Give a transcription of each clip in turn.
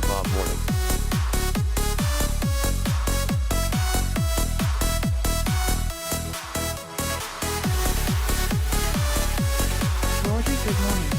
Bob Morning. Roger, good morning.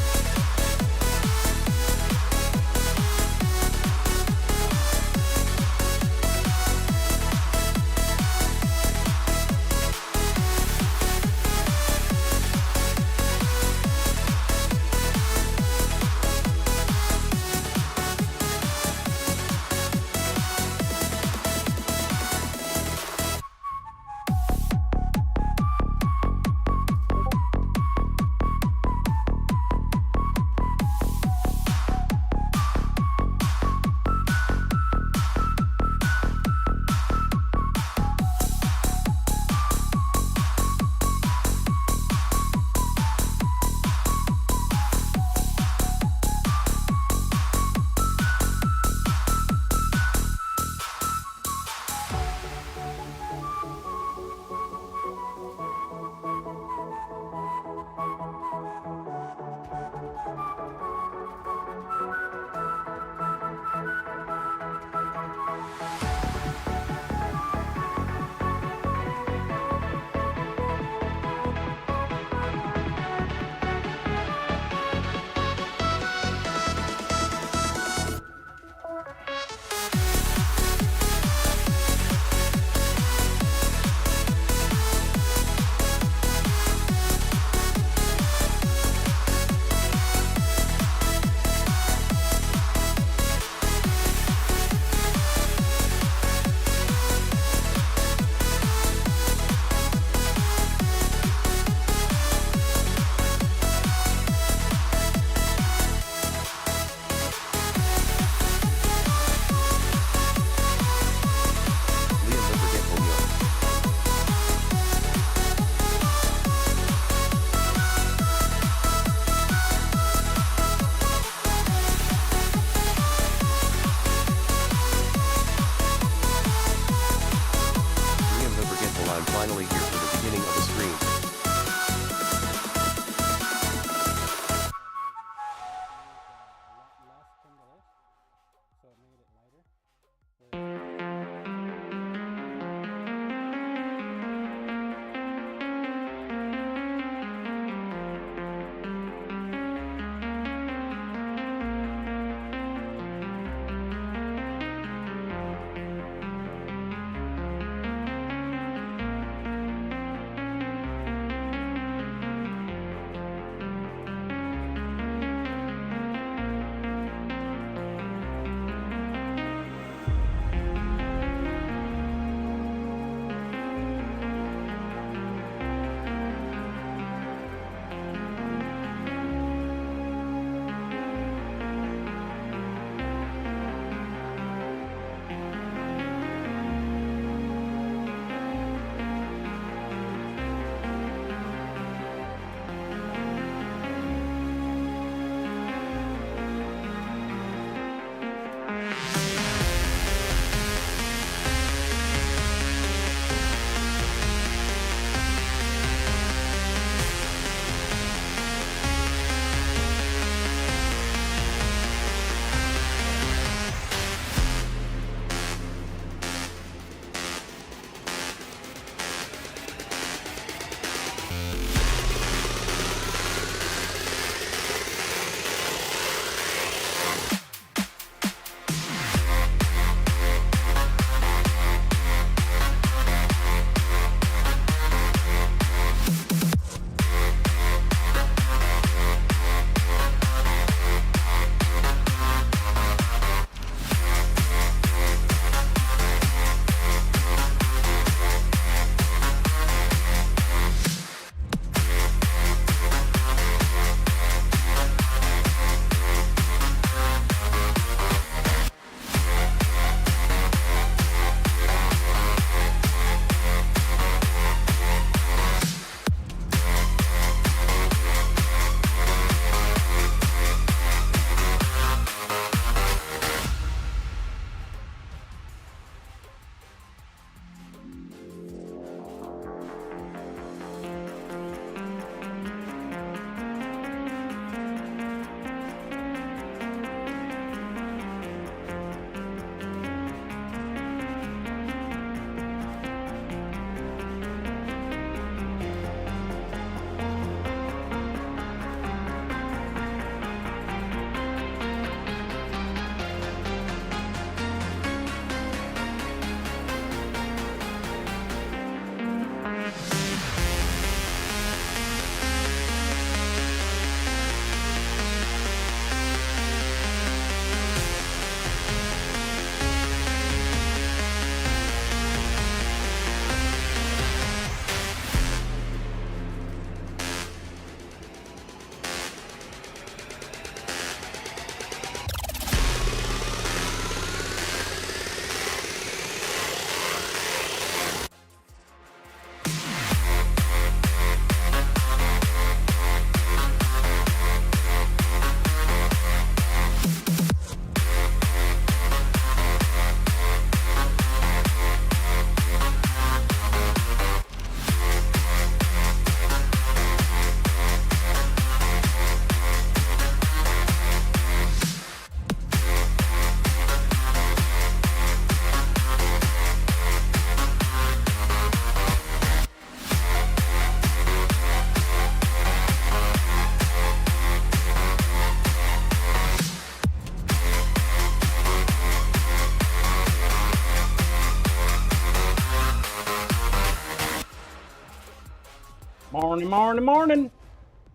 Morning.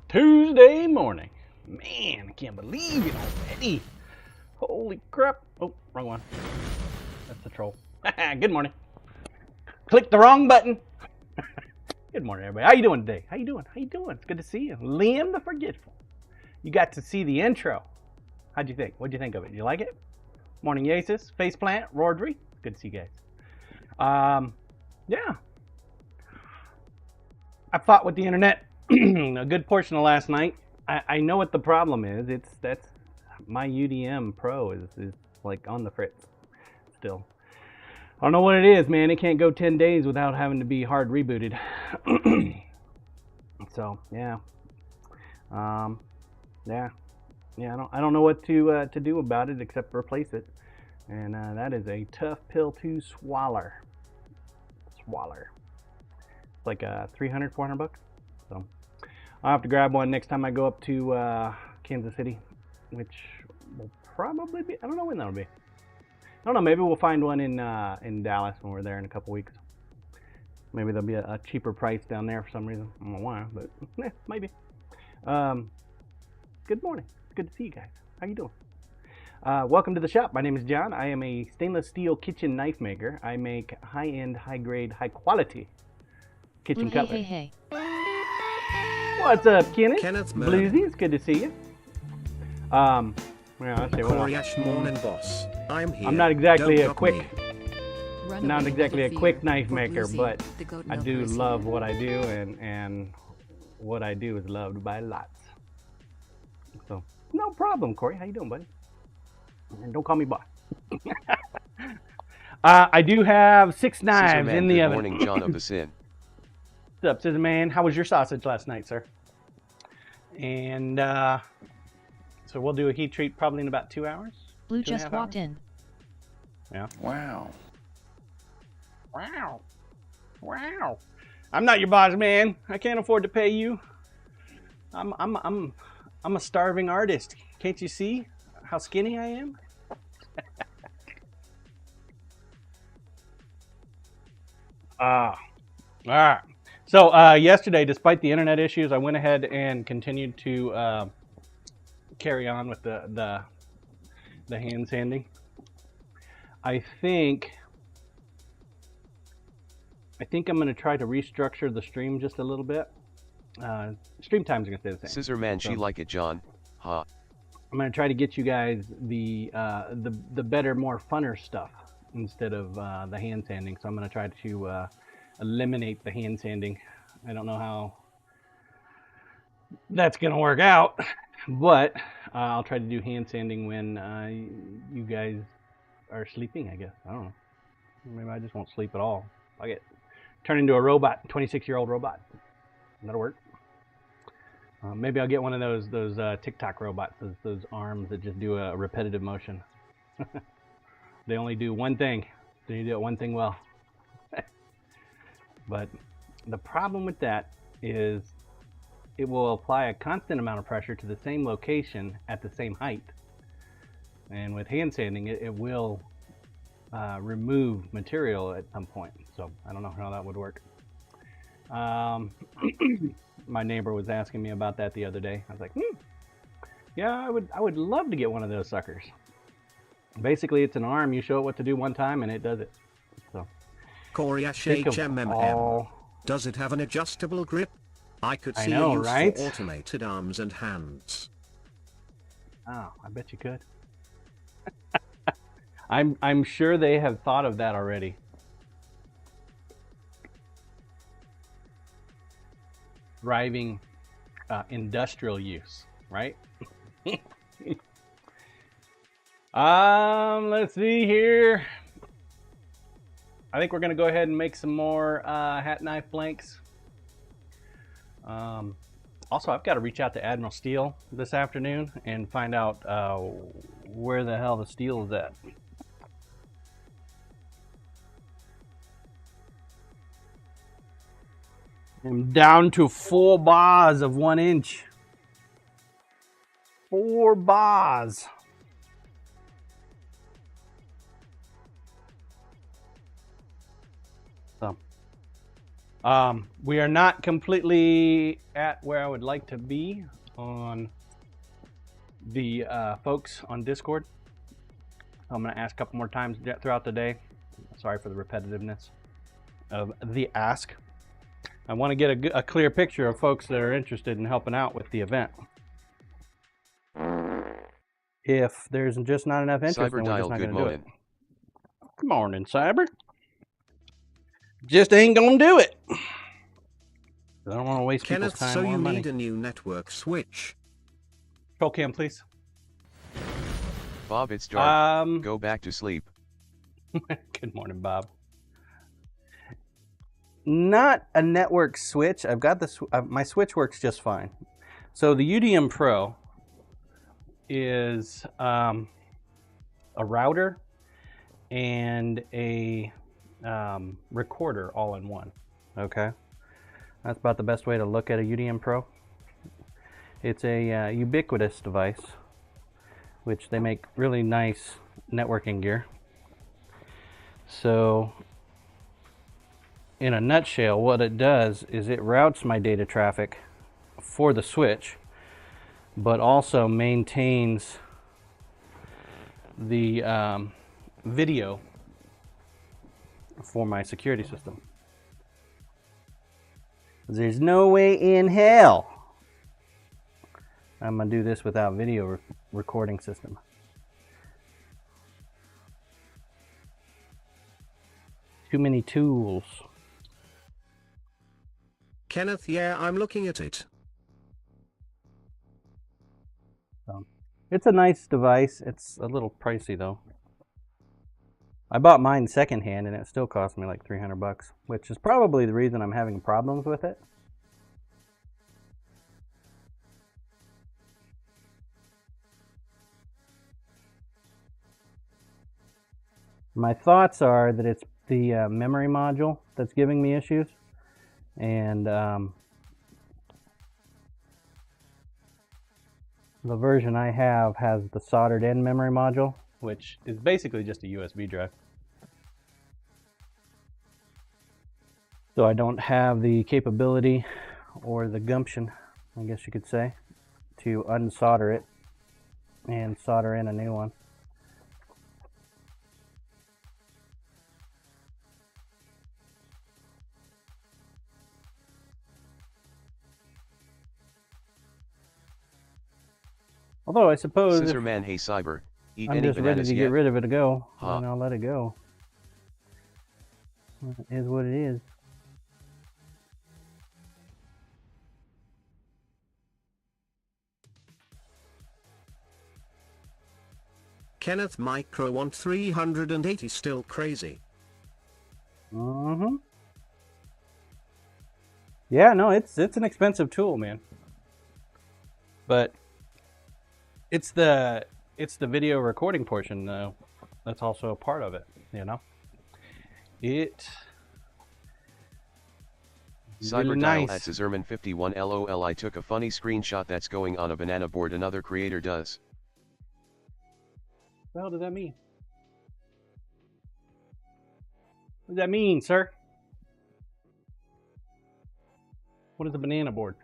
Tuesday morning. Man, I can't believe it already. Holy crap. Oh, wrong one. That's the troll. Good morning. Click the wrong button. Good morning, everybody. How you doing today? How you doing? It's good to see you. Liam the Forgetful. You got to see the intro. How'd you think? What'd you think of it? You like it? Morning, Yasis, Faceplant, Rordry. Good to see you guys. Yeah. I fought with the internet a good portion of last night. I know what the problem is. That's my UDM Pro is like on the fritz still. I don't know what it is, man. It can't go 10 days without having to be hard rebooted. So yeah, yeah. I don't know what to do about it except replace it, and that is a tough pill to swallow. It's like 300, 400 bucks. So I'll have to grab one next time I go up to Kansas City, which will probably be, I don't know when that'll be. I don't know, maybe we'll find one in Dallas when we're there in a couple weeks. Maybe there'll be a cheaper price down there for some reason. I don't know why, but maybe. Good morning. It's good to see you guys. How you doing? Welcome to the shop. My name is John. I am a stainless steel kitchen knife maker. I make high-end, high-grade, high-quality kitchen cutlery. Hey. What's up, Kenneth? Kenneth Bluesy, it's good to see you. Well, let's see, Morning, boss. I'm here. I'm not exactly Don't a knock quick, me. not exactly a quick knife maker, but I do love what I do, and what I do is loved by lots. So, no problem, Corey. How you doing, buddy? And don't call me boss. I do have 6 knives in the oven. Good morning, John of the Sin. What's up, Scissor Man? How was your sausage last night, sir? And so we'll do a heat treat probably in about 2 hours. Blue just walked in. Yeah. Wow. I'm not your boss, man. I can't afford to pay you. I'm a starving artist. Can't you see how skinny I am? All right. So yesterday, despite the internet issues, I went ahead and continued to carry on with the hand sanding. I think I'm going to try to restructure the stream just a little bit. Stream times are going to stay the same. Scissor man, she like it, John. Ha. I'm going to try to get you guys the better, more funner stuff instead of the hand sanding. So I'm going to try to eliminate the hand sanding. I don't know how that's going to work out, but I'll try to do hand sanding when you guys are sleeping, I guess. I don't know. Maybe I just won't sleep at all. I'll turn into a robot, 26-year-old robot. That'll work. Maybe I'll get one of those TikTok robots, those arms that just do a repetitive motion. They only do one thing. They do one thing well. But the problem with that is it will apply a constant amount of pressure to the same location at the same height. And with hand sanding, it will remove material at some point. So I don't know how that would work. My neighbor was asking me about that the other day. I was like, yeah, I would love to get one of those suckers. Basically, it's an arm. You show it what to do one time, and it does it. So, Does it have an adjustable grip? I could see a use for automated arms and hands. Oh, I bet you could. I'm sure they have thought of that already. Driving industrial use, right? Let's see here. I think we're gonna go ahead and make some more hat knife blanks. Also, I've got to reach out to Admiral Steel this afternoon and find out where the hell the steel is at. I'm down to 4 bars of 1 inch. 4 bars. So We are not completely at where I would like to be on the folks on Discord. I'm going to ask a couple more times throughout the day. Sorry for the repetitiveness of the ask. I want to get a clear picture of folks that are interested in helping out with the event. If there's just not enough interest, then we're just not going to do it. Good morning, Cyber. Just ain't going to do it. I don't want to waste Kenneth, people's time so or you money. need a new network switch. Control cam, please. Bob, it's dark. Go back to sleep. Good morning, Bob. Not a network switch. I've got this. My switch works just fine. So the UDM Pro is a router and a recorder all in one. Okay, that's about the best way to look at a UDM Pro. It's a ubiquitous device, which they make really nice networking gear. So in a nutshell, what it does is it routes my data traffic for the switch, but also maintains the video for my security system. There's no way in hell I'm gonna do this without video recording system. Too many tools. Kenneth, yeah, I'm looking at it. It's a nice device. It's a little pricey though. I bought mine secondhand and it still cost me like $300, which is probably the reason I'm having problems with it. My thoughts are that it's the memory module that's giving me issues, and the version I have has the soldered in memory module, which is basically just a USB drive. So I don't have the capability or the gumption, I guess you could say, to unsolder it and solder in a new one. Although I suppose Scissor Man, hey Cyber, eat I'm any just ready bananas to yet? get rid of it to go, Huh. and I'll let it go. It is what it is. Kenneth, Micro want 380 still crazy. Mm-hmm. Yeah, no, it's an expensive tool, man. But it's the video recording portion though that's also a part of it, you know. Cyber really dial nice. at Scissorman51 LOL. I took a funny screenshot that's going on a banana board another creator does. What the hell does that mean? What does that mean, sir? What is a banana board?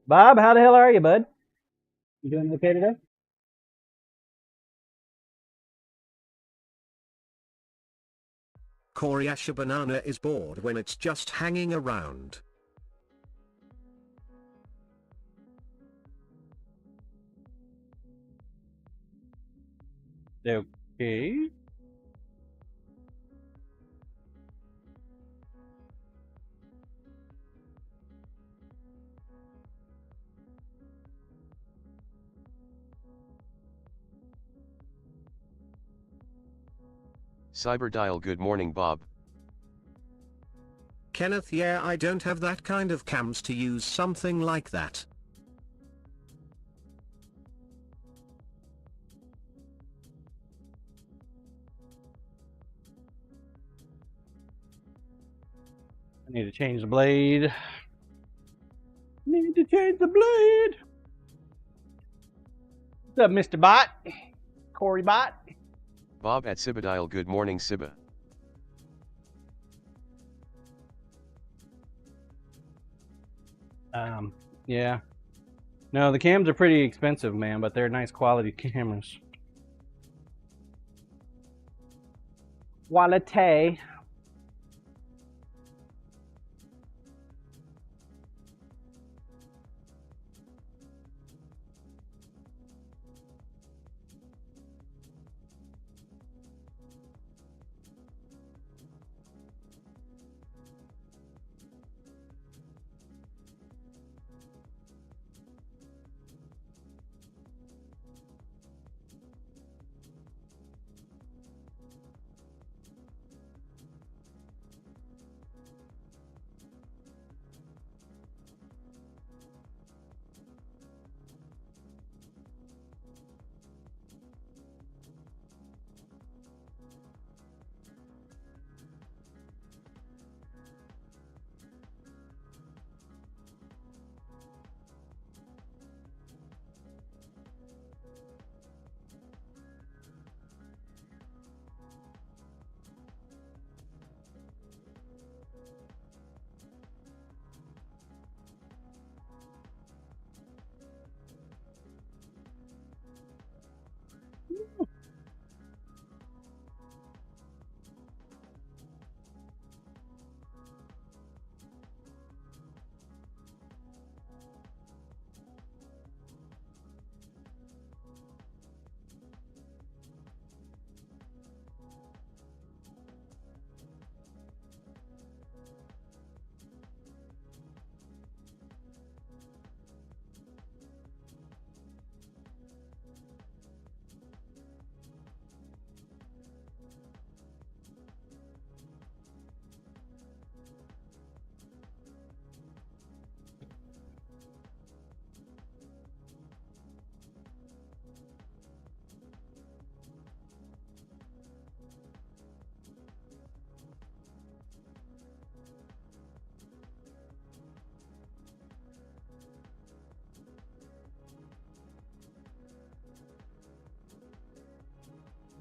Bob, how the hell are you, bud? You doing okay today? Coriacia banana is bored when it's just hanging around. Okay. Cyber dial, good morning Bob. Kenneth, yeah, I don't have that kind of cams to use something like that. I need to change the blade. Need to change the blade. What's up, Mr. Bot? Corey Bot? Bob at Sibadial. Good morning, Siba. Yeah. No, the cams are pretty expensive, man, but they're nice quality cameras. Quality.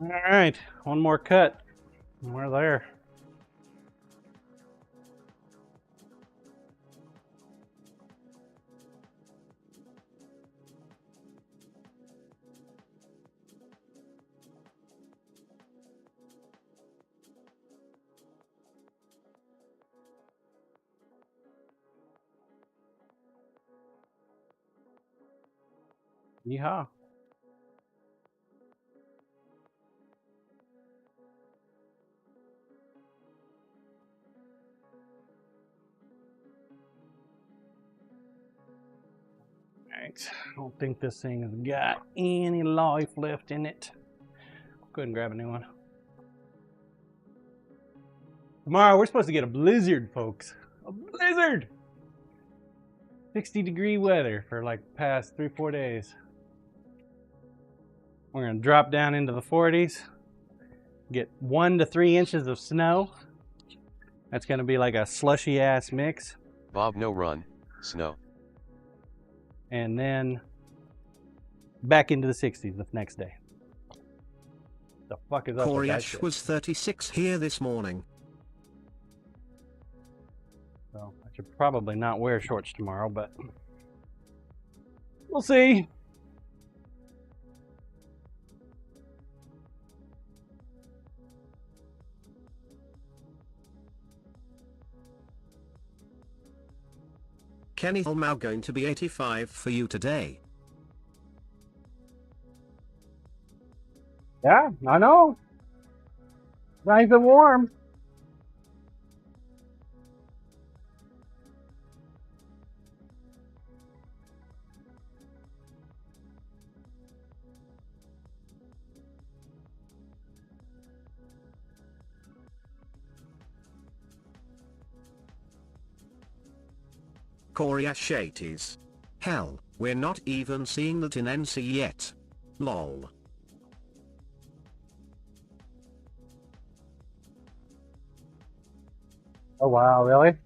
All right, one more cut. We're there. Yeehaw. Alright, I don't think this thing has got any life left in it. Go ahead and grab a new one. Tomorrow we're supposed to get a blizzard, folks. A blizzard! 60-degree weather for like past 3-4 days. We're gonna drop down into the 40s, get 1 to 3 inches of snow. That's gonna be like a slushy ass mix. Bob, no run, snow. And then back into the 60s the next day. The fuck is up with that Koryash shit? was 36 here this morning. So I should probably not wear shorts tomorrow, but we'll see. Kenny Holmau going to be 85 for you today. Yeah, I know. Nice and warm. Koryash 80s. Hell, we're not even seeing that in NC yet. Lol. Oh wow, really?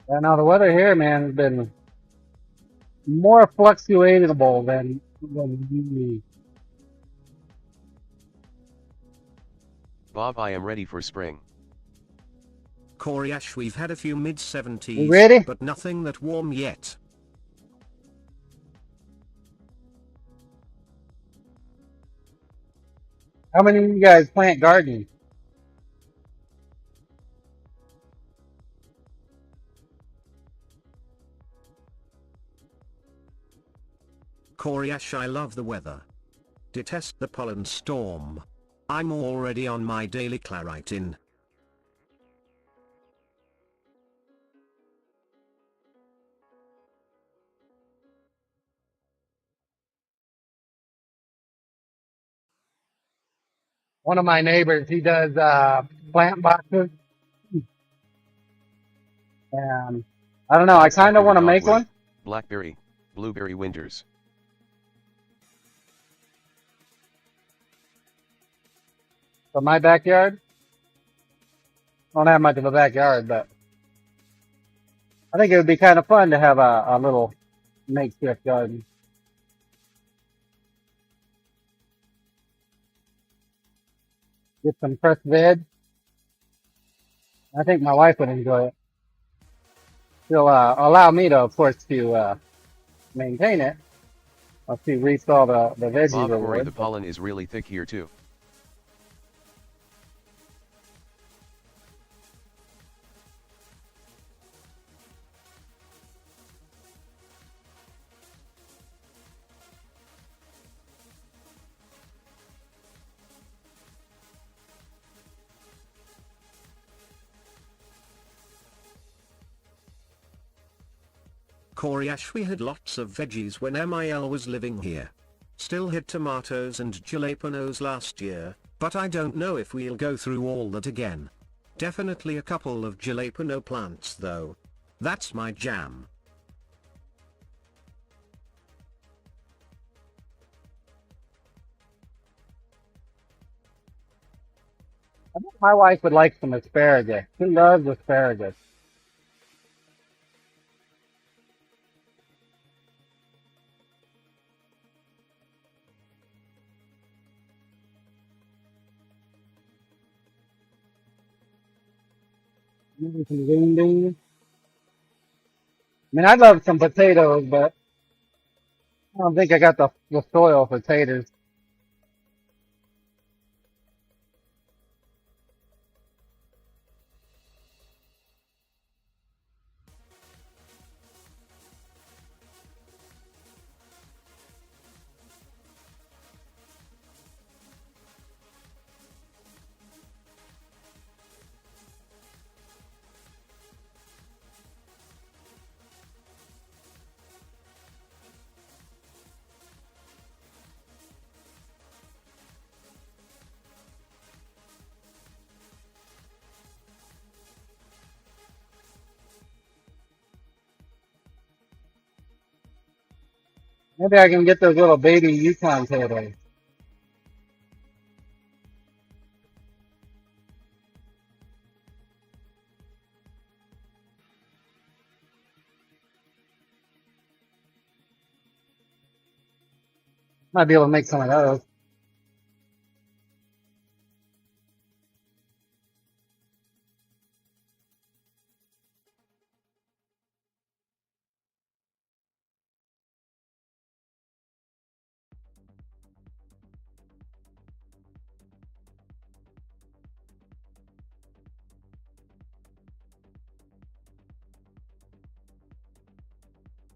Yeah, now the weather here, man, has been more fluctuatable than usually. Bob, I am ready for spring. Koryash, we've had a few You mid-70s, ready? but nothing that warm yet. How many of you guys plant gardening? Koryash, I love the weather. Detest the pollen storm. I'm already on my daily claritin. One of my neighbors, he does plant boxes, and I don't know. I Bob kind of after the want to make dogwood, one blackberry, blueberry winters. for my backyard. I don't have much of a backyard, but I think it would be kind of fun to have a little makeshift garden. Get some fresh veg. I think my wife would enjoy it. She'll allow me to, of course, to maintain it. Once she reaps all the veggie Bob Corey, the rewards. But pollen is really thick here too. Koryash, we had lots of veggies when MIL was living here. Still had tomatoes and jalapenos last year, but I don't know if we'll go through all that again. Definitely a couple of jalapeno plants though. That's my jam. I think my wife would like some asparagus. She loves asparagus. Maybe some green beans. I mean, I'd love some potatoes, but I don't think I got the soil for taters. Maybe I can get those little baby Yukon potatoes. Might be able to make some of those.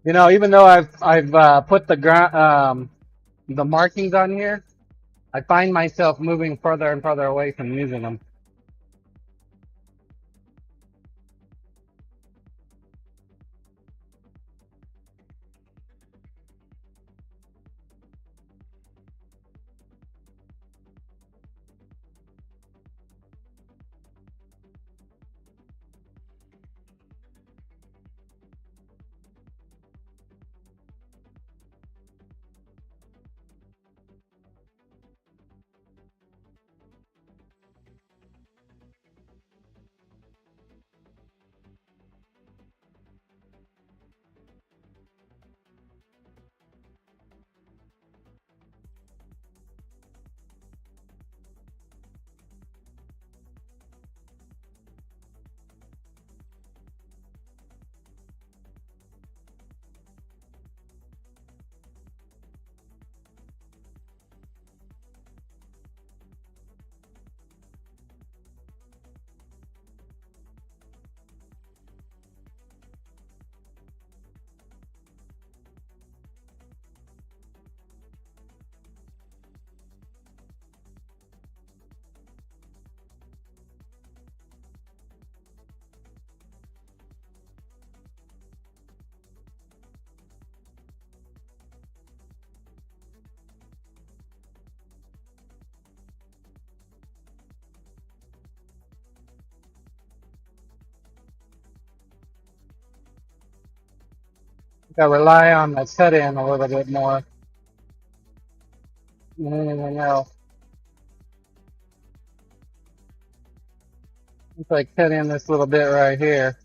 You know, even though I've put the markings on here, I find myself moving further and further away from using them. I rely on the cut-in a little bit more than anything else. If I cut in this little bit right here.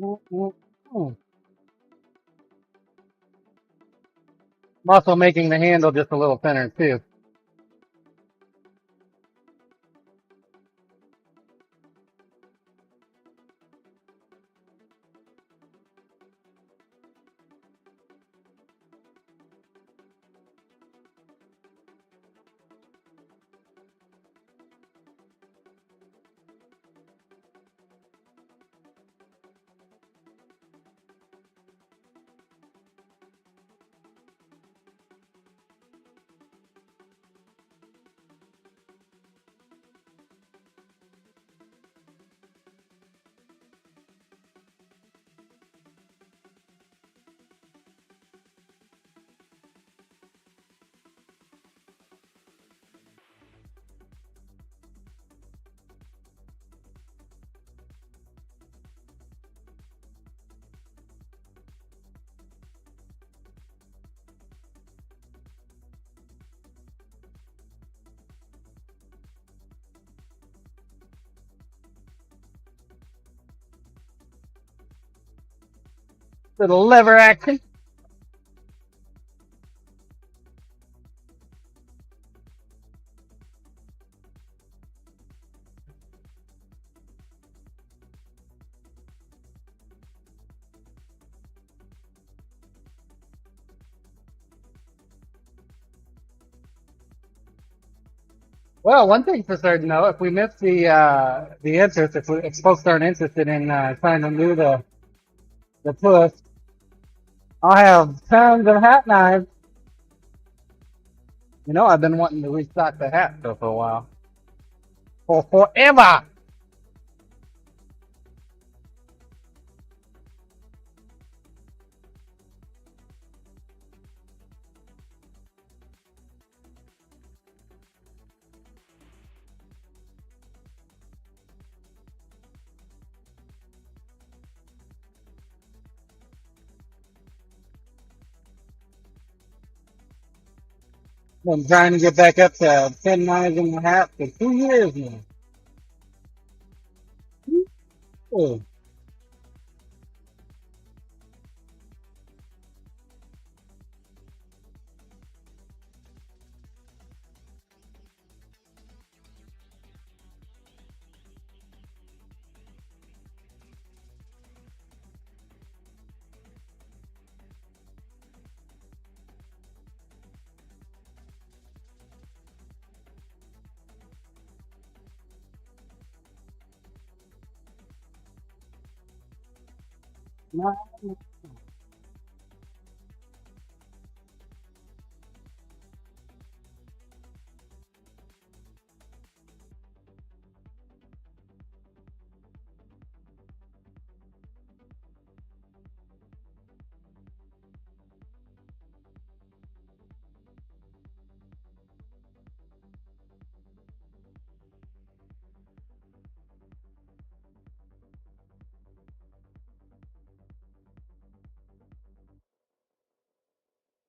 I'm also making the handle just a little thinner too. Little lever action. Well, one thing for certain though, if we miss the interest, if folks aren't interested in trying to do the push, I'll have tons of hat knives. You know, I've been wanting to restock the hat though for a while, for forever. Been trying to get back up to 10 knives in the hat for 2 years now. Ooh.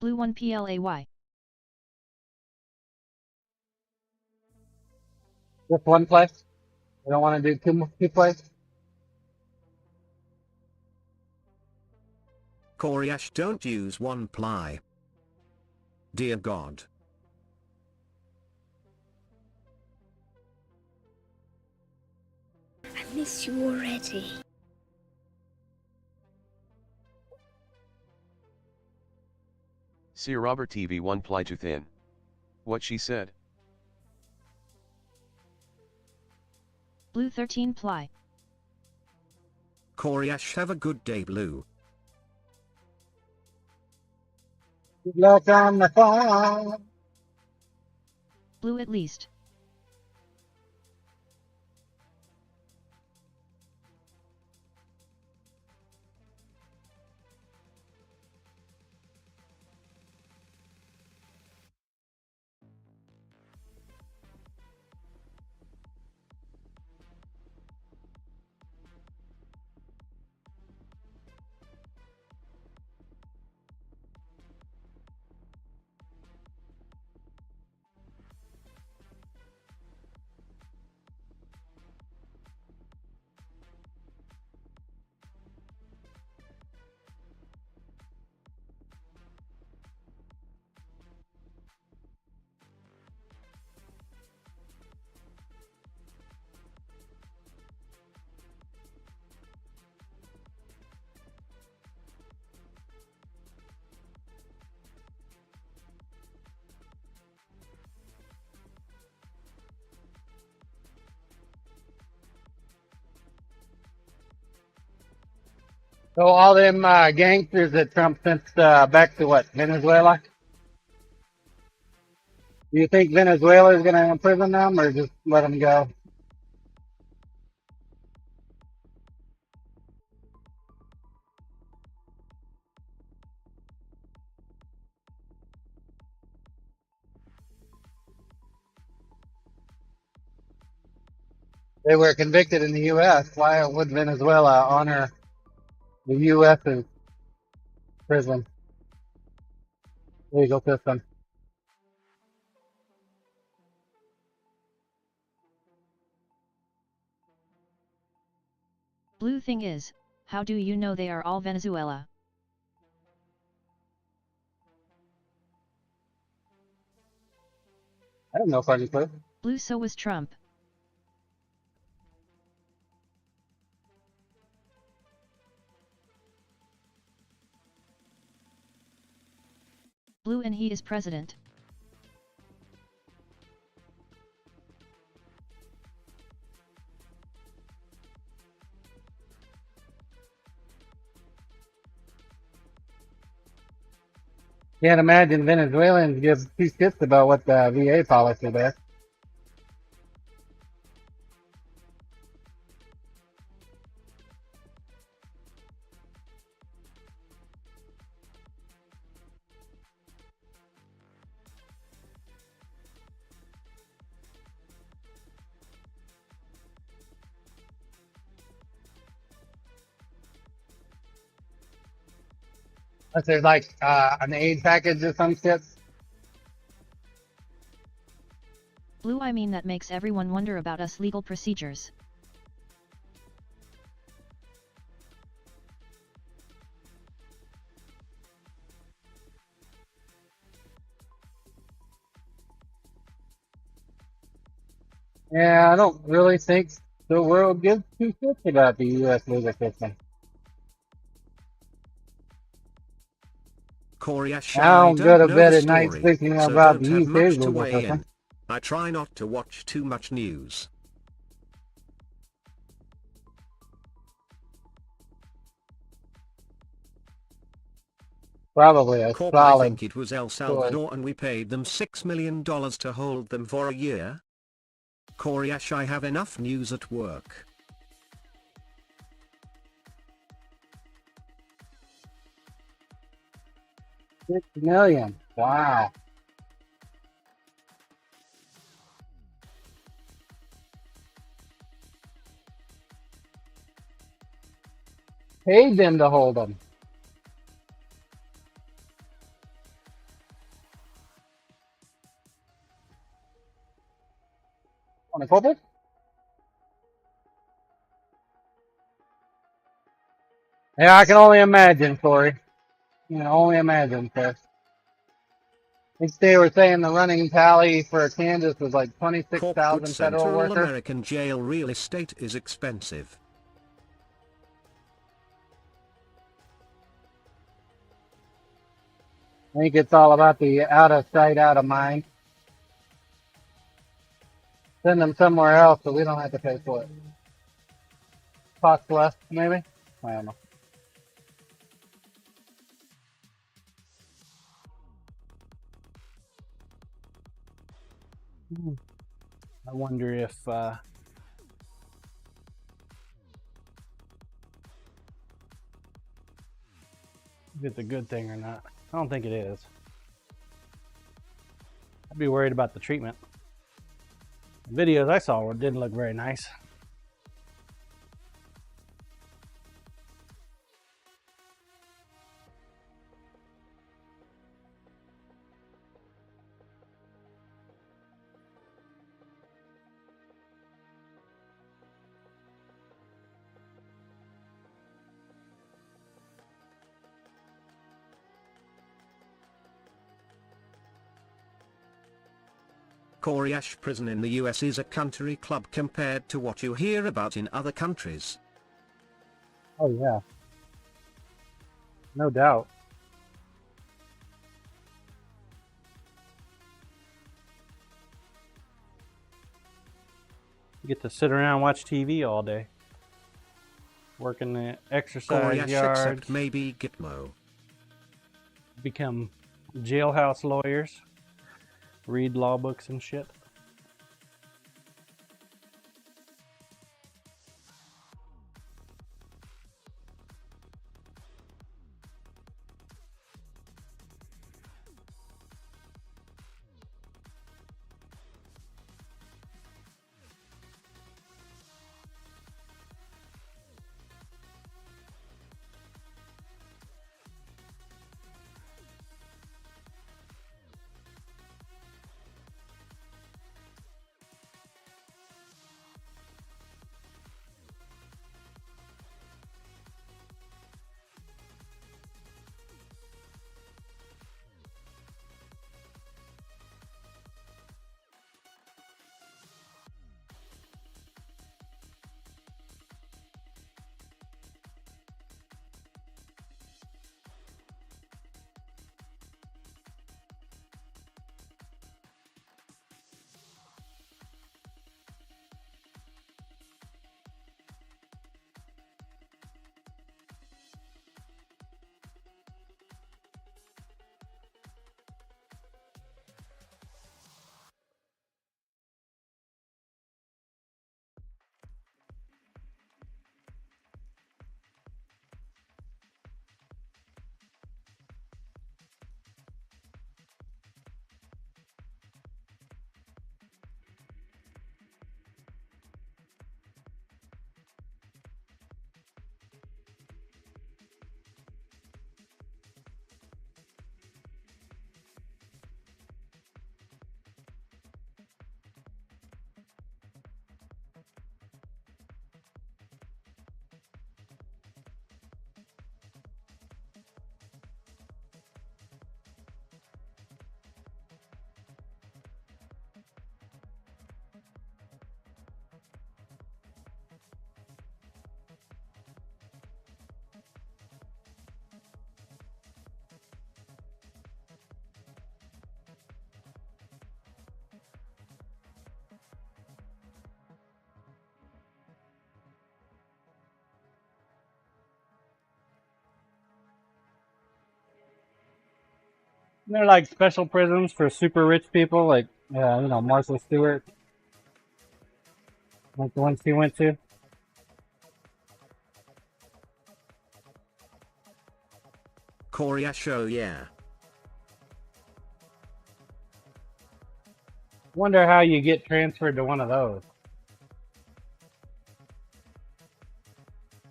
Blue 1 PLAY. Just one place. We don't want to do two plays. Coriash, don't use one ply. Dear God. I miss you already. See Robert TV 1 ply too thin. What she said. Blue 13 ply. Coriash, have a good day, Blue. Good luck on the farm. Blue at least. So all them gangsters that Trump sent back to what, Venezuela? Do you think Venezuela is going to imprison them or just let them go? They were convicted in the U.S. Why would Venezuela honor the U.S.'s prison legal system? Blue thing is, how do you know they are all Venezuela? I don't know if I can put. Blue so was Trump. Blue and he is president. Can't imagine Venezuelans give two shits about what the VA policy does. Unless there's like an aid package or some shit. Blue I mean that makes everyone wonder about us legal procedures. Yeah, I don't really think the world gives two shits about the U.S. legal system. Coriash, I I don't go don't to know the bed at night story, thinking so about don't the have UK's much to legal weigh system. in. I try not to watch too much news. Probably a Corp, I solid think it was El story. Salvador and we paid them $6 million to hold them for a year. Coriash, I have enough news at work. $6 million. Wow. Paid them to hold them. On a couple? Yeah, I can only imagine, Corey. can only imagine, sir. Each day we're saying the running tally for Kansas was like Corporate 26,000 federal Central workers. American jail real estate is expensive. I think it's all about the out of sight, out of mind. Send them somewhere else so we don't have to pay for it. Cost less, maybe? I don't know. I wonder if it's a good thing or not. I don't think it is. I'd be worried about the treatment. The videos I saw didn't look very nice. Coriash prison in the US is a country club compared to what you hear about in other countries. Oh, yeah. No doubt. You get to sit around and watch TV all day. Work in the exercise Coriash yards. except maybe Gitmo. Become jailhouse lawyers. Read law books and shit. They're like special prisons for super rich people, like Martha Stewart, like the ones she went to. Coriash, oh yeah. Wonder how you get transferred to one of those.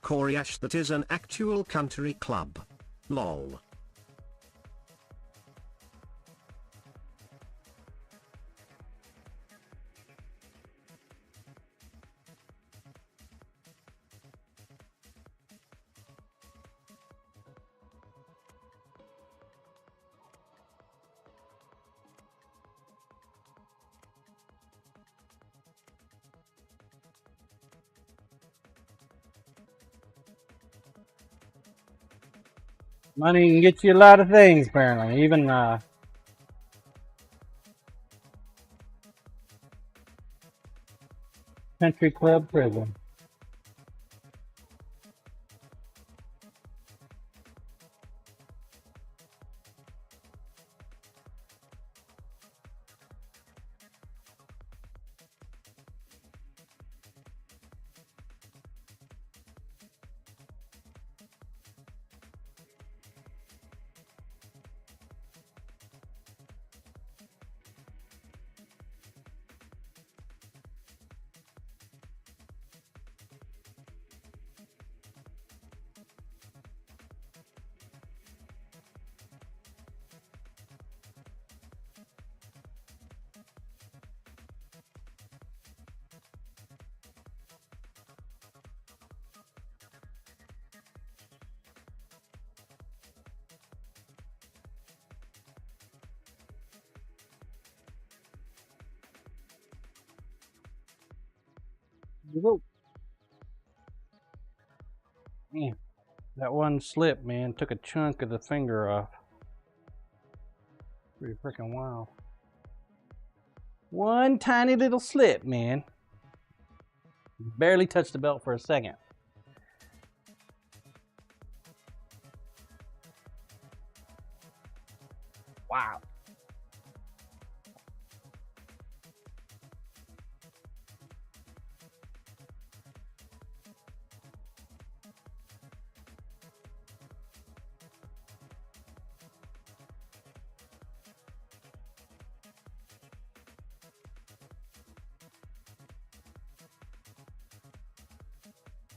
Coriash, that is an actual country club. Lol. Money can get you a lot of things, apparently. Even country club prison. Whoa. Man, that one slip, man, took a chunk of the finger off. Pretty freaking wild. One tiny little slip, man. Barely touched the belt for a second. Wow.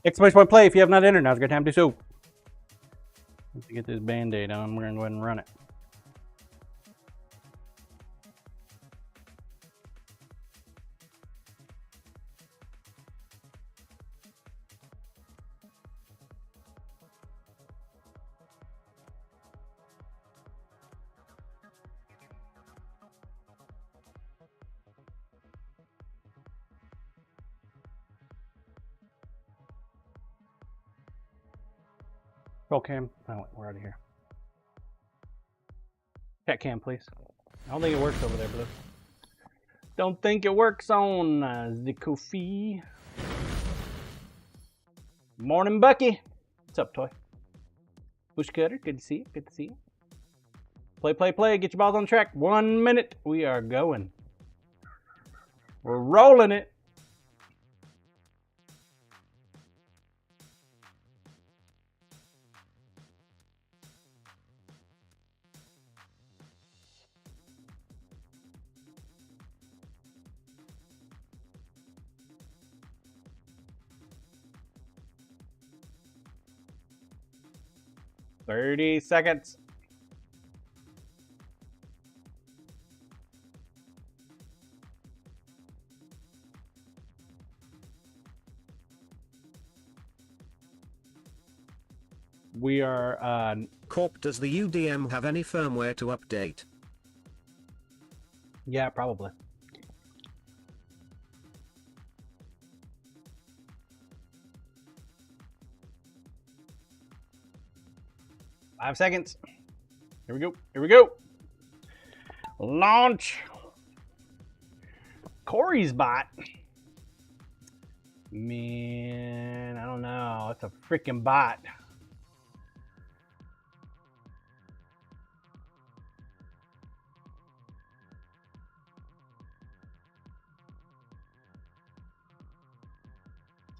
Exclamation point play if you have not entered. Now's a good time to do so. Let's get this band-aid on. We're going to go ahead and run it. Roll cam. Oh, we're out of here. Chat cam, please. I don't think it works over there, Blue. Don't think it works on the Kofi. Morning, Bucky. What's up, Toy? Bush Cutter, good to see you. Good to see you. Play, play, play. Get your balls on track. 1 minute. We are going. We're rolling it. $30 seconds. We are Corp, does the UDM have any firmware to update? Yeah, probably. Five seconds. Here we go. Here we go. Launch. Corey's bot. Man, I don't know. It's a freaking bot.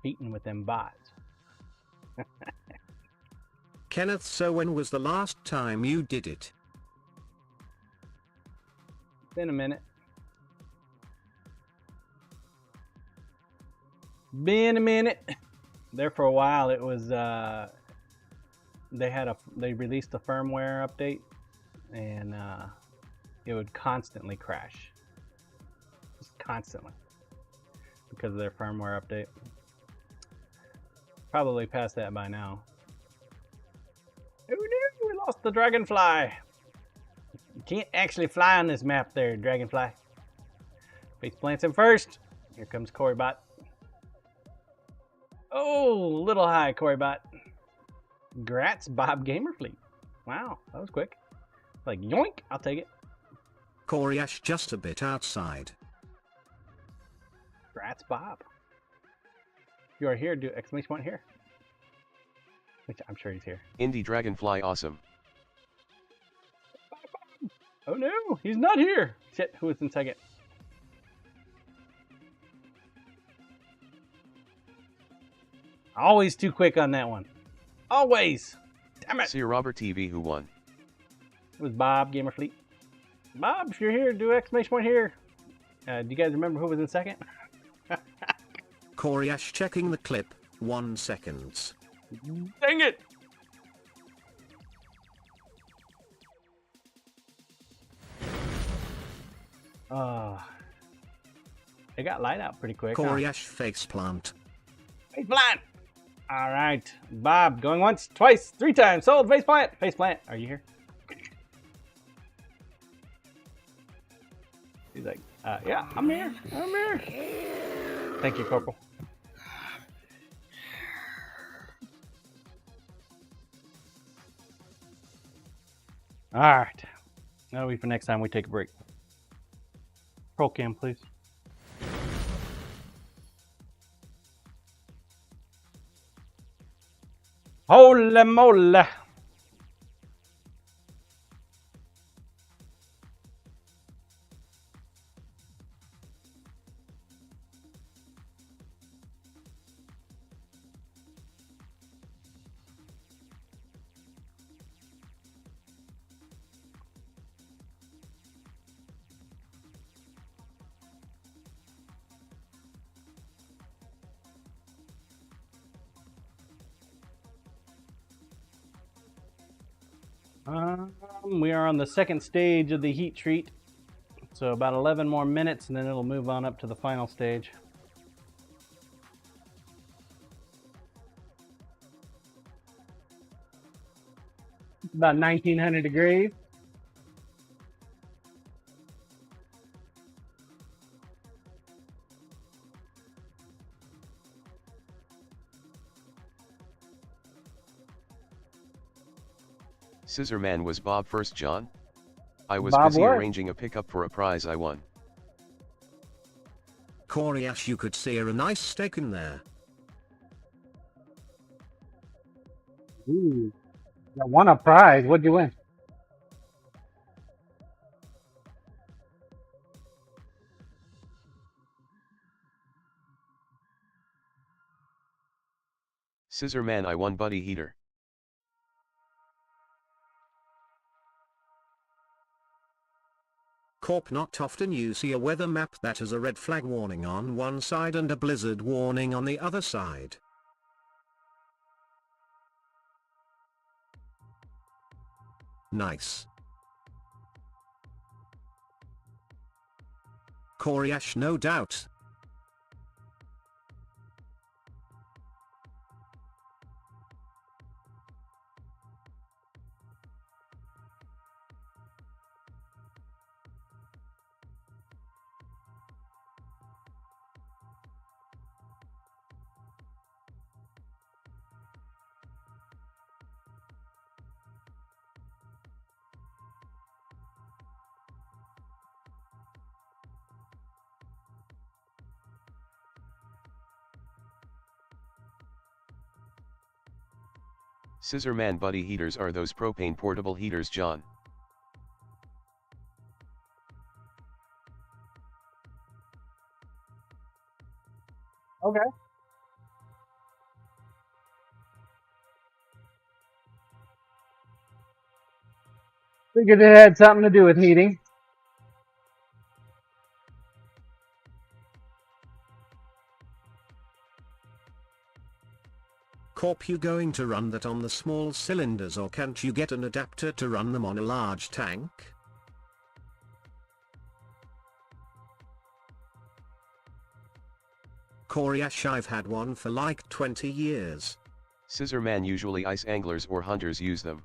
Cheating with them bots. Kenneth, so when was the last time you did it? Been a minute. Been a minute. There for a while. It was they released a firmware update, and it would constantly crash. Just constantly. Because of their firmware update. Probably past that by now. Oh no, we lost the dragonfly. You can't actually fly on this map there, dragonfly. Face plants him first. Here comes Corybot. Oh, little high, Corybot. Grats, Bob Gamerfleet. Wow, that was quick. Like, yoink, I'll take it. Coriash just a bit outside. Congrats, Bob. You are here, do exclamation point here. Which I'm sure he's here. Indie Dragonfly awesome. Oh no, he's not here. Shit, who is in second? Always too quick on that one. Always. Damn it. See Robert TV who won. It was Bob Gamerfleet. Bob, if you're here, do exclamation point here. Do you guys remember who was in second? Coriash checking the clip. 1 second. Dang it! It got light out pretty quick. Coriash faceplant. Faceplant! Alright. Bob, going once, twice, 3 times. Sold, faceplant! Faceplant, are you here? He's like, yeah, I'm here. I'm here. Thank you, Corporal. Alright. That'll be for next time we take a break. Roll cam, please. Holy moly! We are on the second stage of the heat treat. So about 11 more minutes and then it'll move on up to the final stage. It's about 1900 degrees. Scissor Man was Bob first, John? I was Bob busy what? arranging a pickup for a prize I won. Coriash, you could sear a nice steak in there. Ooh. You won a prize. What'd you win? Scissor Man, I won Buddy Heater. Corp, not often you see a weather map that has a red flag warning on one side and a blizzard warning on the other side. Nice. Coriash, no doubt. Scissor Man Buddy Heaters are those propane portable heaters, John. Okay. Figured it had something to do with heating. Corp, you going to run that on the small cylinders, or can't you get an adapter to run them on a large tank? Coriash, I've had one for like 20 years. Scissor Man, usually ice anglers or hunters use them.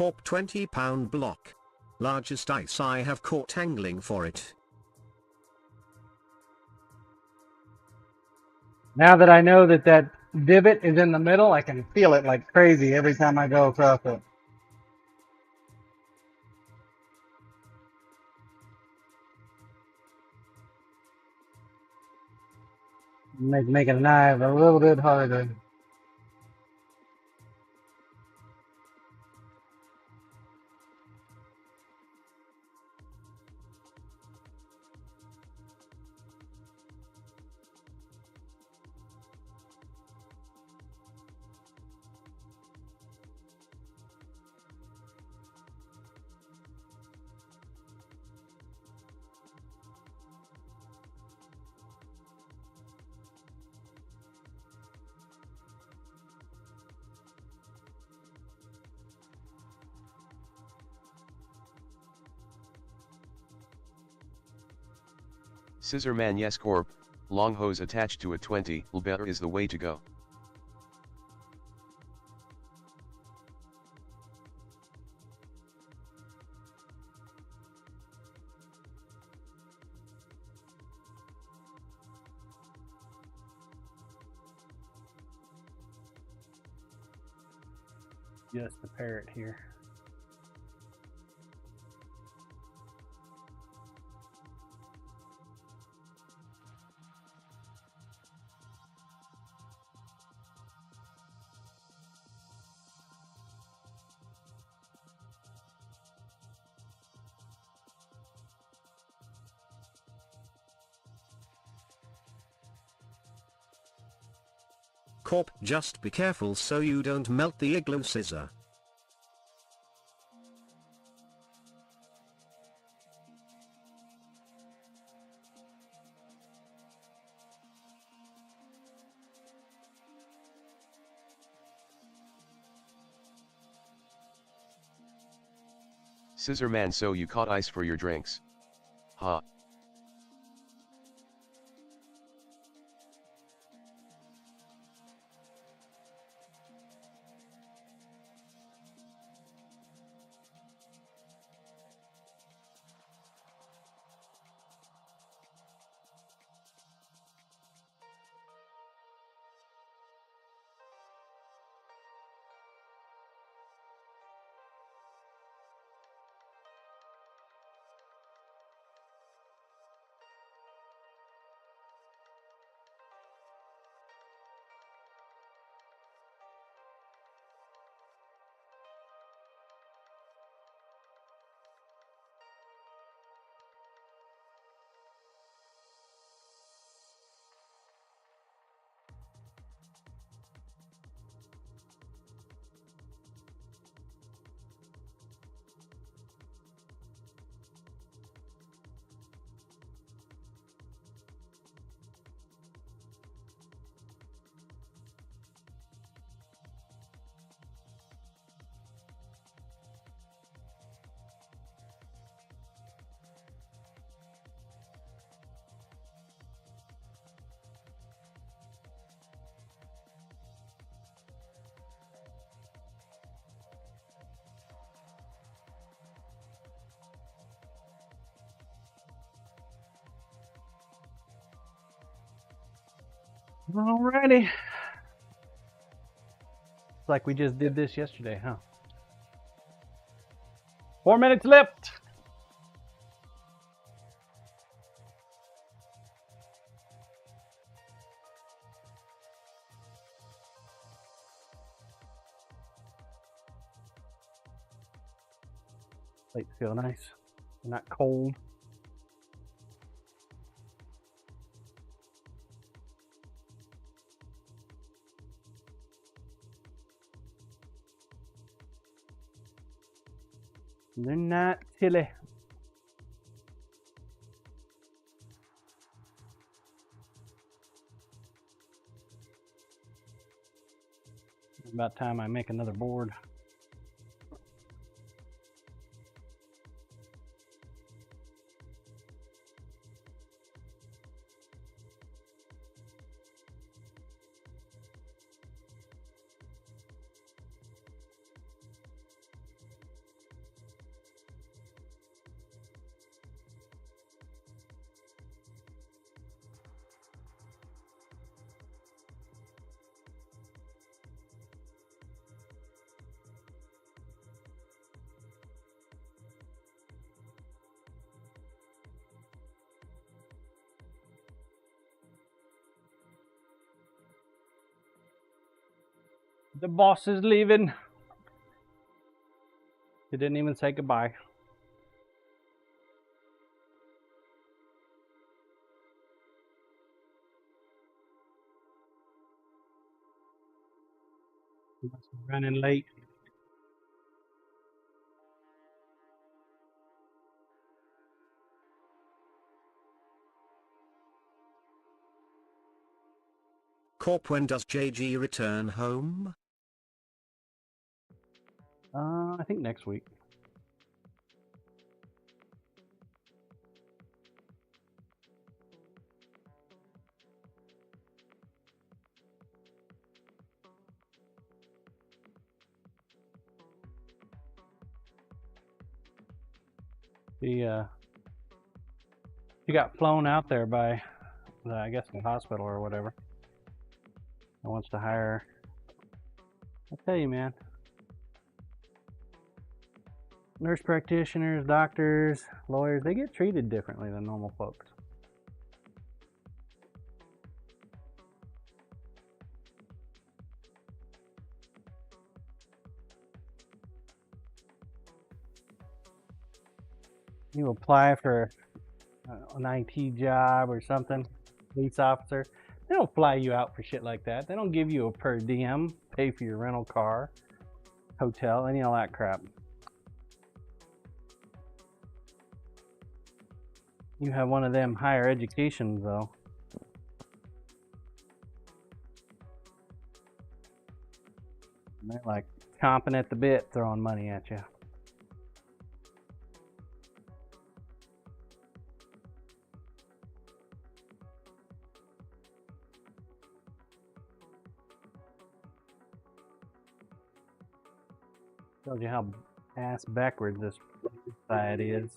Corp 20-pound block. Largest ice I have caught angling for it. Now that I know that that divot is in the middle, I can feel it like crazy every time I go across it. Make a knife a little bit harder. Scissor man yes corp, long hose attached to a 20 better is the way to go. Just the parrot here. Corp, just be careful so you don't melt the igloo scissor. Scissor man so you caught ice for your drinks. Ha. Alrighty. It's like we just did this yesterday, huh? 4 minutes left. Plates feel nice. They're not cold. They're not chilly. It's about time I make another board. The boss is leaving. He didn't even say goodbye. He must be running late. Corp, when does JG return home? I think next week. He got flown out there by I guess the hospital or whatever. He wants to hire. I tell you, man. Nurse practitioners, doctors, lawyers, they get treated differently than normal folks. You apply for an IT job or something, police officer, they don't fly you out for shit like that. They don't give you a per diem, pay for your rental car, hotel, any of all that crap. You have one of them higher educations though. And they're like chomping at the bit, throwing money at you. Tells you how ass backwards this society is.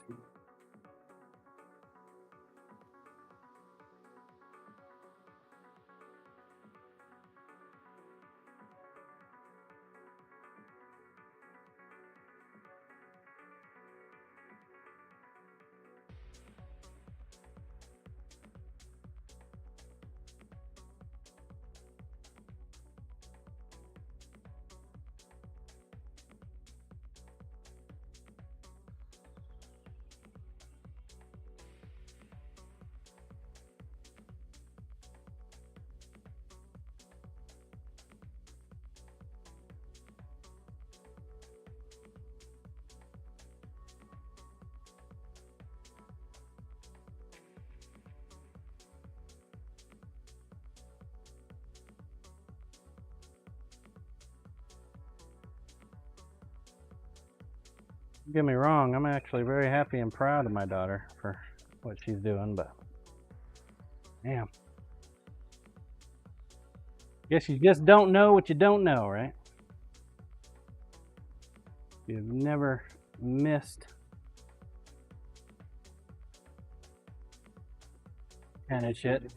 Don't get me wrong, I'm actually very happy and proud of my daughter for what she's doing, but damn. Guess you just don't know what you don't know, right? You've never missed kind of shit.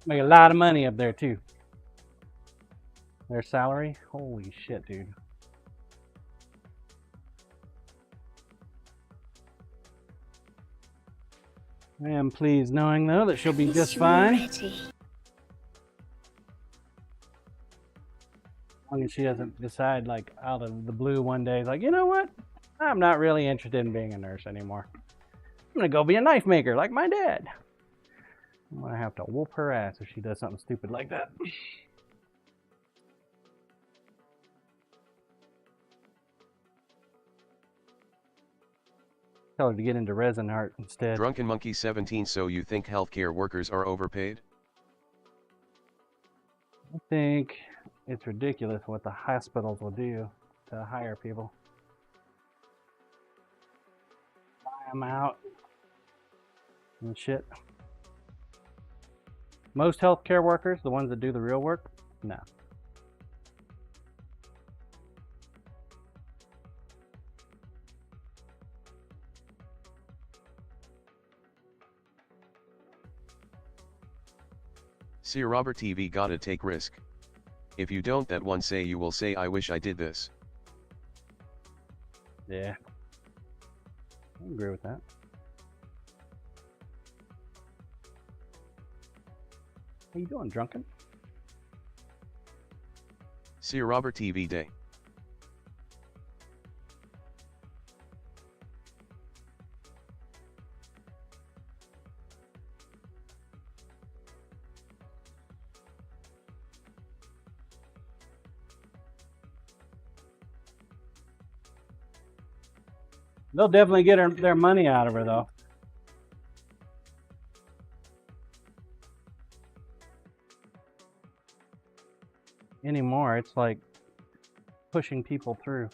Make a lot of money up there too. Their salary? Holy shit, dude. I am pleased knowing though that she'll be just fine. As long as she doesn't decide like out of the blue one day, like, you know what? I'm not really interested in being a nurse anymore. I'm gonna go be a knife maker like my dad. I'm gonna have to whoop her ass if she does something stupid like that. Tell her to get into resin art instead. Drunken Monkey 17. So you think healthcare workers are overpaid? I think it's ridiculous what the hospitals will do to hire people. Buy them out and shit. Most healthcare workers, the ones that do the real work, no. See Robert TV, gotta take risk. If you don't, that one say you will say I wish I did this. Yeah. I agree with that. How you doing, drunken? See Robert TV Day. They'll definitely get their money out of her, though. Anymore, it's like pushing people through.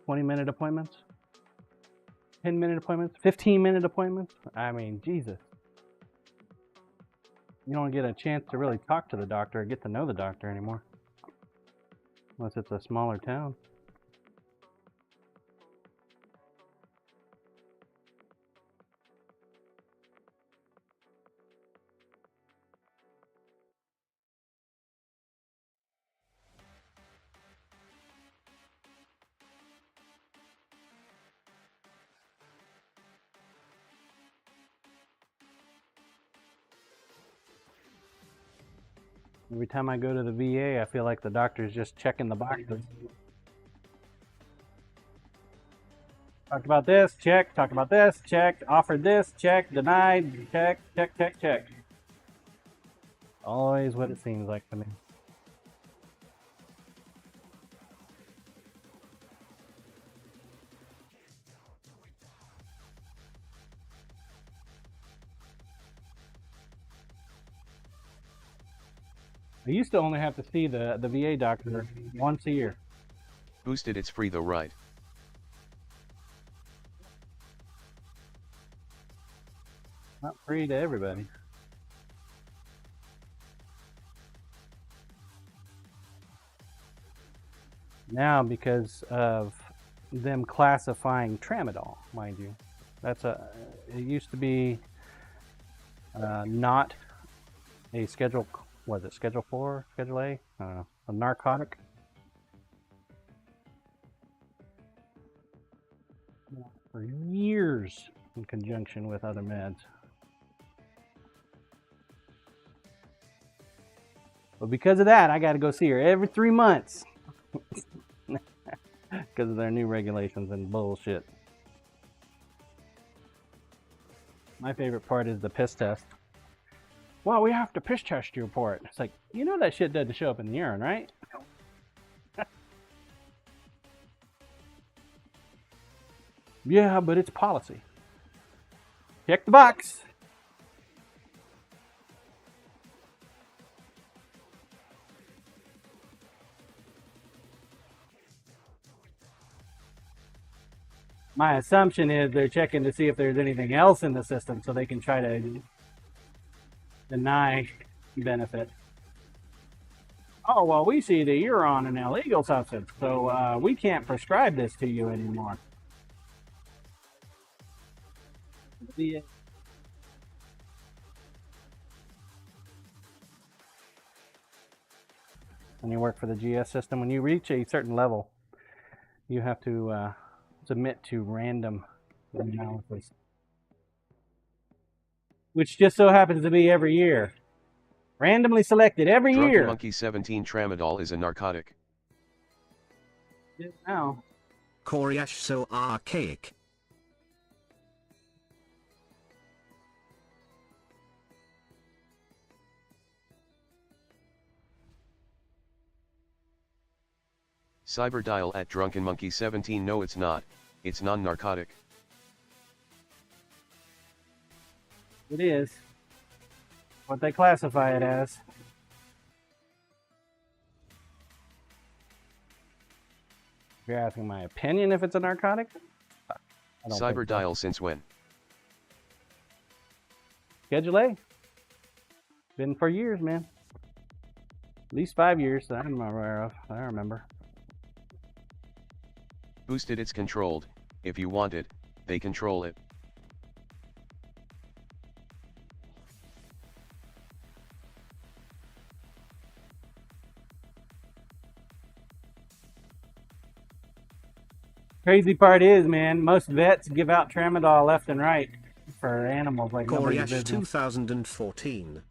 20-minute appointments, 10-minute appointments, 15-minute appointments. I mean, Jesus. You don't get a chance to really talk to the doctor or get to know the doctor anymore. Unless it's a smaller town. Every time I go to the VA, I feel like the doctor's just checking the boxes. Talked about this, check. Talked about this, check. Offered this, check. Denied, check, check, check, check. Always what it seems like to me. I used to only have to see the VA doctor once a year. Boosted, it's free though, right? Not free to everybody. Now, because of them classifying tramadol, mind you, it used to be not a schedule. Was it Schedule 4, Schedule A? I don't know. A narcotic. For years in conjunction with other meds. But because of that, I got to go see her every 3 months. Because of their new regulations and bullshit. My favorite part is the piss test. Well, we have to piss test you for it. It's like, you know that shit doesn't show up in the urine, right? Yeah, but it's policy. Check the box. My assumption is they're checking to see if there's anything else in the system so they can try to deny benefit. Oh, well, we see that you're on an illegal substance, so we can't prescribe this to you anymore. When you work for the GS system, when you reach a certain level, you have to submit to random analysis, which just so happens to be every year. Randomly selected every Drunken year. Monkey 17 tramadol is a narcotic. Now. Coriash so archaic. Cyberdial at Drunken Monkey 17. No, it's not. It's non-narcotic. It is what they classify it as. If you're asking my opinion if it's a narcotic, I don't think so. Cyberdial since when? Schedule A. Been for years, man. At least 5 years that I'm aware of. I remember. Boosted, it's controlled. If you want it, they control it. Crazy part is, man, most vets give out tramadol left and right for animals like nobody's Koryash business. 2014.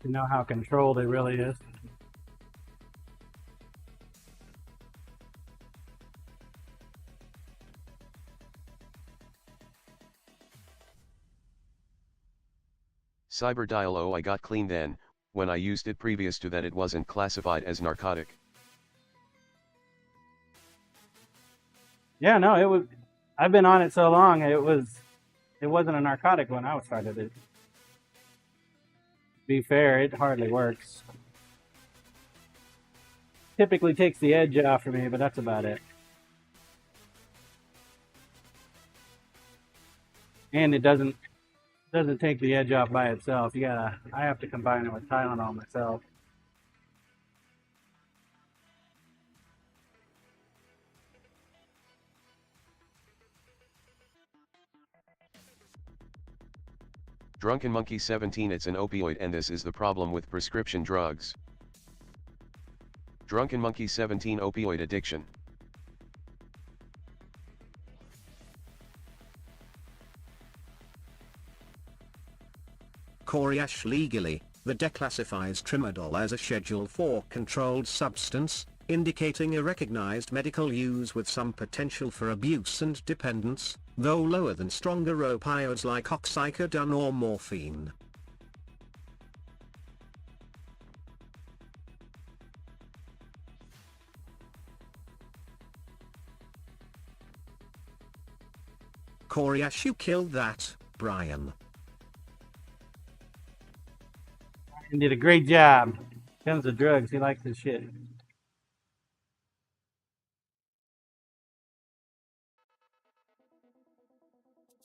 You know how controlled it really is. Cyberdial. Oh, I got clean then. When I used it previous to that it wasn't classified as narcotic. Yeah, no, it was. I've been on it so long, it wasn't a narcotic when I started it. To be fair, it hardly works. Typically takes the edge off for me, but that's about it. And it doesn't take the edge off by itself. I have to combine it with Tylenol myself. Drunken Monkey 17. It's an opioid and this is the problem with prescription drugs. Drunken Monkey 17. Opioid addiction. Koryash legally, the declassifies tramadol as a Schedule 4 controlled substance, indicating a recognized medical use with some potential for abuse and dependence, though lower than stronger opioids like oxycodone or morphine. Koryash, you killed that, Brian. He did a great job. Comes to drugs, he likes his shit.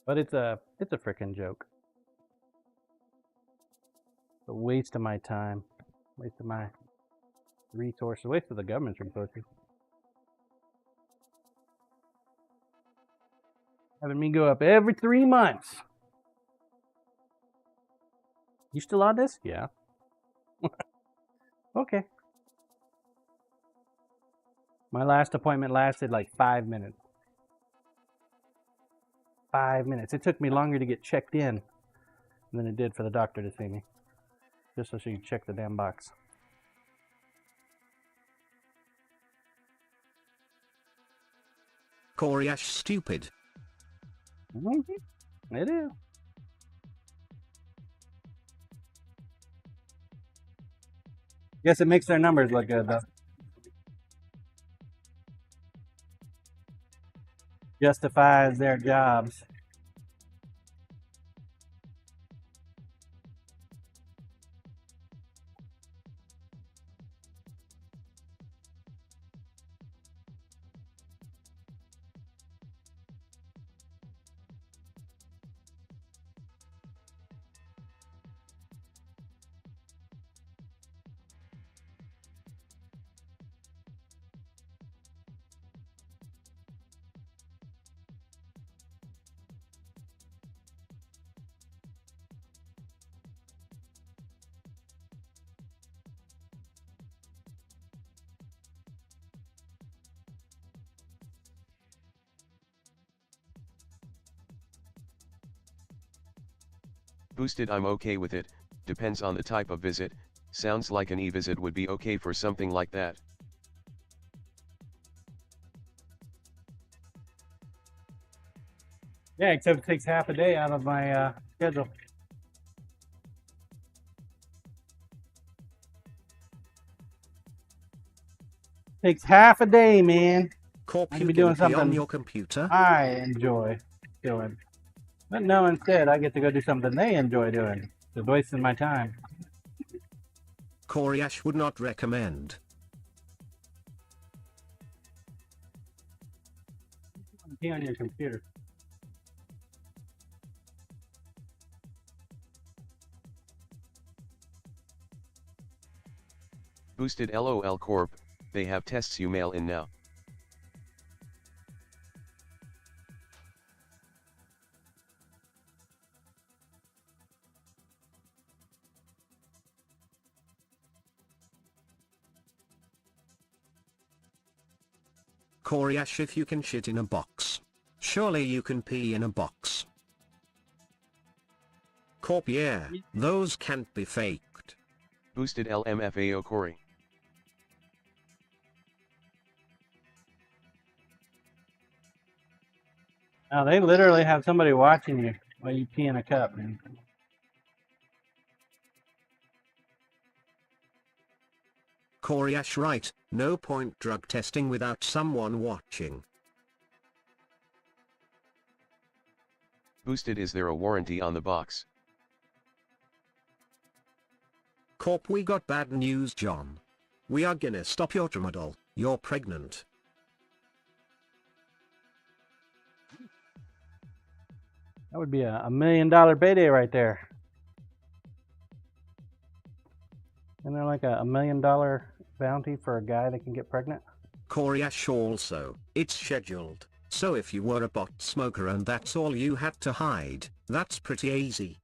But it's a frickin' joke. It's a waste of my time. Waste of my resources. Waste of the government's resources. Having me go up every 3 months. You still on this? Yeah. Okay. My last appointment lasted like 5 minutes. 5 minutes. It took me longer to get checked in than it did for the doctor to see me. Just so she could check the damn box. Koryash stupid. Mm-hmm. It is. Guess it makes their numbers look good, though. Justifies their jobs. Boosted. I'm okay with it, depends on the type of visit, sounds like an e-visit would be okay for something like that. Yeah, except it takes half a day out of my schedule. Takes half a day, man. I could be doing something on your computer. I enjoy doing. But no, instead, I get to go do something they enjoy doing. It's wasting my time. Koryash would not recommend. Be on your computer. Boosted. LOL Corp, they have tests you mail in now. Coriash, if you can shit in a box, surely you can pee in a box. Corp, yeah, those can't be faked. Boosted LMFAO Corey. Now they literally have somebody watching you while you pee in a cup, man. Coriash, right, no point drug testing without someone watching. Boosted, is there a warranty on the box? Corp, we got bad news, John. We are gonna stop your tramadol, you're pregnant. That would be a $1 million payday right there. Isn't there like a $1 million bounty for a guy that can get pregnant? Coriash, also, it's scheduled, so if you were a pot smoker and that's all you had to hide, that's pretty easy.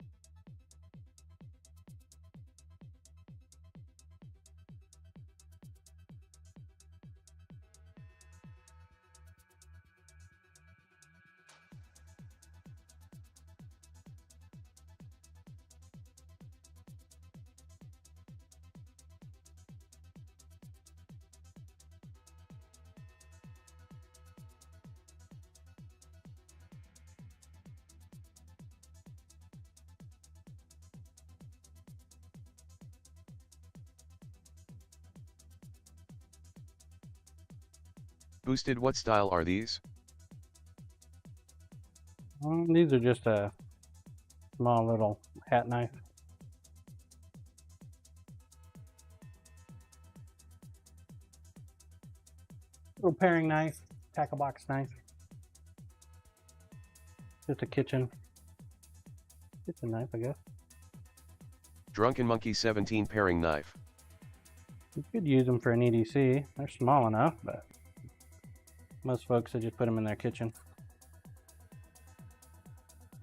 Boosted, what style are these? These are just a small little hat knife. Little paring knife, tackle box knife. Just a kitchen knife, I guess. Drunken Monkey 17 paring knife. You could use them for an EDC. They're small enough, but most folks would just put them in their kitchen,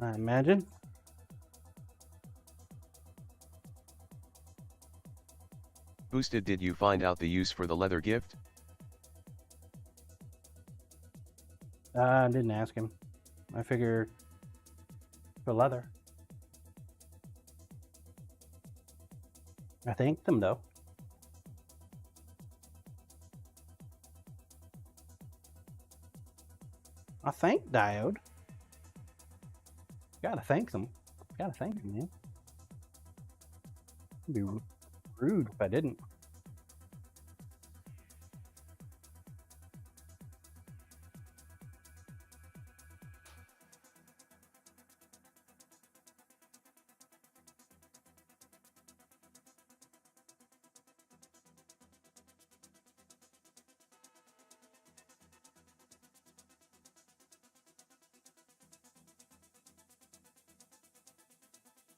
I imagine. Boosted, did you find out the use for the leather gift? I didn't ask him. I figure for leather. I thanked them though. I thank Diode. Gotta thank them. Gotta thank them, man. It'd be rude if I didn't.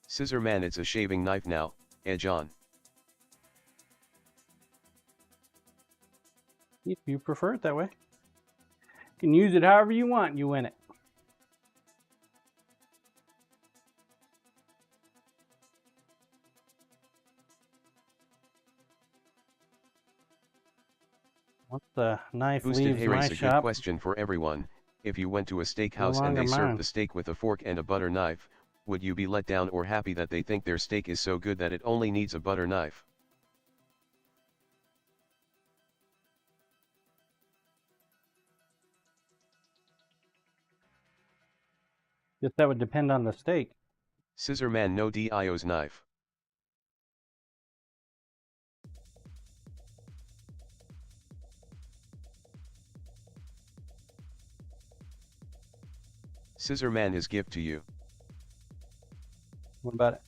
Scissor man, it's a shaving knife now, edge on. If you prefer it that way. You can use it however you want, you win it. Once the knife Boosted, leaves hey, my race, a good shop, question for everyone. If you went to a steakhouse and longer they served mine. the steak with a fork and a butter knife, would you be let down or happy that they think their steak is so good that it only needs a butter knife? Guess that would depend on the steak. Scissor man, no Dio's knife. Scissor man, his gift to you. What about it?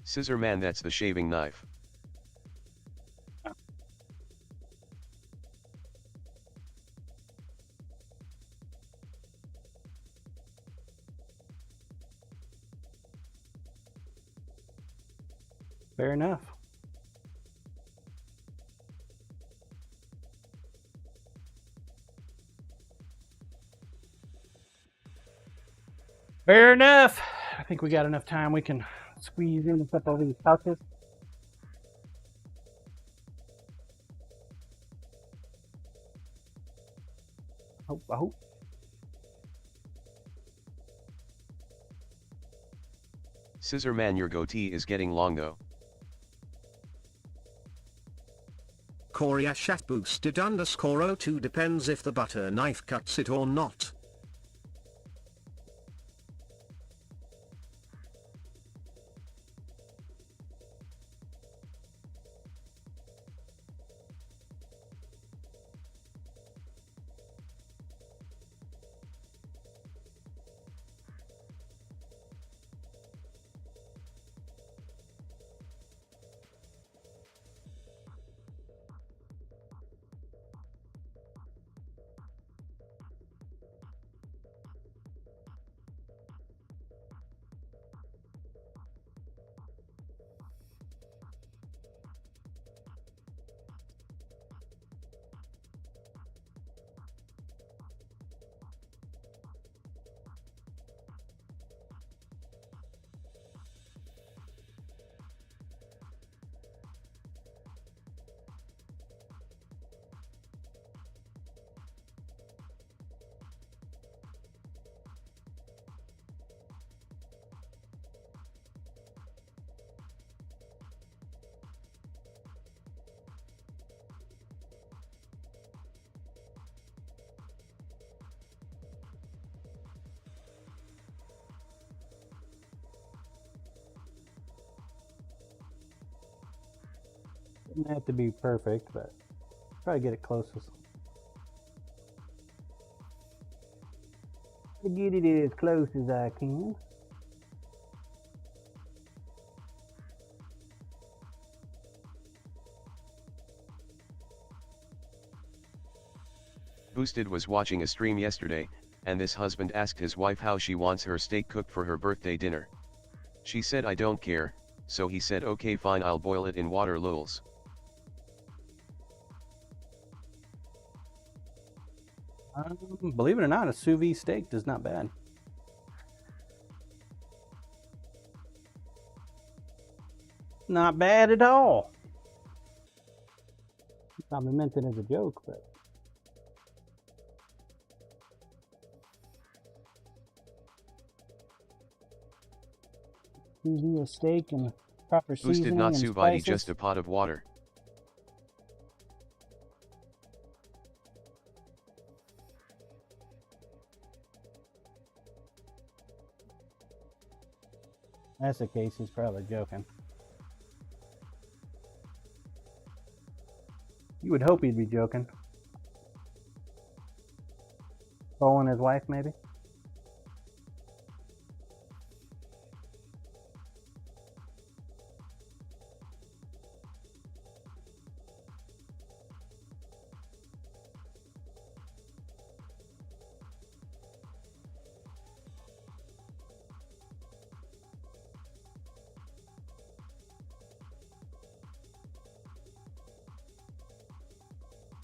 Scissor man, that's the shaving knife. Fair enough. Fair enough. I think we got enough time. We can squeeze in a couple of these pouches. I hope. Scissor man, your goatee is getting long though. Coriashat boosted _02 depends if the butter knife cuts it or not. Doesn't have to be perfect, but try to get it closest. To get it as close as I can. Boosted was watching a stream yesterday, and this husband asked his wife how she wants her steak cooked for her birthday dinner. She said, "I don't care," so he said, "Okay fine, I'll boil it in water lols." Believe it or not, a sous vide steak is not bad. Not bad at all. Probably meant it as a joke, but sous vide steak and proper seasoning. Boosted not and sous vide, spices. just a pot of water. That's the case, he's probably joking. You would hope he'd be joking. Trolling his wife, maybe?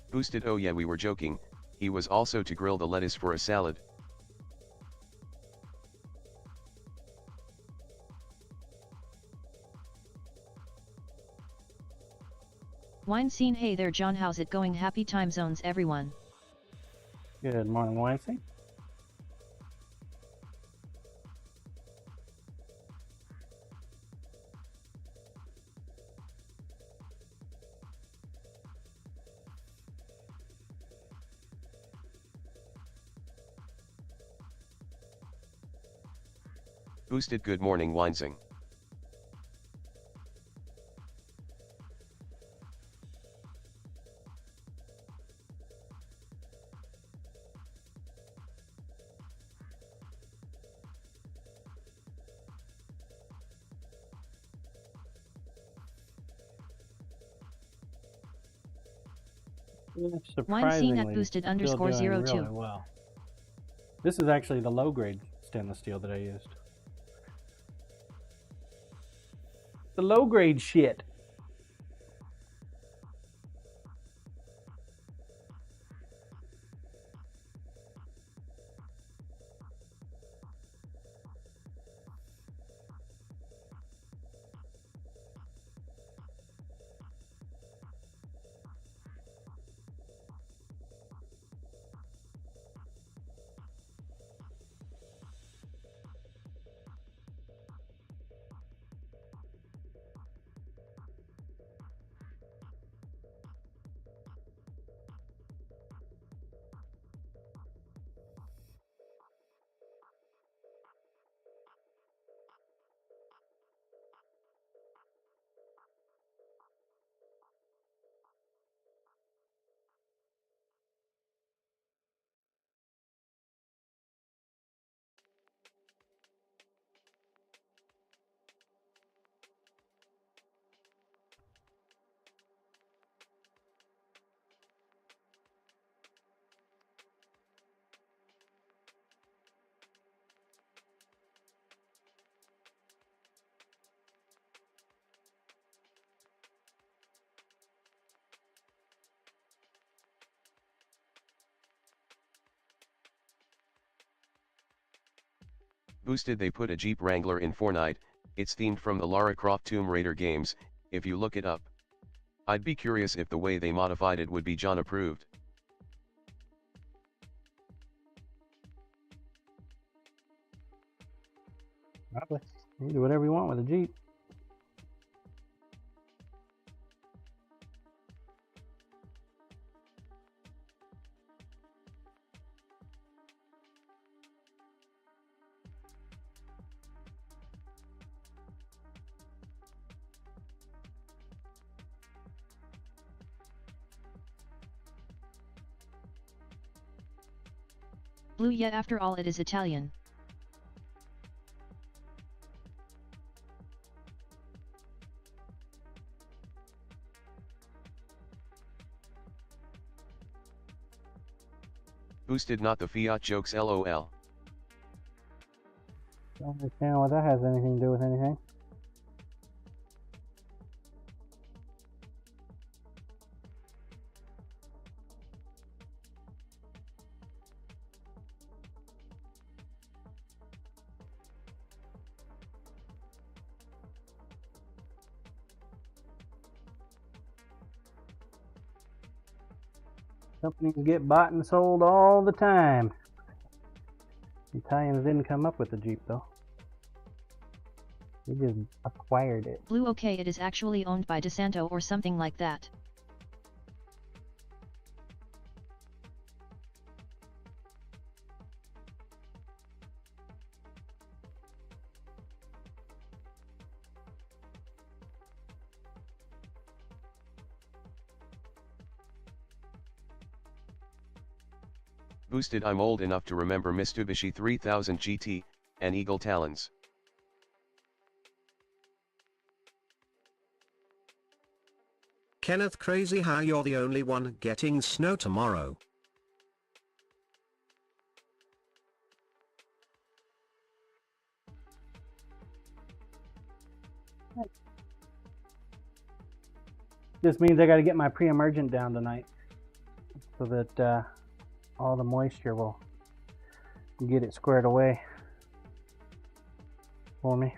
Boosted, oh yeah, we were joking. He was also to grill the lettuce for a salad. Wine scene. Hey there John, how's it going? Happy time zones everyone. Good morning, Weinstein. Boosted, good morning Winesing. Wine scene at Surprisingly, boosted still _02. doing really well. This is actually the low grade stainless steel that I used. The low grade shit. Boosted, they put a Jeep Wrangler in Fortnite, it's themed from the Lara Croft Tomb Raider games, if you look it up. I'd be curious if the way they modified it would be John approved. Probably. You can do whatever you want with a Jeep. Blue, yet after all it is Italian. Boosted, not the Fiat jokes, lol. Don't understand what that has anything to do with anything. Companies get bought and sold all the time. Italians didn't come up with the Jeep though. They just acquired it. Blue, okay, it is actually owned by DeSanto or something like that. Boosted, I'm old enough to remember Mitsubishi 3000 GT, and Eagle Talons. Kenneth, crazy how you're the only one getting snow tomorrow. This means I got to get my pre-emergent down tonight so that all the moisture will get it squared away for me.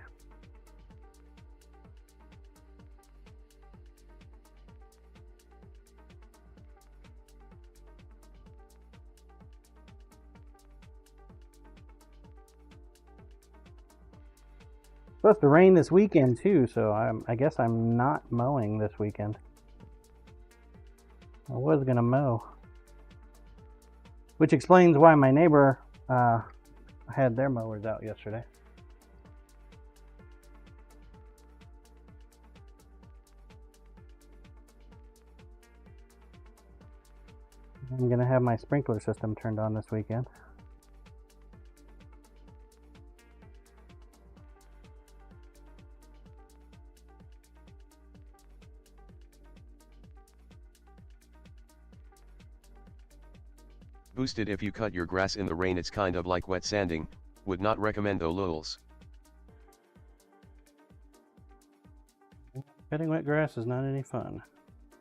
Supposed to rain this weekend too, so I guess I'm not mowing this weekend. I was gonna mow, which explains why my neighbor had their mowers out yesterday. I'm gonna have my sprinkler system turned on this weekend. Boosted, if you cut your grass in the rain it's kind of like wet sanding, would not recommend though lols. Cutting wet grass is not any fun.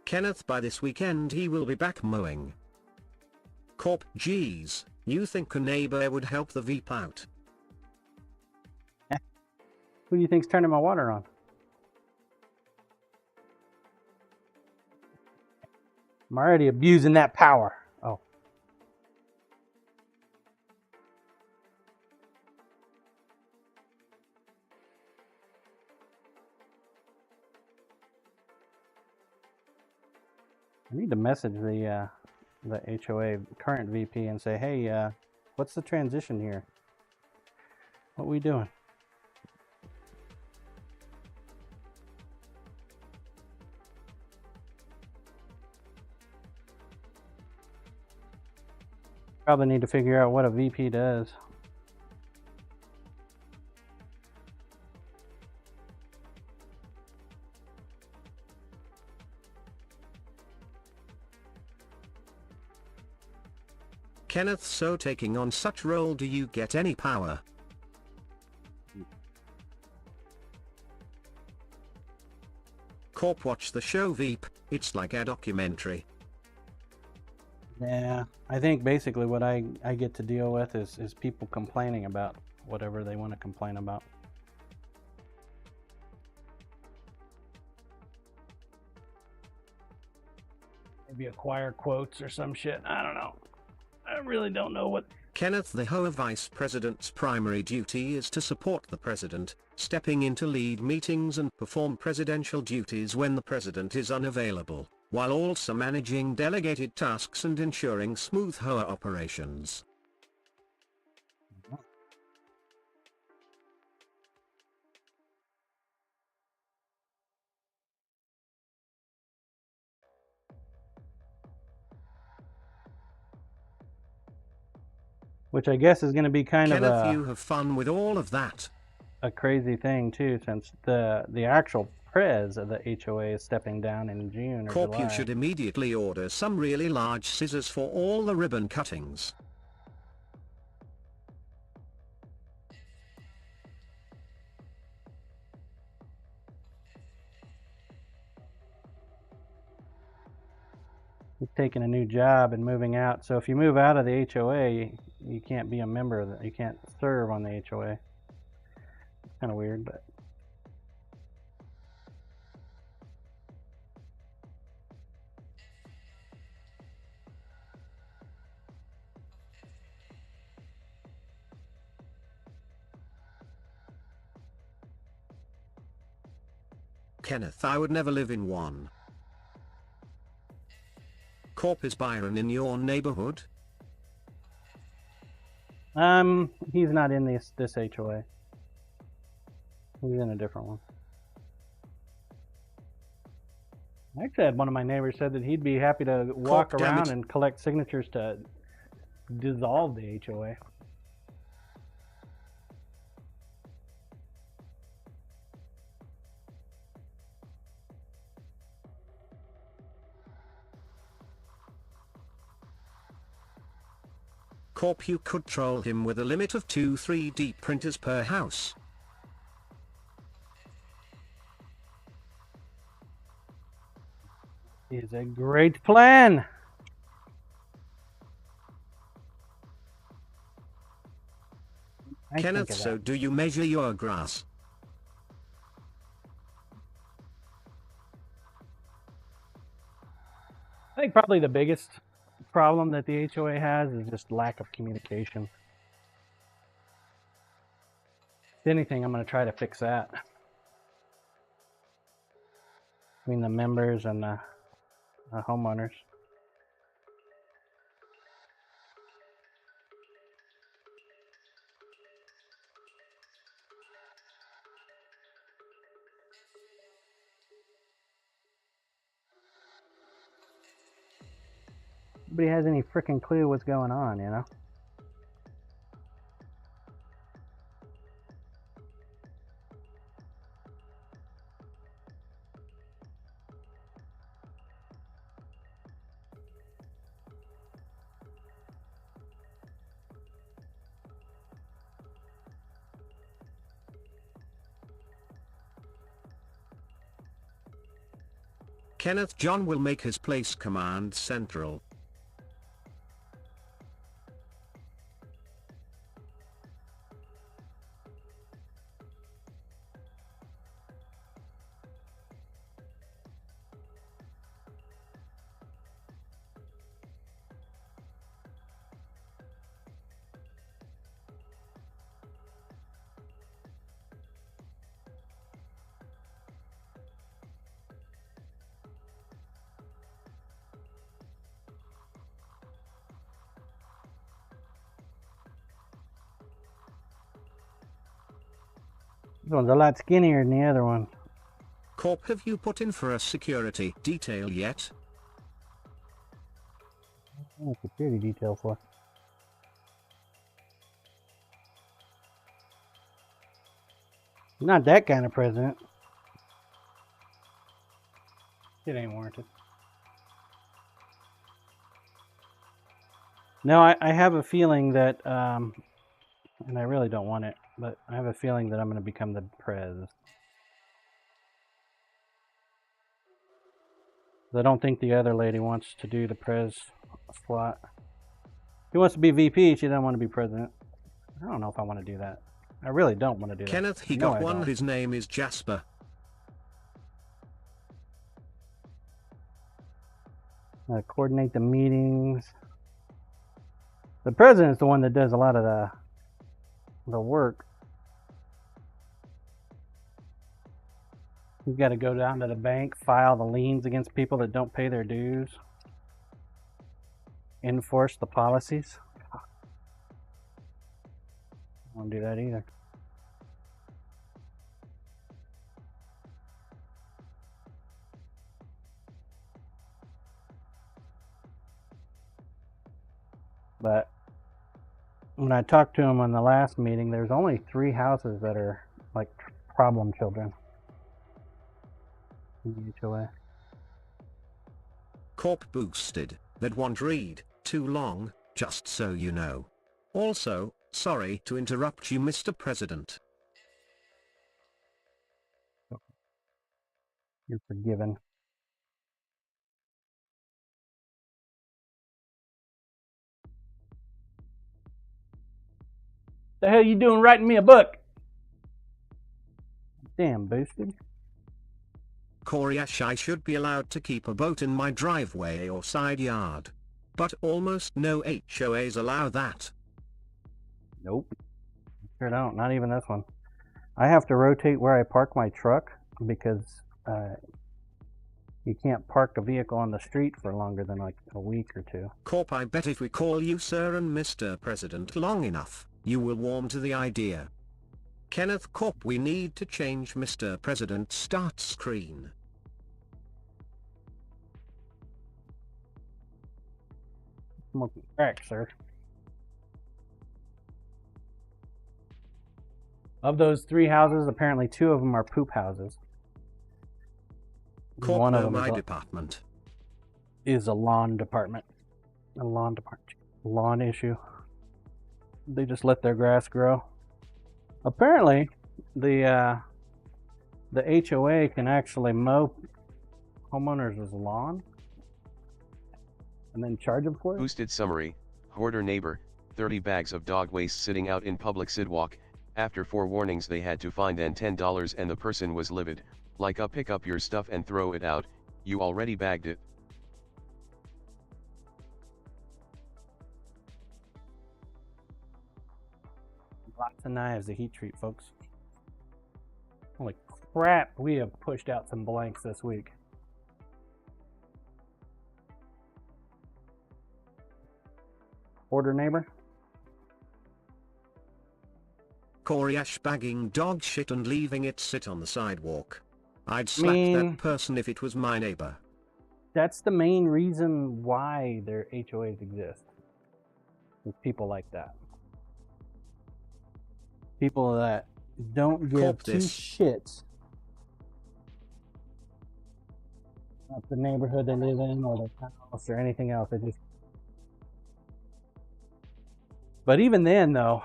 Kenneth, by this weekend he will be back mowing. Corp, geez, you think a neighbor would help the Veep out? Who do you think's turning my water on? I'm already abusing that power. Oh. I need to message the HOA current VP and say, hey, what's the transition here? What we doing? Probably need to figure out what a VP does. Kenneth, so taking on such role, do you get any power? Corp, watch the show Veep, it's like a documentary. Yeah, I think basically what I get to deal with is people complaining about whatever they want to complain about. Maybe acquire quotes or some shit. I don't know. I really don't know what. Kenneth, the Hoa Vice President's primary duty is to support the President, stepping in to lead meetings and perform presidential duties when the President is unavailable, while also managing delegated tasks and ensuring smooth Hoa operations. Which I guess is going to be kind Kenneth, of you have fun with all of that. a crazy thing too, since the actual prez of the HOA is stepping down in June or Corp, July. you should immediately order some really large scissors for all the ribbon cuttings. He's taking a new job and moving out. So if you move out of the HOA, you can't be a member of it. You can't serve on the HOA. It's kind of weird, but Kenneth, I would never live in one. Corp, is Byron in your neighborhood? he's not in this HOA. He's in a different one. Actually, had one of my neighbors said that he'd be happy to walk Corp, damn around it. and collect signatures to dissolve the HOA. Corp, you could troll him with a limit of 2 3D printers per house. Is a great plan. I Kenneth, think of so that. do you measure your grass? I think probably the biggest problem that the HOA has is just lack of communication. If anything, I'm going to try to fix that between the members and the homeowners. Nobody has any freaking clue what's going on, you know? Kenneth, John will make his place command central. This one's a lot skinnier than the other one. Corp, have you put in for a security detail yet? What's the security detail for? Not that kind of president. It ain't warranted. No, I have a feeling that, and I really don't want it, but I have a feeling that I'm going to become the prez. I don't think the other lady wants to do the prez slot. She wants to be VP, she doesn't want to be president. I don't know if I want to do that. I really don't want to do that. Kenneth, he No, got I one. don't. His name is Jasper. Coordinate the meetings. The president's the one that does a lot of the work. He's got to go down to the bank, file the liens against people that don't pay their dues, enforce the policies. I don't want to do that either. But when I talked to him on the last meeting, there's only 3 houses that are like problem children in the HOA. Corp boosted. That won't read too long, just so you know. Also, sorry to interrupt you, Mr. President. You're forgiven. The hell you doing writing me a book? Damn, boosted. Koreash, I should be allowed to keep a boat in my driveway or side yard. But almost no HOAs allow that. Nope. Sure don't. Not even this one. I have to rotate where I park my truck because you can't park a vehicle on the street for longer than like a week or 2. Corp, I bet if we call you Sir and Mr. President long enough, you will warm to the idea. Kenneth Corp, we need to change Mr. President start screen. Smoking crack, sir. Of those 3 houses, apparently 2 of them are poop houses. Corp, One of no, them my is department. a lawn department. A lawn department. Lawn issue. They just let their grass grow. Apparently, the HOA can actually mow homeowners' lawn and then charge them for it. Boosted summary, hoarder neighbor, 30 bags of dog waste sitting out in public sidewalk. After 4 warnings they had to find and $10 and the person was livid, like pick up your stuff and throw it out, you already bagged it. Lots of knives to heat treat, folks. Holy crap, we have pushed out some blanks this week. Order neighbor. Koreash bagging dog shit and leaving it sit on the sidewalk. I'd slap that person if it was my neighbor. That's the main reason why their HOAs exist. With people like that. People that don't give Corp 2 this. shits about the neighborhood they live in or their house or anything else. They just. But even then, though,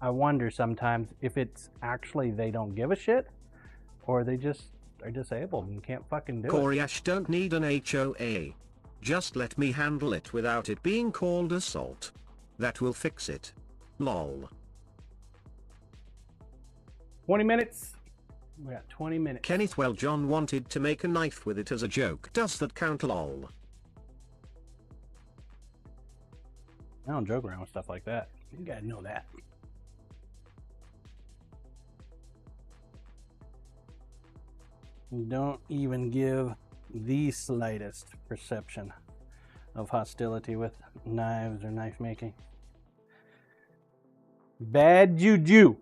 I wonder sometimes if it's actually they don't give a shit or they just are disabled and can't fucking do it. Koreash don't need an HOA. Just let me handle it without it being called assault. That will fix it. Lol. 20 minutes. We got 20 minutes. Kenneth, well, John wanted to make a knife with it as a joke. Does that count? Lol. I don't joke around with stuff like that. You gotta know that. Don't even give the slightest perception of hostility with knives or knife making. Bad juju.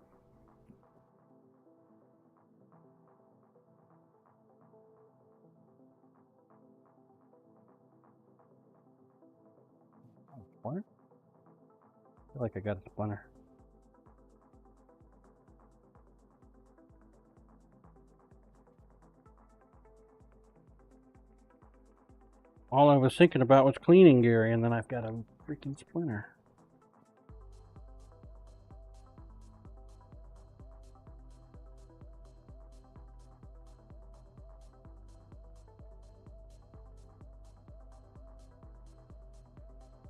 Splinter? I feel like I got a splinter. All I was thinking about was cleaning Gary, and then I've got a freaking splinter.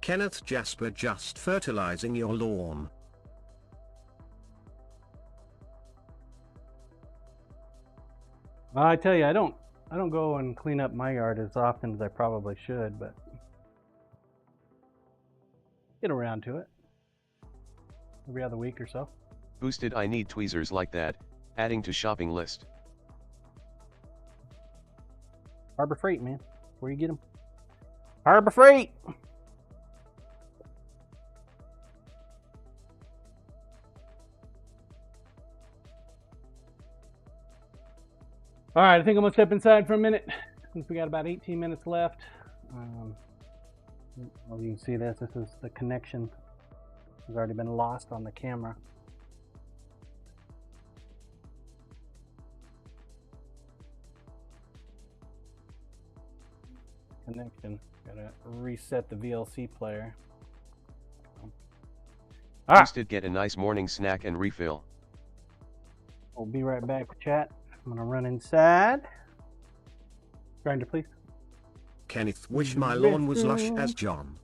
Kenneth, Jasper just fertilizing your lawn. Well, I tell you, I don't go and clean up my yard as often as I probably should, but get around to it every other week or so. Boosted, I need tweezers like that, adding to shopping list. Harbor Freight, man. Where you get them? Harbor Freight! All right, I think I'm gonna step inside for a minute since we got about 18 minutes left. Well, you can see this. This is the connection has already been lost on the camera. Connection. Gotta reset the VLC player. Boosted, get a nice morning snack and refill. We'll be right back, chat. I'm gonna run inside. Grinder, please. Kenneth, wish my lawn was lush as John.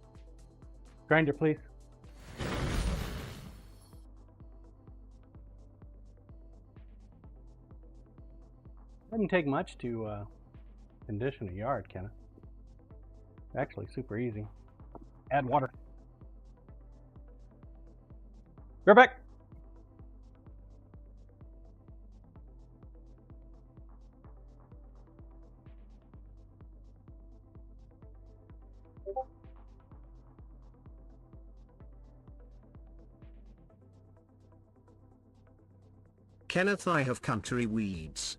Grinder, please. Doesn't take much to condition a yard, Kenneth. Actually, super easy. Add water. Go back. Kenneth, I have country weeds.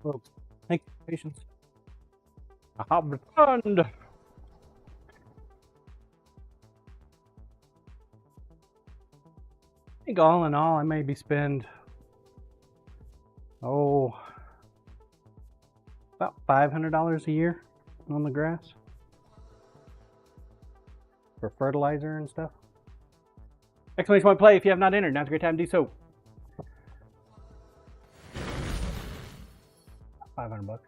Oh, thank you for your patience. I have returned. I think all in all, I maybe spend, about $500 a year on the grass for fertilizer and stuff. Exclamation point play if you have not entered. Now's a great time to do so. 500 bucks.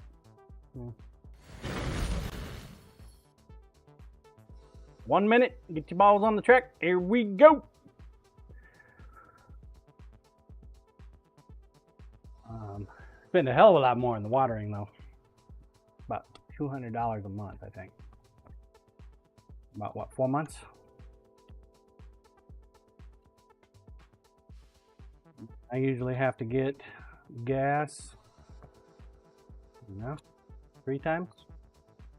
1 minute. Get your balls on the track. Here we go. Spend a hell of a lot more in the watering though. About $200 a month, I think. About what, 4 months? I usually have to get gas, 3 times,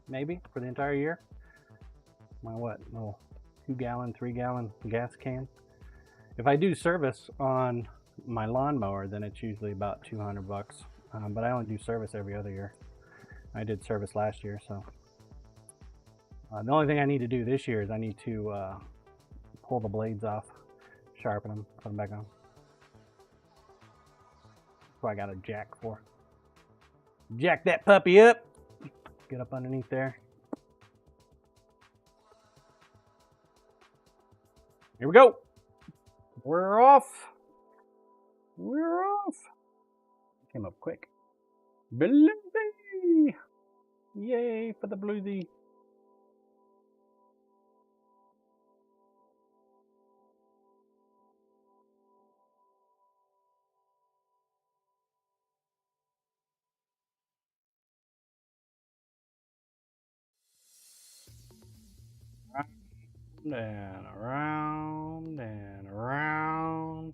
maybe, for the entire year. My what, little 2-gallon, 3-gallon gas can. If I do service on my lawnmower, then it's usually about 200 bucks. But I only do service every other year. I did service last year, so. The only thing I need to do this year is I need to pull the blades off, sharpen them, put them back on. That's what I got a jack for. Jack that puppy up. Get up underneath there. Here we go. We're off. We're off. Came up quick. Bluesy. Yay for the bluesy. And around and around.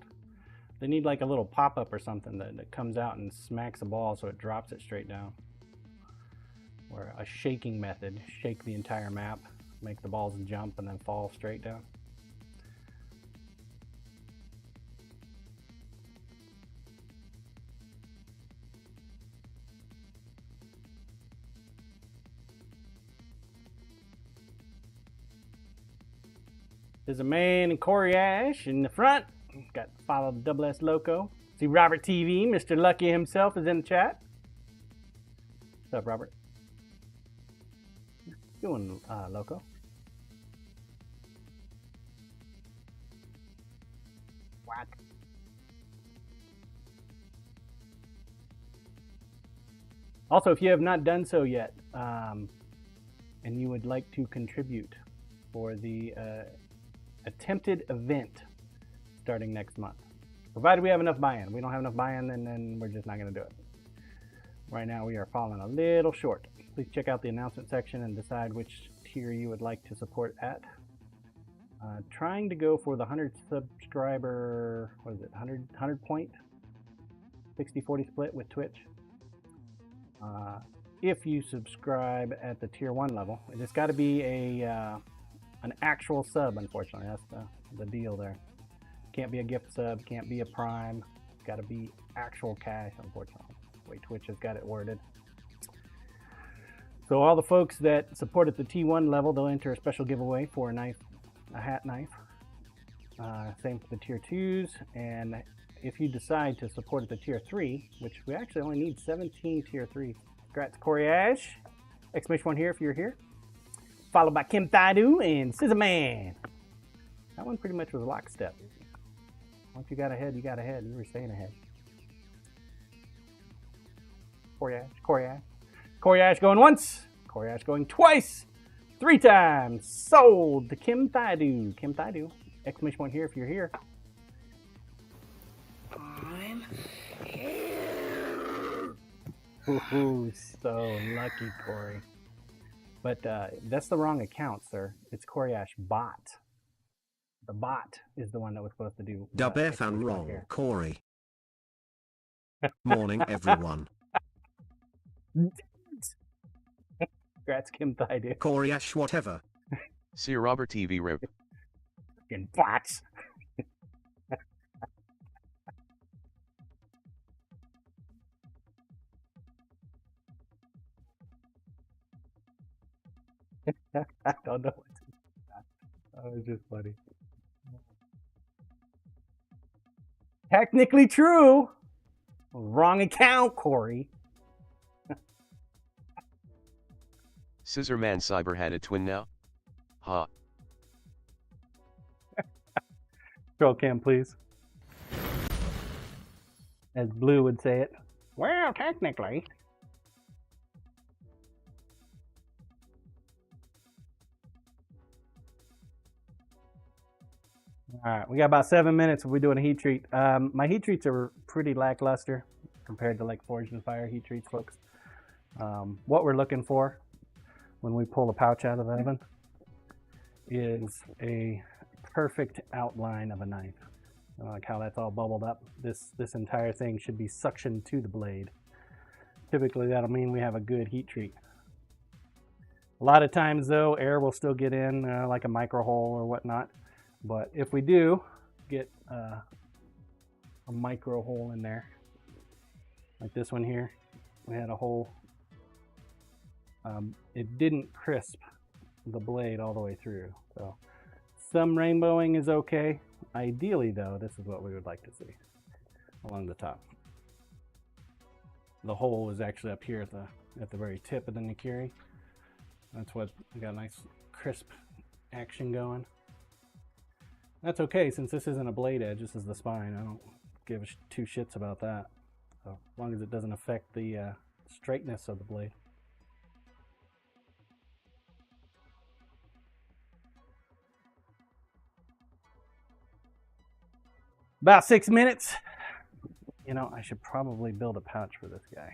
They need like a little pop-up or something that comes out and smacks the ball so it drops it straight down. Or a shaking method. Shake the entire map, make the balls jump and then fall straight down. There's a man in Corey Ash in the front. Got to follow the Double S Loco. See Robert TV, Mr. Lucky himself is in the chat. What's up, Robert? Doing Loco. What? Also, if you have not done so yet, and you would like to contribute for the attempted event starting next month, provided we have enough buy-in. We don't have enough buy-in, then we're just not going to do it. Right now, we are falling a little short. Please check out the announcement section and decide which tier you would like to support at. Trying to go for the 100 subscriber, what is it, 100 point 60-40 split with Twitch. If you subscribe at the tier 1 level, it's got to be an actual sub, unfortunately. That's the deal there. Can't be a gift sub, can't be a prime. Got to be actual cash, unfortunately. The way Twitch has got it worded. So all the folks that support at the T1 level, they'll enter a special giveaway for a knife, a hat knife. Same for the tier 2s. And if you decide to support at the tier 3, which we actually only need 17 tier 3s. Congrats, Corey Ash. Exclamation point here if you're here. Followed by Kim Thaidu and Scissor Man. That one pretty much was lockstep. Once you got ahead, you got ahead. You were staying ahead. Corey Ash, Corey Ash. Corey Ash going once. Corey Ash going twice. 3 times. Sold to Kim Thaidu. Kim Thaidu. Exclamation point here if you're here. I'm here. Ooh, so lucky, Corey. But that's the wrong account, sir. It's Corey Ash bot. The bot is the one that was supposed to do. Dub F and wrong, Corey. Morning, everyone. Congrats, Kim Thaidu. Corey Ash, whatever. See Robert TV rip. Fucking bots. I don't know what to do. That was just funny. Technically true. Wrong account, Corey. Scissorman Cyber had a twin now? Ha. Troll cam, please. As Blue would say it. Well, technically. Alright, we got about 7 minutes if we're doing a heat treat. My heat treats are pretty lackluster compared to like Forged in Fire heat treats, folks. What we're looking for when we pull the pouch out of the oven is a perfect outline of a knife. Like how that's all bubbled up. This entire thing should be suctioned to the blade. Typically that'll mean we have a good heat treat. A lot of times though, air will still get in like a micro hole or whatnot. But if we do get a micro hole in there, like this one here, we had a hole. It didn't crisp the blade all the way through. So some rainbowing is okay. Ideally though, this is what we would like to see along the top. The hole is actually up here at the very tip of the Nikiri. That's what we got, a nice crisp action going. That's okay, since this isn't a blade edge, this is the spine. I don't give two shits about that. So as long as it doesn't affect the straightness of the blade. About 6 minutes. You know, I should probably build a pouch for this guy.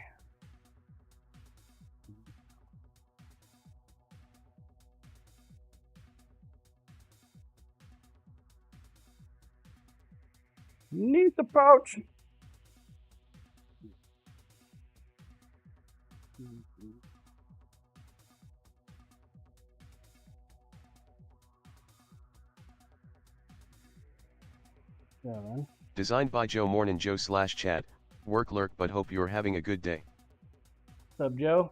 Need the pouch. Seven. Designed by Joe Mornin Joe / chat, work lurk but hope you're having a good day. What's up, Joe?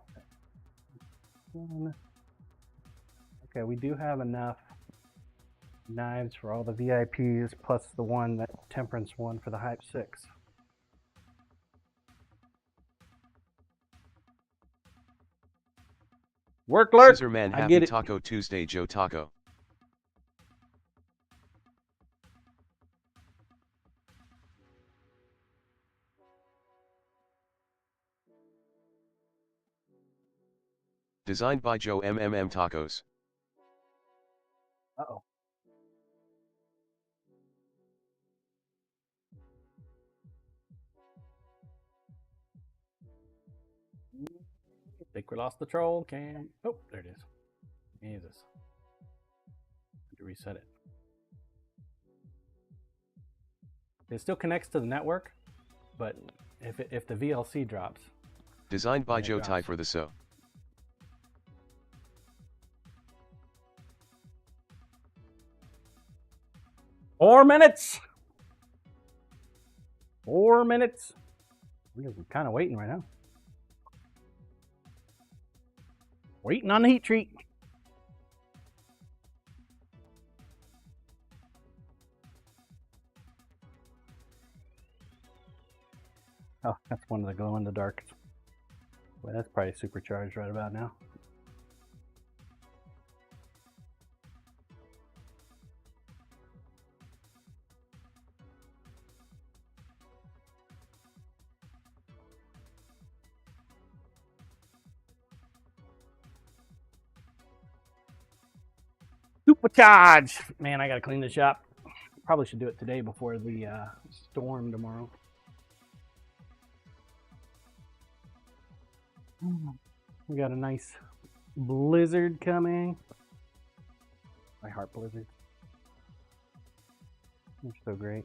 Okay, we do have enough knives for all the VIPs, plus the one, that temperance one for the Hype 6. Work lurk. Scissorman I Happy get it. Taco Tuesday Joe Taco. Designed by Joe Tacos. Uh-oh. I think we lost the troll cam. Oh, there it is. Jesus. Had to reset it. It still connects to the network, but if the VLC drops. Designed by it Joe drops. Tai for the so. Four minutes. 4 minutes. We're kind of waiting right now. Waiting on the heat treat. Oh, that's one of the glow in the dark. Well, that's probably supercharged right about now. Supercharge! Man, I gotta clean the shop. Probably should do it today before the storm tomorrow. We got a nice blizzard coming. My heart blizzard. They're so great.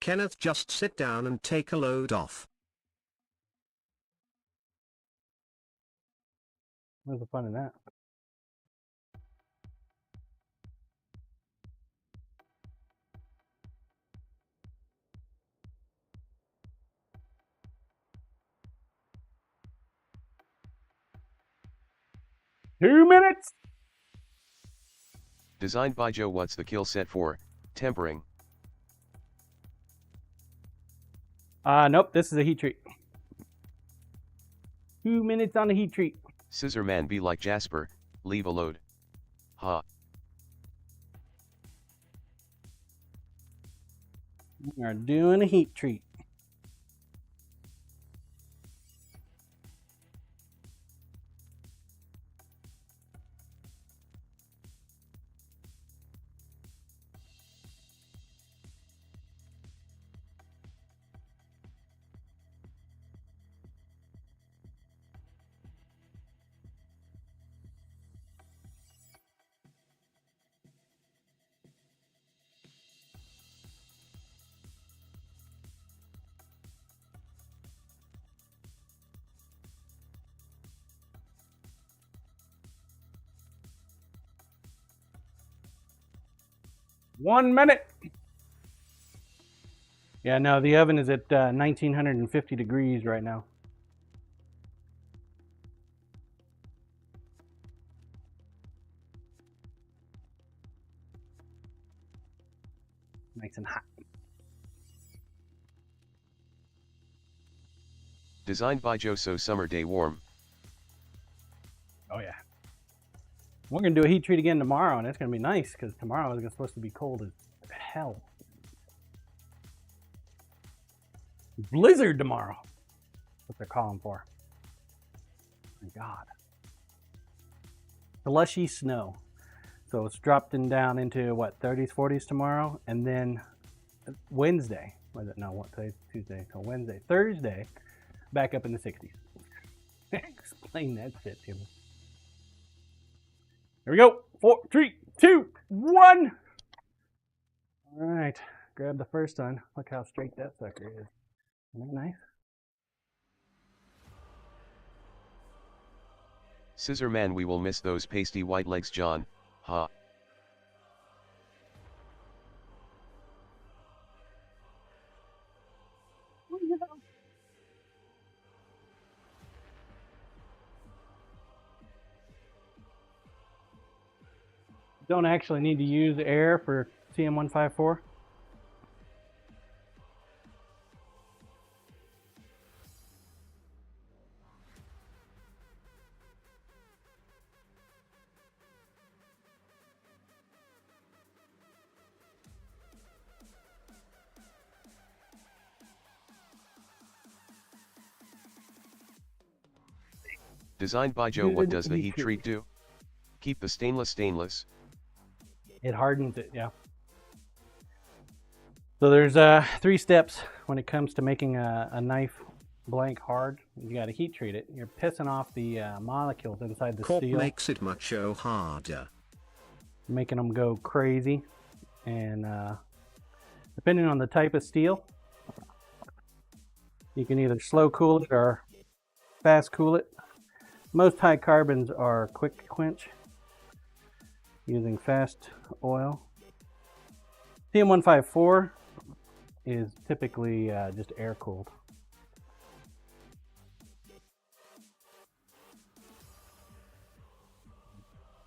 Kenneth, just sit down and take a load off. Where's the fun in that? Two minutes! Designed by Joe. What's the kill set for? Tempering. Nope, this is a heat treat. 2 minutes on the heat treat. Scissor man, be like Jasper, leave a load. Ha. We are doing a heat treat. One minute. Yeah, no, the oven is at 1950 degrees right now. Nice and hot. Designed by Joe, so summer day warm. Oh yeah. We're gonna do a heat treat again tomorrow, and it's gonna be nice because tomorrow is supposed to be cold as hell. Blizzard tomorrow. That's what they're calling for. My God. Slushy snow. So it's dropping down into what, 30s, 40s tomorrow, and then Wednesday. Was it? No, what today's Tuesday? So Wednesday, Thursday, back up in the 60s. Explain that shit to me. Here we go. 4, 3, 2, 1. All right. Grab the first one. Look how straight that sucker is. Isn't that nice? Scissor man, we will miss those pasty white legs, John. Ha. Don't actually need to use air for CM154. Designed by Joe. What does the heat treat do? Keep the stainless. It hardens it, yeah. So there's 3 steps when it comes to making a knife blank hard. You got to heat treat it. You're pissing off the molecules inside the Corp steel, makes it much harder, making them go crazy. And depending on the type of steel, you can either slow cool it or fast cool it. Most high carbons are quick quench using fast oil. CM154 is typically just air cooled.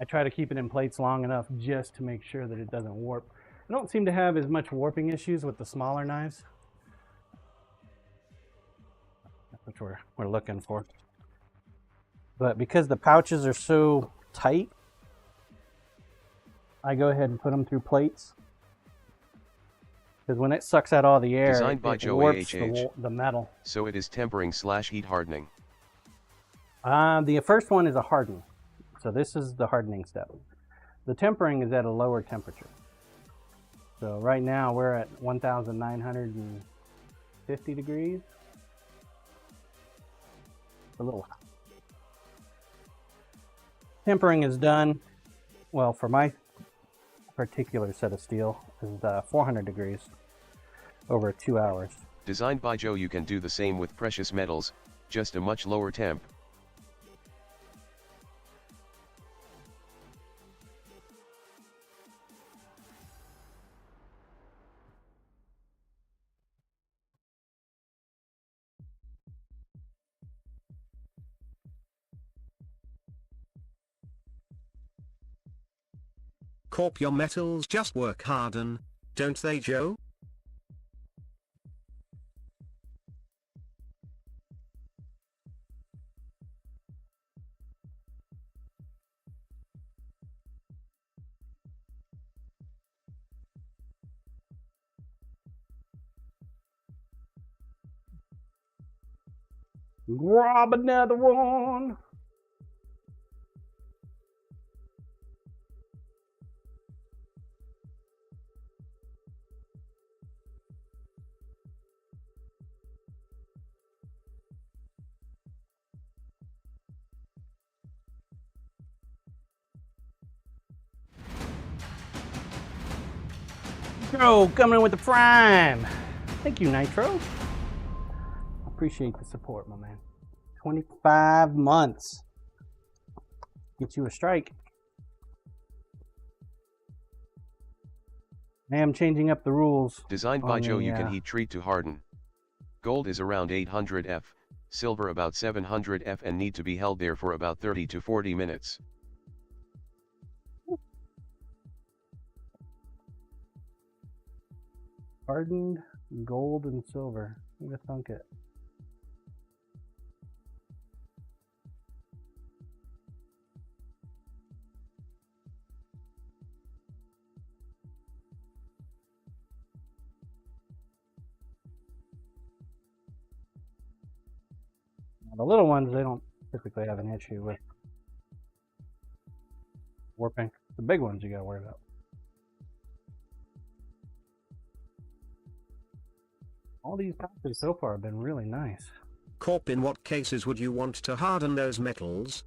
I try to keep it in plates long enough just to make sure that it doesn't warp. I don't seem to have as much warping issues with the smaller knives. That's what we're looking for. But because the pouches are so tight, I go ahead and put them through plates. Because when it sucks out all the air, Designed by it Joe warps AHH. the metal. So it is tempering / heat hardening. The first one is a harden. So this is the hardening step. The tempering is at a lower temperature. So right now we're at 1,950 degrees. It's a little hot. Tempering is done, well, for my particular set of steel, is 400 degrees. over 2 hours. Designed by Joe, you can do the same with precious metals, just a much lower temp. Corp, your metals just work harden, don't they, Joe? Grab another one. Nitro coming in with the prime. Thank you, Nitro. Appreciate the support, my man. 25 months. Get you a strike. I am changing up the rules. Designed by Joe, you can heat treat to harden. Gold is around 800 F, silver about 700 F, and need to be held there for about 30 to 40 minutes. Hardened gold and silver. I'm gonna thunk it. Now, the little ones, they don't typically have an issue with warping. The big ones you gotta worry about. All these patches so far have been really nice. Corp, in what cases would you want to harden those metals?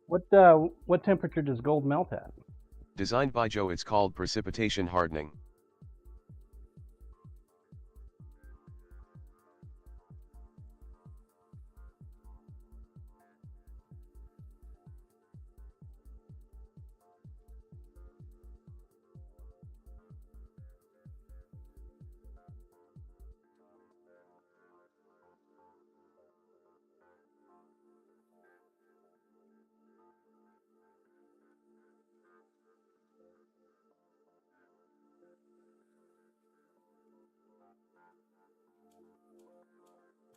What temperature does gold melt at? Designed by Joe, it's called precipitation hardening.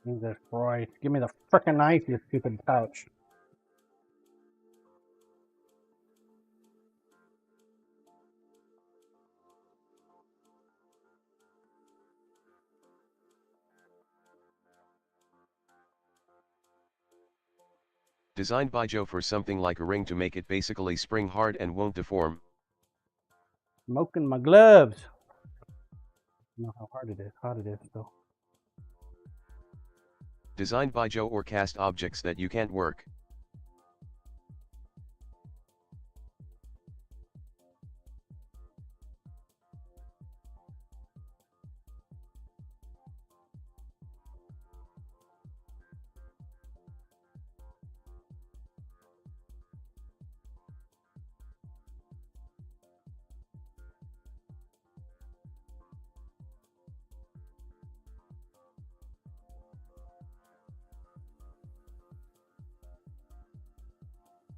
Jesus Christ. Give me the frickin' knife, you stupid pouch. Designed by Joe for something like a ring to make it basically spring hard and won't deform. Smoking my gloves. I don't know how hard it is. Hot it is still. Designed by Joe, or cast objects that you can't work.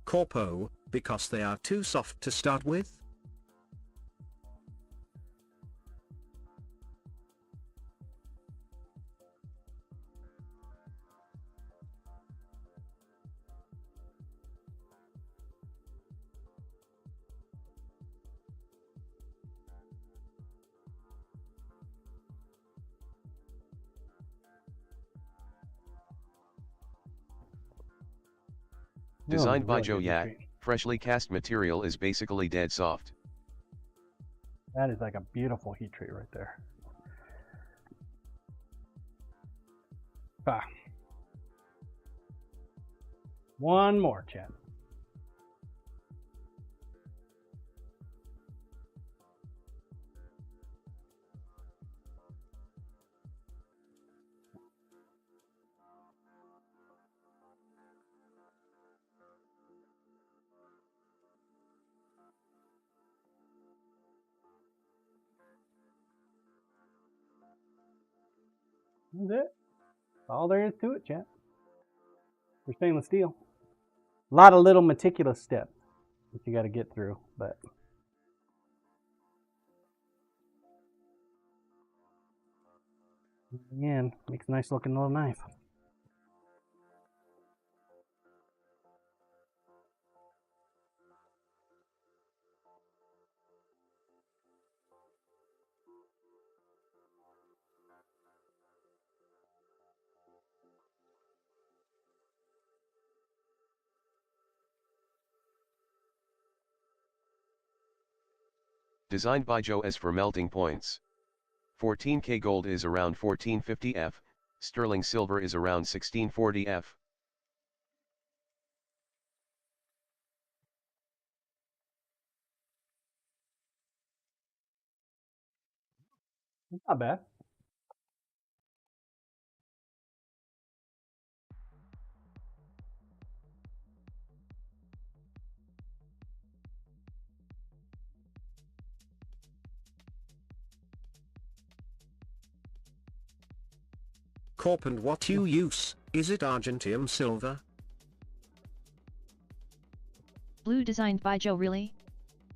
Corpo, because they are too soft to start with? Designed by really Joe, good yeah, retreat. freshly cast material is basically dead soft. That is like a beautiful heat treat right there. Ah. One more, chat. That's it. That's all there is to it, chat. For stainless steel. A lot of little meticulous steps that you got to get through, but in the end, makes a nice looking little knife. Designed by Joe S for melting points. 14K gold is around 1450 F, sterling silver is around 1640 F. It's not bad. Corp, and what you use, is it Argentium silver? Blue designed by Joe. Really?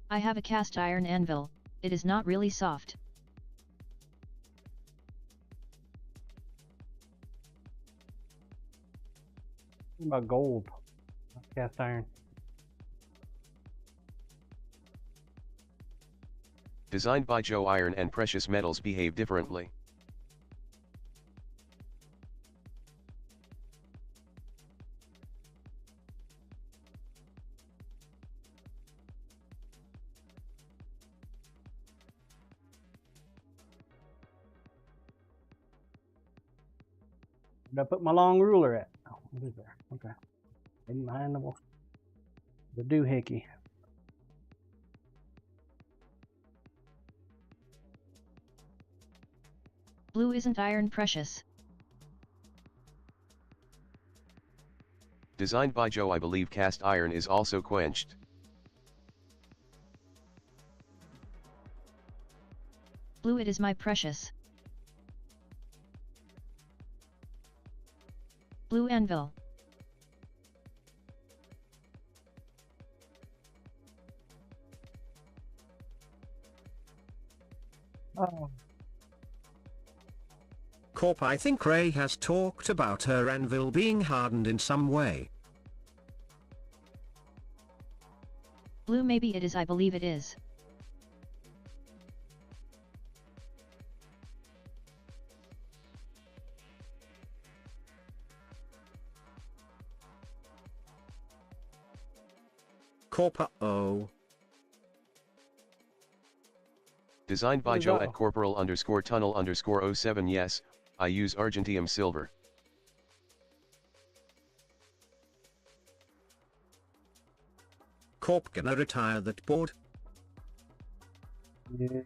I have a cast iron anvil, it is not really soft. What about gold? Cast iron. Designed by Joe, iron and precious metals behave differently. Where'd I put my long ruler at? Oh, it is there. Okay. In behind the doohickey. Blue isn't iron precious. Designed by Joe, I believe cast iron is also quenched. Blue, it is my precious. Blue anvil. Oh. Corp, I think Ray has talked about her anvil being hardened in some way. Blue, maybe it is, I believe it is. Corp, uh-oh. Designed by What is Joe that? at corporal_tunnel_07. Yes, I use Argentium silver. Corp, gonna retire that board? Yeah.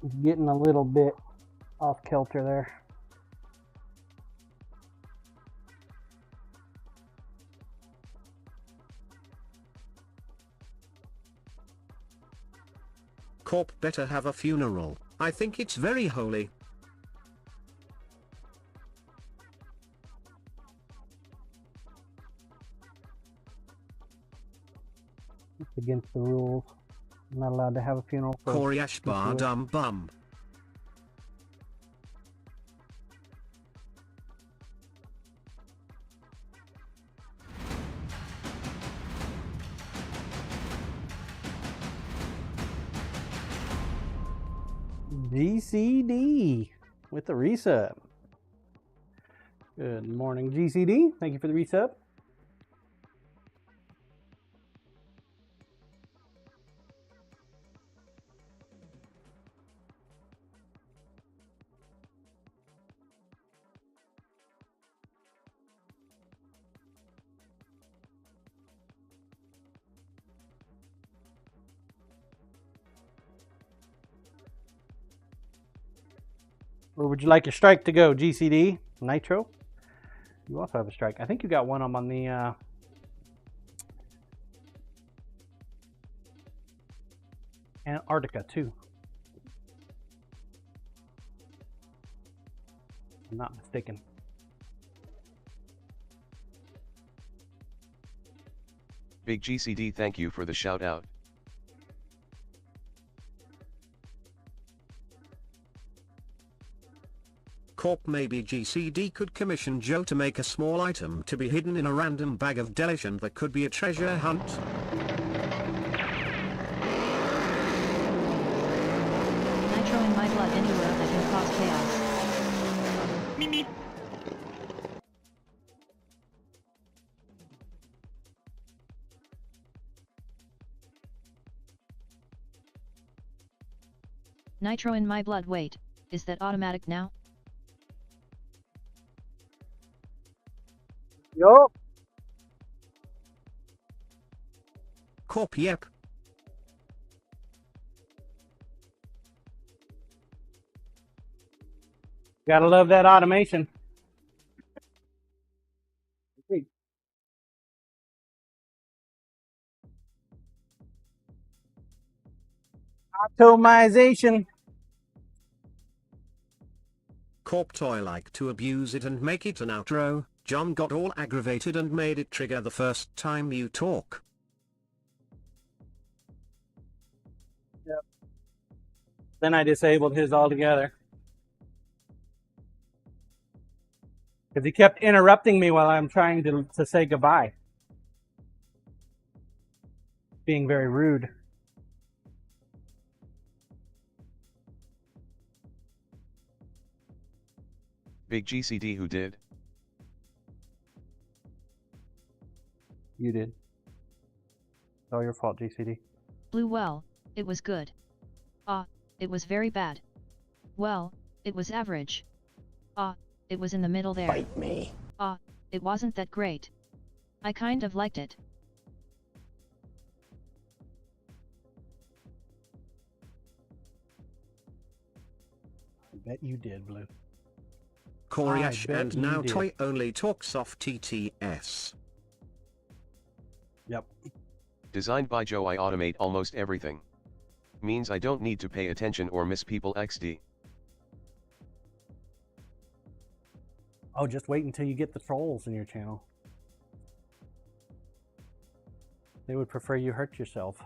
It's getting a little bit off kilter there. Corp better have a funeral. I think it's very holy. It's against the rules. I'm not allowed to have a funeral for Corey Ashbar people. dumb bum. GCD with the resub. Good morning, GCD. Thank you for the resub. Where would you like your strike to go, GCD? Nitro? You also have a strike. I think you got one on the Antarctica too. I'm not mistaken. Big GCD, thank you for the shout out. Corp, maybe GCD could commission Joe to make a small item to be hidden in a random bag of delish, and that could be a treasure hunt. Nitro in my blood, anywhere that can cause chaos. Nitro in my blood, wait, is that automatic now? Yup. Corp, yep. Gotta love that automation. Automation. Corp toy like to abuse it and make it an outro. John got all aggravated and made it trigger the first time you talk. Yep. Then I disabled his altogether. Because he kept interrupting me while I'm trying to say goodbye. Being very rude. Big GCD, who did? You did. It's all your fault, GCD. Blue, well, it was good. It was very bad. Well, it was average. It was in the middle there. Bite me. It wasn't that great. I kind of liked it. I bet you did, Blue. Koryash, bet and you now did. toy only talks off TTS. Yep. Designed by Joe, I automate almost everything. Means I don't need to pay attention or miss people XD. Oh, just wait until you get the trolls in your channel. They would prefer you hurt yourself.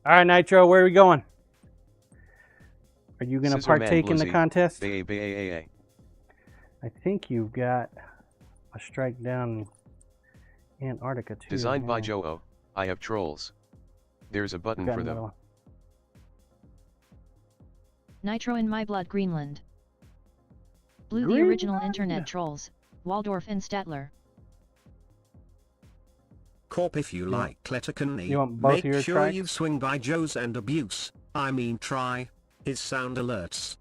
All right, Nitro, where are we going? Are you going to Scissorman partake in the Bluesy. contest? Ba. I think you've got a strike down in Antarctica too. Designed by yeah. Joe O. I have trolls. There's a button Got for another them. one. Nitro in my blood, Greenland. Blue, the original internet trolls, Waldorf and Statler. Corp, if you You like Letterkenny, you want both make of your sure strikes? you swing by Joe's and abuse. I mean try his sound alerts.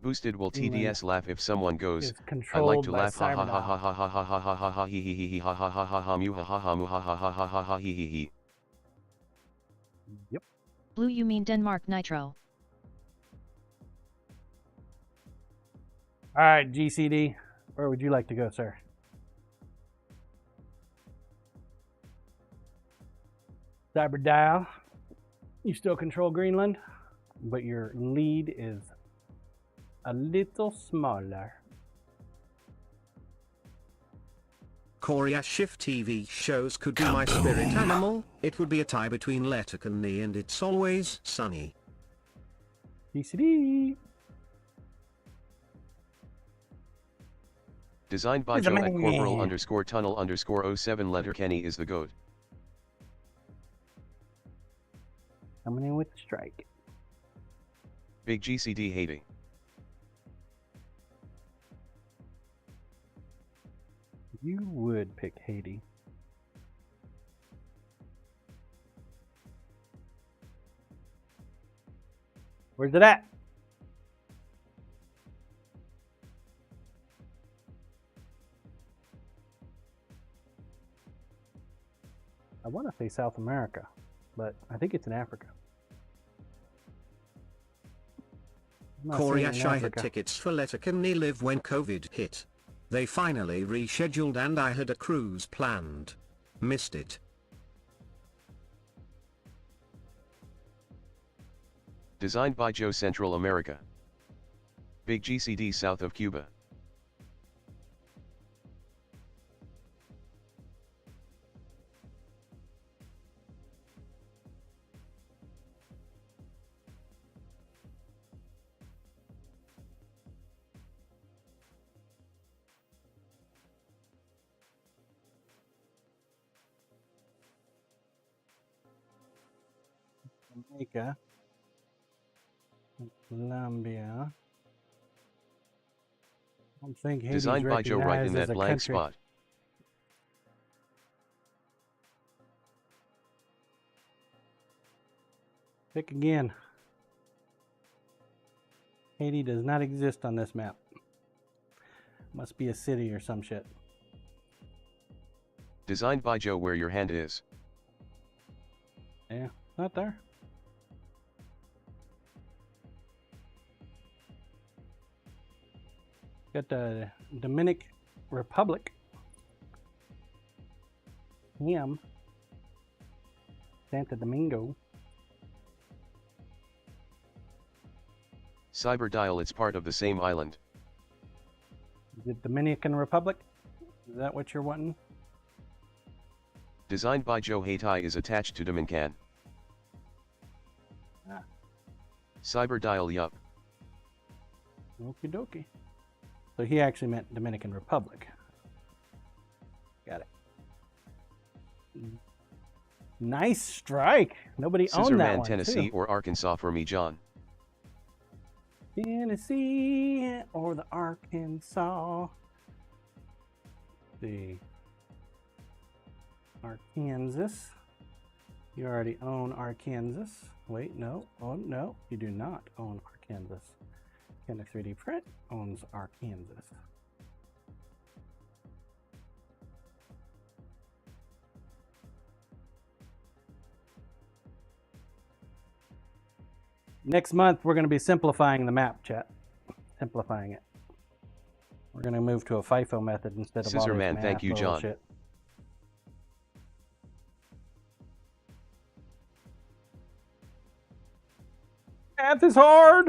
Boosted will Greenland TDS laugh if someone goes. Is I like controlled to by laugh ha ha ha Cyberdog. ha ha ha ha ha ha ha he he he he ha ha ha ha ha mu ha ha ha mu ha ha ha ha ha ha he he he. Yep. Blue, you mean Denmark, Nitro. All right, GCD. Where would you like to go, sir? Cyberdial. You still control Greenland, but your lead is a little smaller. Koryash, Shift TV shows could be my spirit animal. It would be a tie between Letterkenny and It's Always Sunny. GCD. Designed by He's a Joe at man. Corporal underscore tunnel underscore 07 Letterkenny is the GOAT. Coming in with the strike. Big GCD Haiti. You would pick Haiti. Where's it at? I want to say South America, but I think it's in Africa. I'm not seeing it in Koryash, I had Africa. tickets for Letterkenny Live when COVID hit. They finally rescheduled and I had a cruise planned. Missed it. Designed by Joe, Central America. Big GCD south of Cuba. Jamaica, Colombia. I don't think Haiti's Designed by Joe, right in recognized as that a blank country. spot. Pick again. Haiti does not exist on this map. Must be a city or some shit. Designed by Joe, where your hand is. Yeah, not there. Got the Dominican Republic. Him. Santo Domingo. Cyberdial, it's part of the same island. The Dominican Republic? Is that what you're wanting? Designed by Joe, Haiti is attached to Dominican. Ah. Cyberdial, yup. Okie dokie. So he actually meant Dominican Republic. Got it. Nice strike. Nobody owned that Scissorman, one, Tennessee too. or Arkansas for me, John. Tennessee or the Arkansas. The Arkansas. You already own Arkansas. Wait, no. Oh, no. You do not own Arkansas. Kinda 3D Print owns Arkansas. Next month, we're going to be simplifying the map, chat. Simplifying it. We're going to move to a FIFO method instead of all this Scissorman, math thank you, John. bullshit. Math is hard!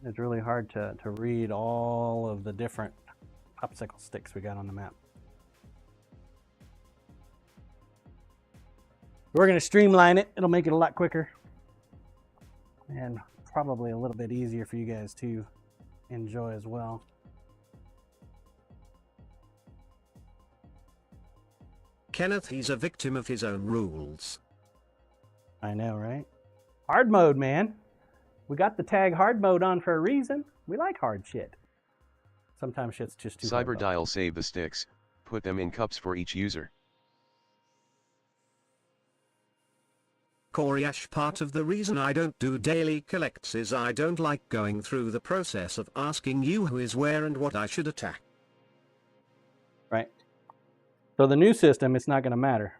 It's really hard to read all of the different popsicle sticks we got on the map. We're going to streamline it. It'll make it a lot quicker. And probably a little bit easier for you guys to enjoy as well. Kenneth, he's a victim of his own rules. I know, right? Hard mode, man. We got the tag hard mode on for a reason. We like hard shit. Sometimes shit's just too hard. Cyberdial, save the sticks. Put them in cups for each user. Koryash, part of the reason I don't do daily collects is I don't like going through the process of asking you who is where and what I should attack. Right. So the new system, it's not going to matter.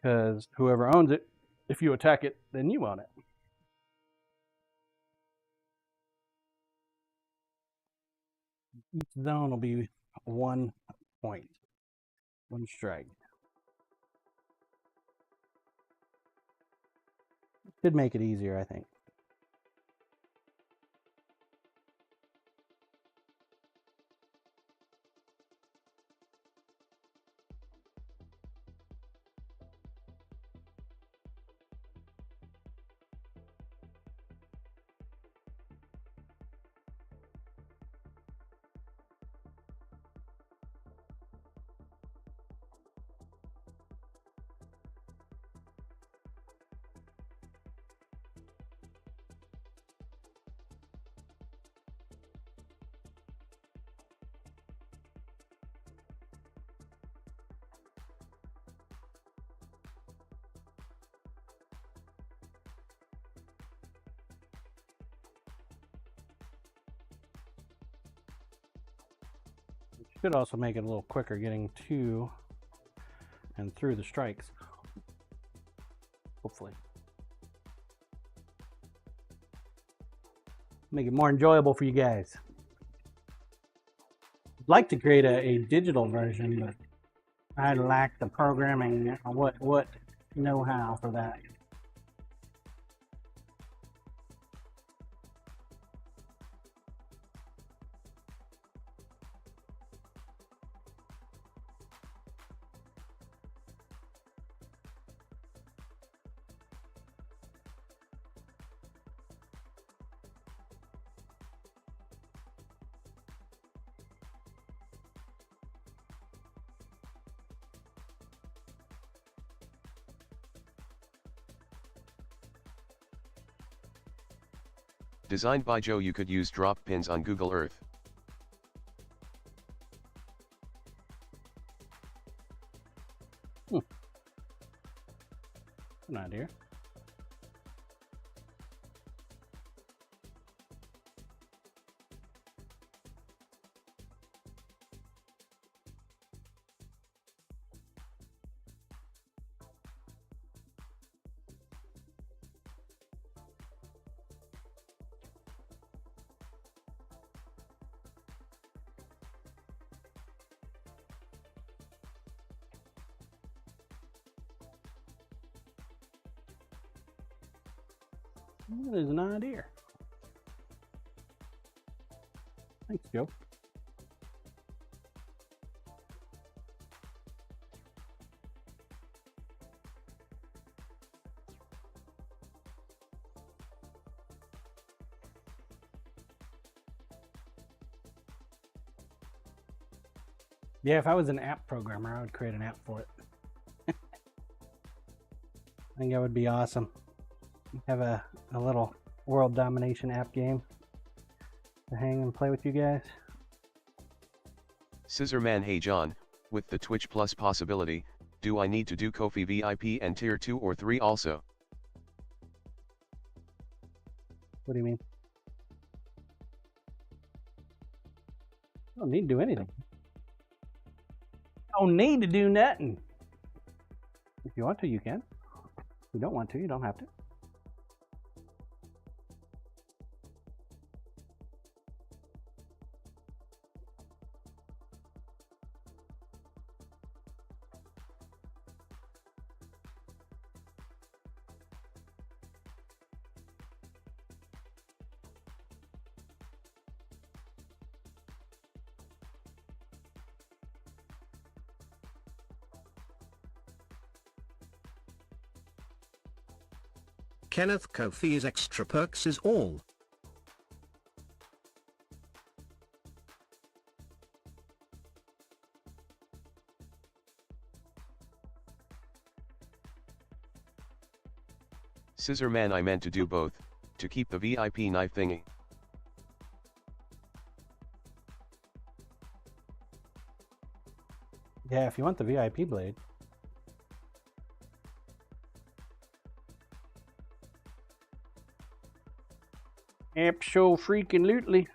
Because whoever owns it, if you attack it, then you own it. Each zone will be 1 point. 1 strike. Should make it easier, I think. Should also make it a little quicker getting to and through the strikes. Hopefully. Make it more enjoyable for you guys. I'd like to create a digital version, but I lack the programming. What know-how for that. Designed by Joe. You could use drop pins on Google Earth. An idea. That is an idea. Thanks, Joe. Yeah, if I was an app programmer, I would create an app for it. I think that would be awesome. Have a little world domination app game to hang and play with you guys. Scissorman. Hey John, with the Twitch Plus possibility, do I need to do Ko-fi VIP and tier 2 or 3 also? What do you mean? I don't need to do anything. I don't need to do nothing. If you want to, you can. If you don't want to, you don't have to. Kenneth Kofi's extra perks is all. Scissorman. I meant to do both, to keep the VIP knife thingy. Yeah, if you want the VIP blade. Abso-freaking-lutely.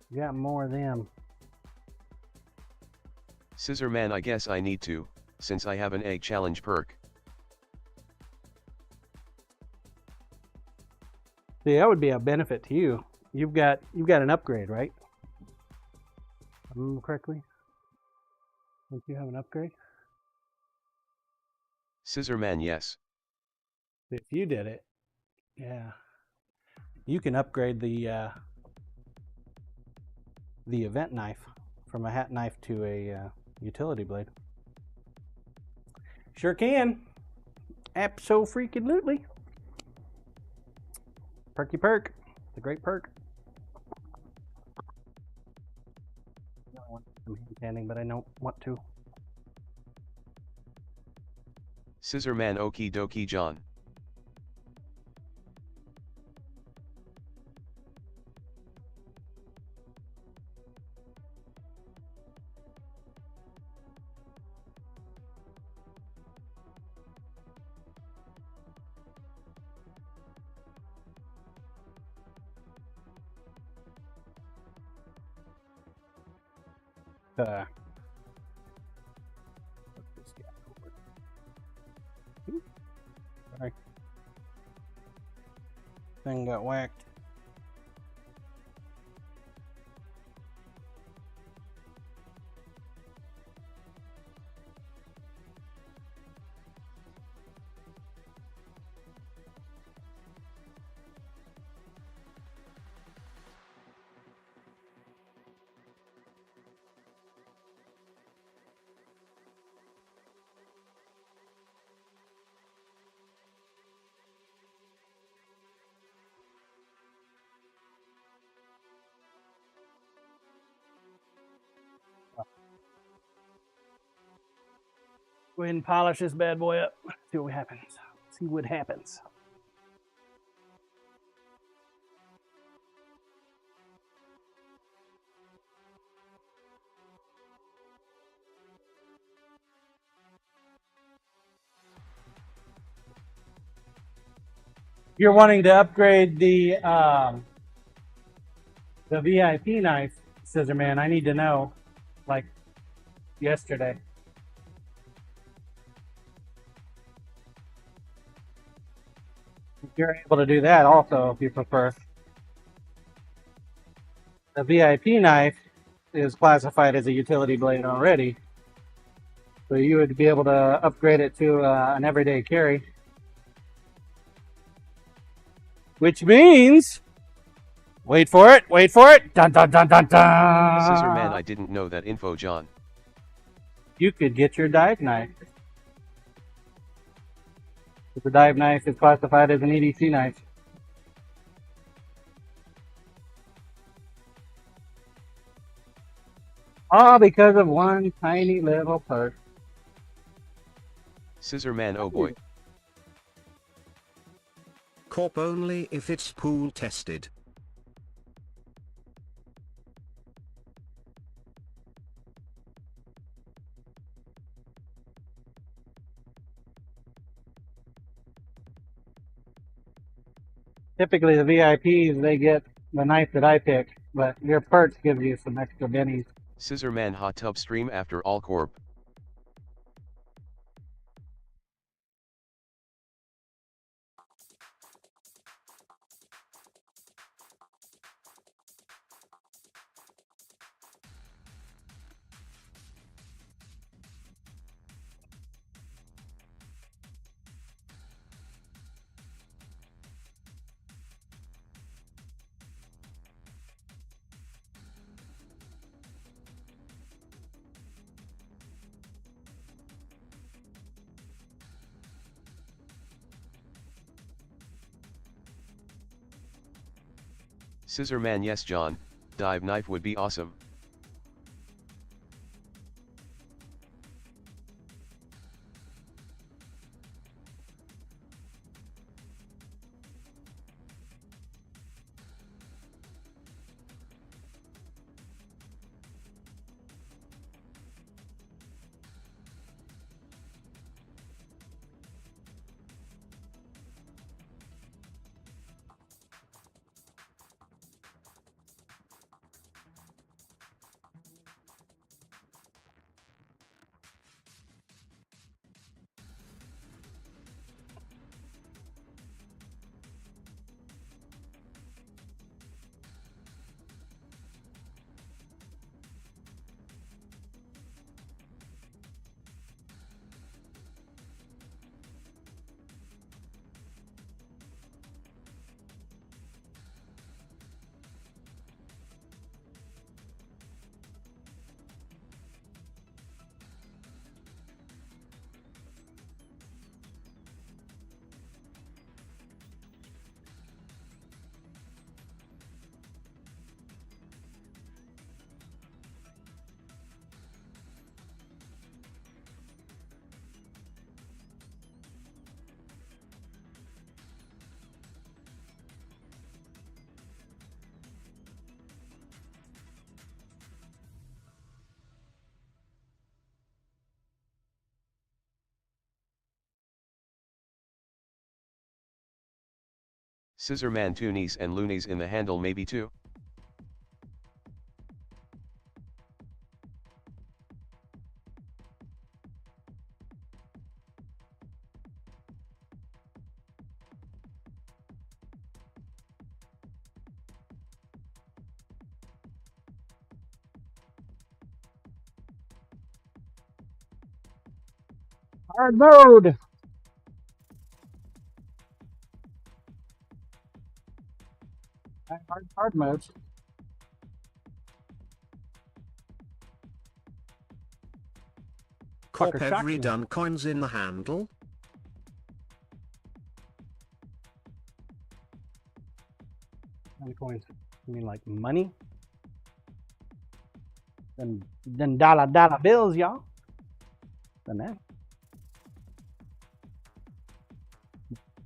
You got more of them. Scissorman. I guess I need to, since I have an egg challenge perk. See, that would be a benefit to you. You've got an upgrade, right? If I remember correctly. Don't you have an upgrade? Scissorman. Yes. If you did it, yeah, you can upgrade the event knife from a hat knife to a utility blade. Sure can. Abso-freaking-lutely. Perky perk. It's a great perk. I want some hand canning, but I don't want to. Scissorman. Okie dokie John. Sorry. Thing got whacked. Go ahead and polish this bad boy up. See what happens. See what happens. You're wanting to upgrade the VIP knife, Scissor Man. I need to know, like yesterday. You're able to do that also if you prefer. The VIP knife is classified as a utility blade already, so you would be able to upgrade it to an everyday carry. Which means, wait for it, dun dun dun dun dun! Scissor Man, I didn't know that info, John. You could get your dive knife. The dive knife is classified as an EDC knife. All because of one tiny little perk. Scissor Man, oh boy. Corp only if it's pool tested. Typically the VIPs, they get the knife that I pick, but your perks gives you some extra bennies. Scissor Man hot tub stream after all corp. Scissor Man, yes John, dive knife would be awesome. Scissor Man, toonies and loonies in the handle maybe too. Hard mode. Hard mode. Corp Fucker shocked every me. done coins in the handle. How many coins? You mean like money? Then dollar bills, y'all. Than that.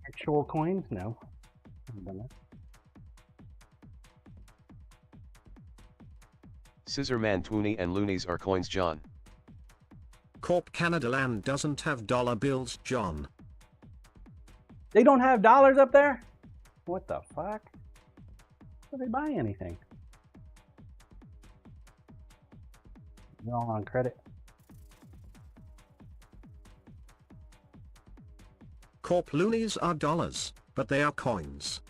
Actual coins? No. Haven't done that. Scissorman, Twoony and Loonies are coins, John. Corp Canada land doesn't have dollar bills, John. They don't have dollars up there? What the fuck? Why do they buy anything? They're all on credit. Corp loonies are dollars, but they are coins.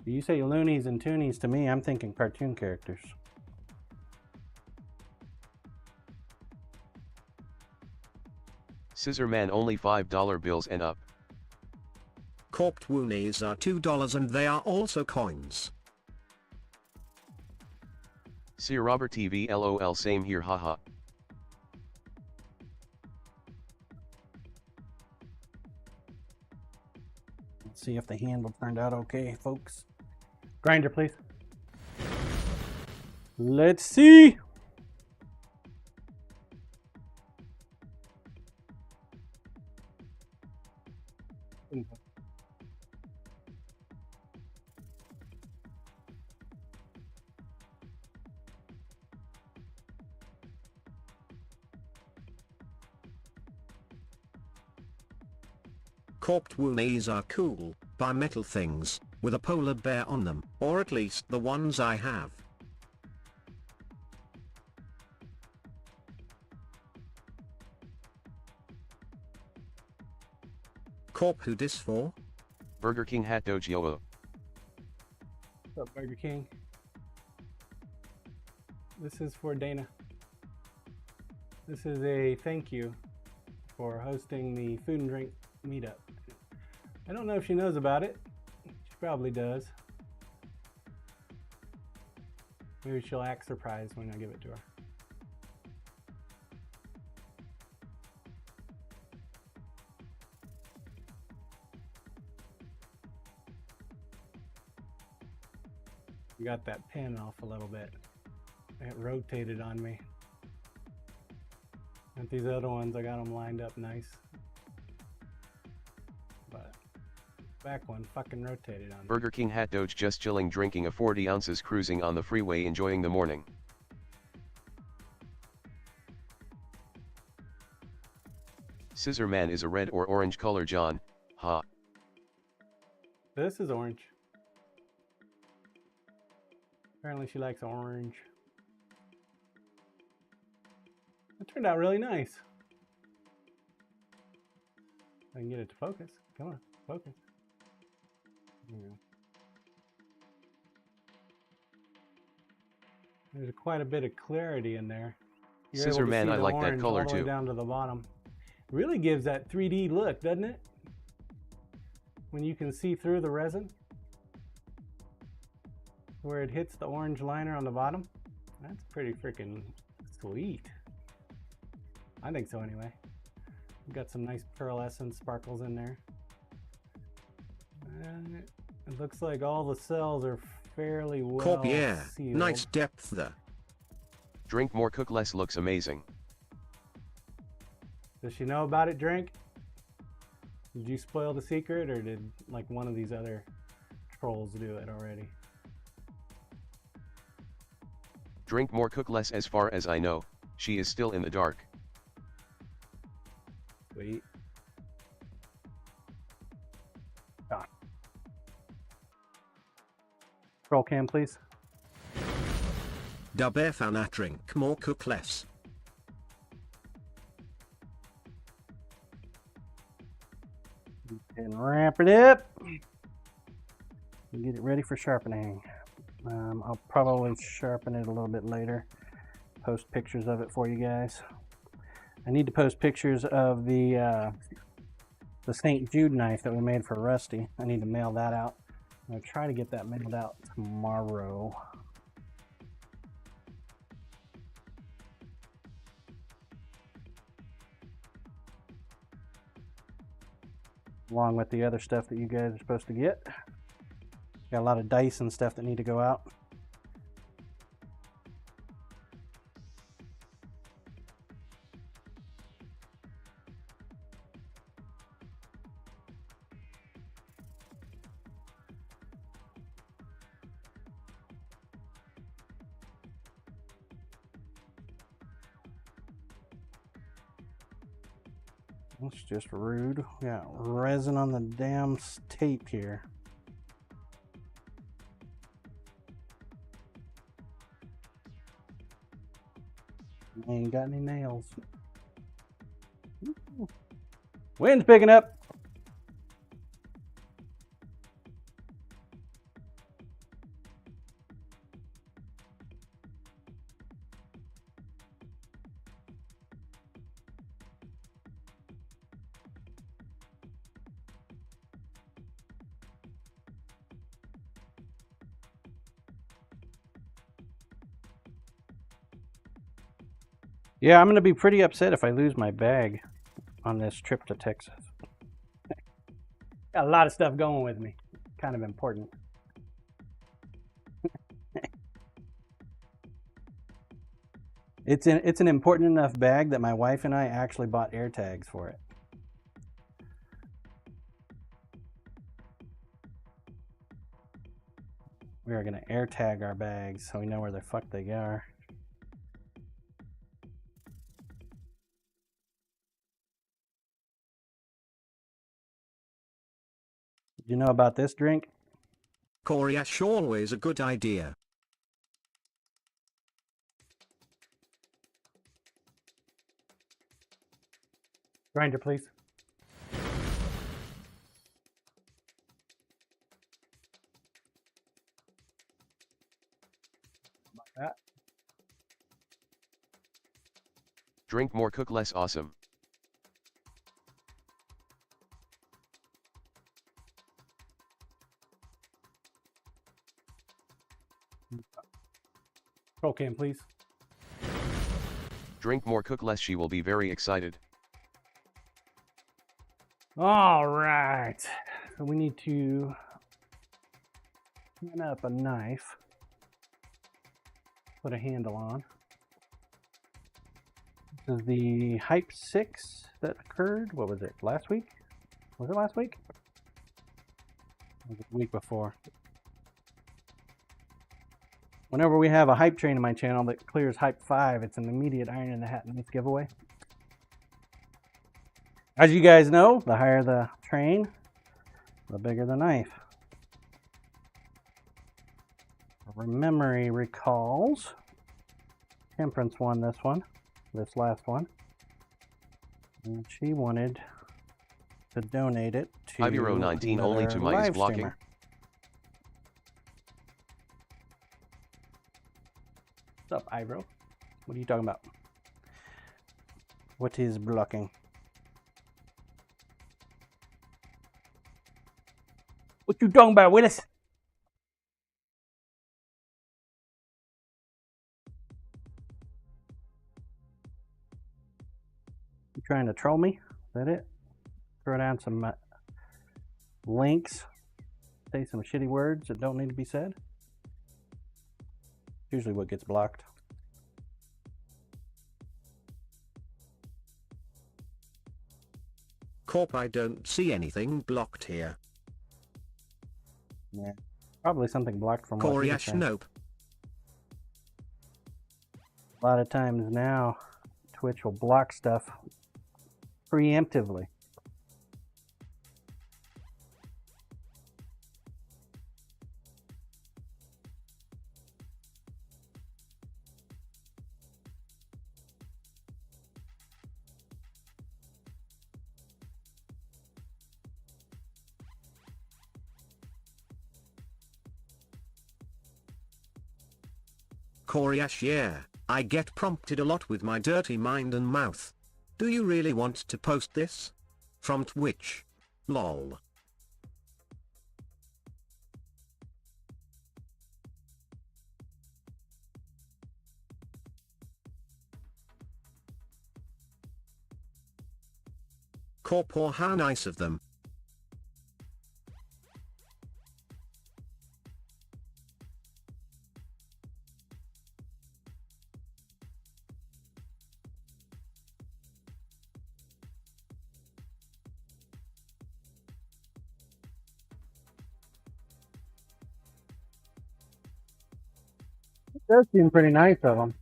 You say loonies and toonies to me, I'm thinking cartoon characters. Scissorman only $5 bills and up. Corp woonies are $2 and they are also coins. See Robert TV LOL, same here, haha. Let's see if the handle turned out okay, folks. Grinder, please. Let's see. Corped woonies are cool, buy metal things, with a polar bear on them, or at least the ones I have. Corp who dis for? Burger King hat dojo. What's up, Burger King? This is for Dana. This is a thank you for hosting the food and drink meetup. I don't know if she knows about it. She probably does. Maybe she'll act surprised when I give it to her. You got that pin off a little bit. It rotated on me. And these other ones, I got them lined up nice. But back one fucking rotated on me. Burger King hat doge, just chilling, drinking a 40 ounces, cruising on the freeway, enjoying the morning. Scissorman is a red or orange color, John, ha. This is orange. Apparently she likes orange. It turned out really nice. I can get it to focus. Come on, focus. There we go. There's quite a bit of clarity in there. You're able to Scissorman, see I the like that orange color all the way too. down to the bottom. It really gives that 3D look, doesn't it? When you can see through the resin, where it hits the orange liner on the bottom. That's pretty freaking sweet. I think so anyway. We've got some nice pearlescent sparkles in there. And it looks like all the cells are fairly well Corp, yeah, sealed. nice depth there. Drink more, cook less, looks amazing. Does she know about it, Drink? Did you spoil the secret, or did like one of these other trolls do it already? Drink more, cook less, as far as I know, she is still in the dark. Sweet. Ah. Roll cam, please. Dub fan drink more, cook less. And wrap it up. Get it ready for sharpening. I'll probably sharpen it a little bit later. post pictures of it for you guys. I need to post pictures of the St. Jude knife that we made for Rusty. I need to mail that out. I'm going to try to get that mailed out tomorrow. Along with the other stuff that you guys are supposed to get. Got a lot of dice and stuff that need to go out. That's just rude. We got resin on the damn tape here. Ain't got any nails. Ooh. Wind's picking up. Yeah, I'm going to be pretty upset if I lose my bag on this trip to Texas. Got a lot of stuff going with me. Kind of important. It's an important enough bag that my wife and I actually bought air tags for it. We are going to air tag our bags so we know where the fuck they are. You know about this drink? Coriace, always a good idea. Grinder, please. Like that. Drink more, cook less. Awesome. Roll can, please. Drink more, cook less. She will be very excited. All right. So we need to clean up a knife. Put a handle on. This is the Hype 6 that occurred. What was it? Last week? Was it last week? Or was it the week before? Whenever we have a hype train in my channel that clears Hype 5, it's an immediate Iron in the Hat Knife giveaway. As you guys know, the higher the train, the bigger the knife. Memory recalls. Temperance won this one, this last one. And she wanted to donate it to €5.19 only to my is blocking. Streamer. What's up, Ivro? What are you talking about? What is blocking? What you talking about, Willis? You trying to troll me? Is that it? Throw down some links. Say some shitty words that don't need to be said. Usually what gets blocked. Corp, I don't see anything blocked here. Yeah, probably something blocked from what he was Coriace, saying. nope. A lot of times now, Twitch will block stuff preemptively. Coriace, yeah, I get prompted a lot with my dirty mind and mouth. Do you really want to post this? From Twitch. Lol. Corpor, how nice of them. It does seem pretty nice of them.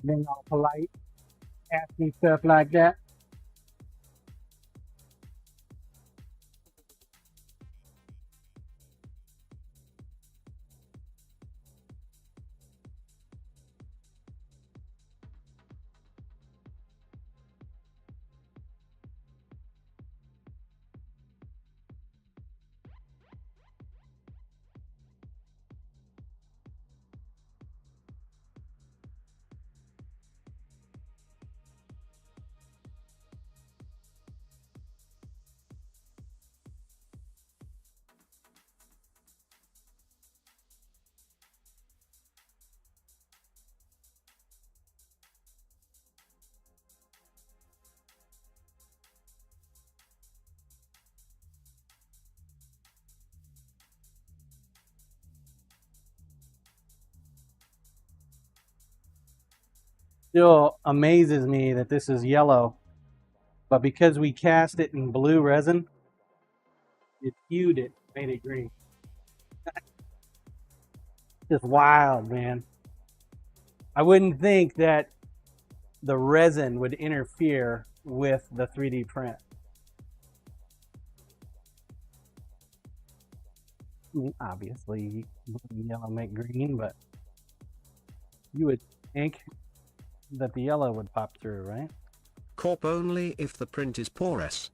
Being all polite, asking stuff like that. Still amazes me that this is yellow, but because we cast it in blue resin, it hued it, made it green. Just wild, man. I wouldn't think that the resin would interfere with the 3D print. I mean, obviously, blue and yellow make green, but you would think that the yellow would pop through, right? Corp only if the print is porous.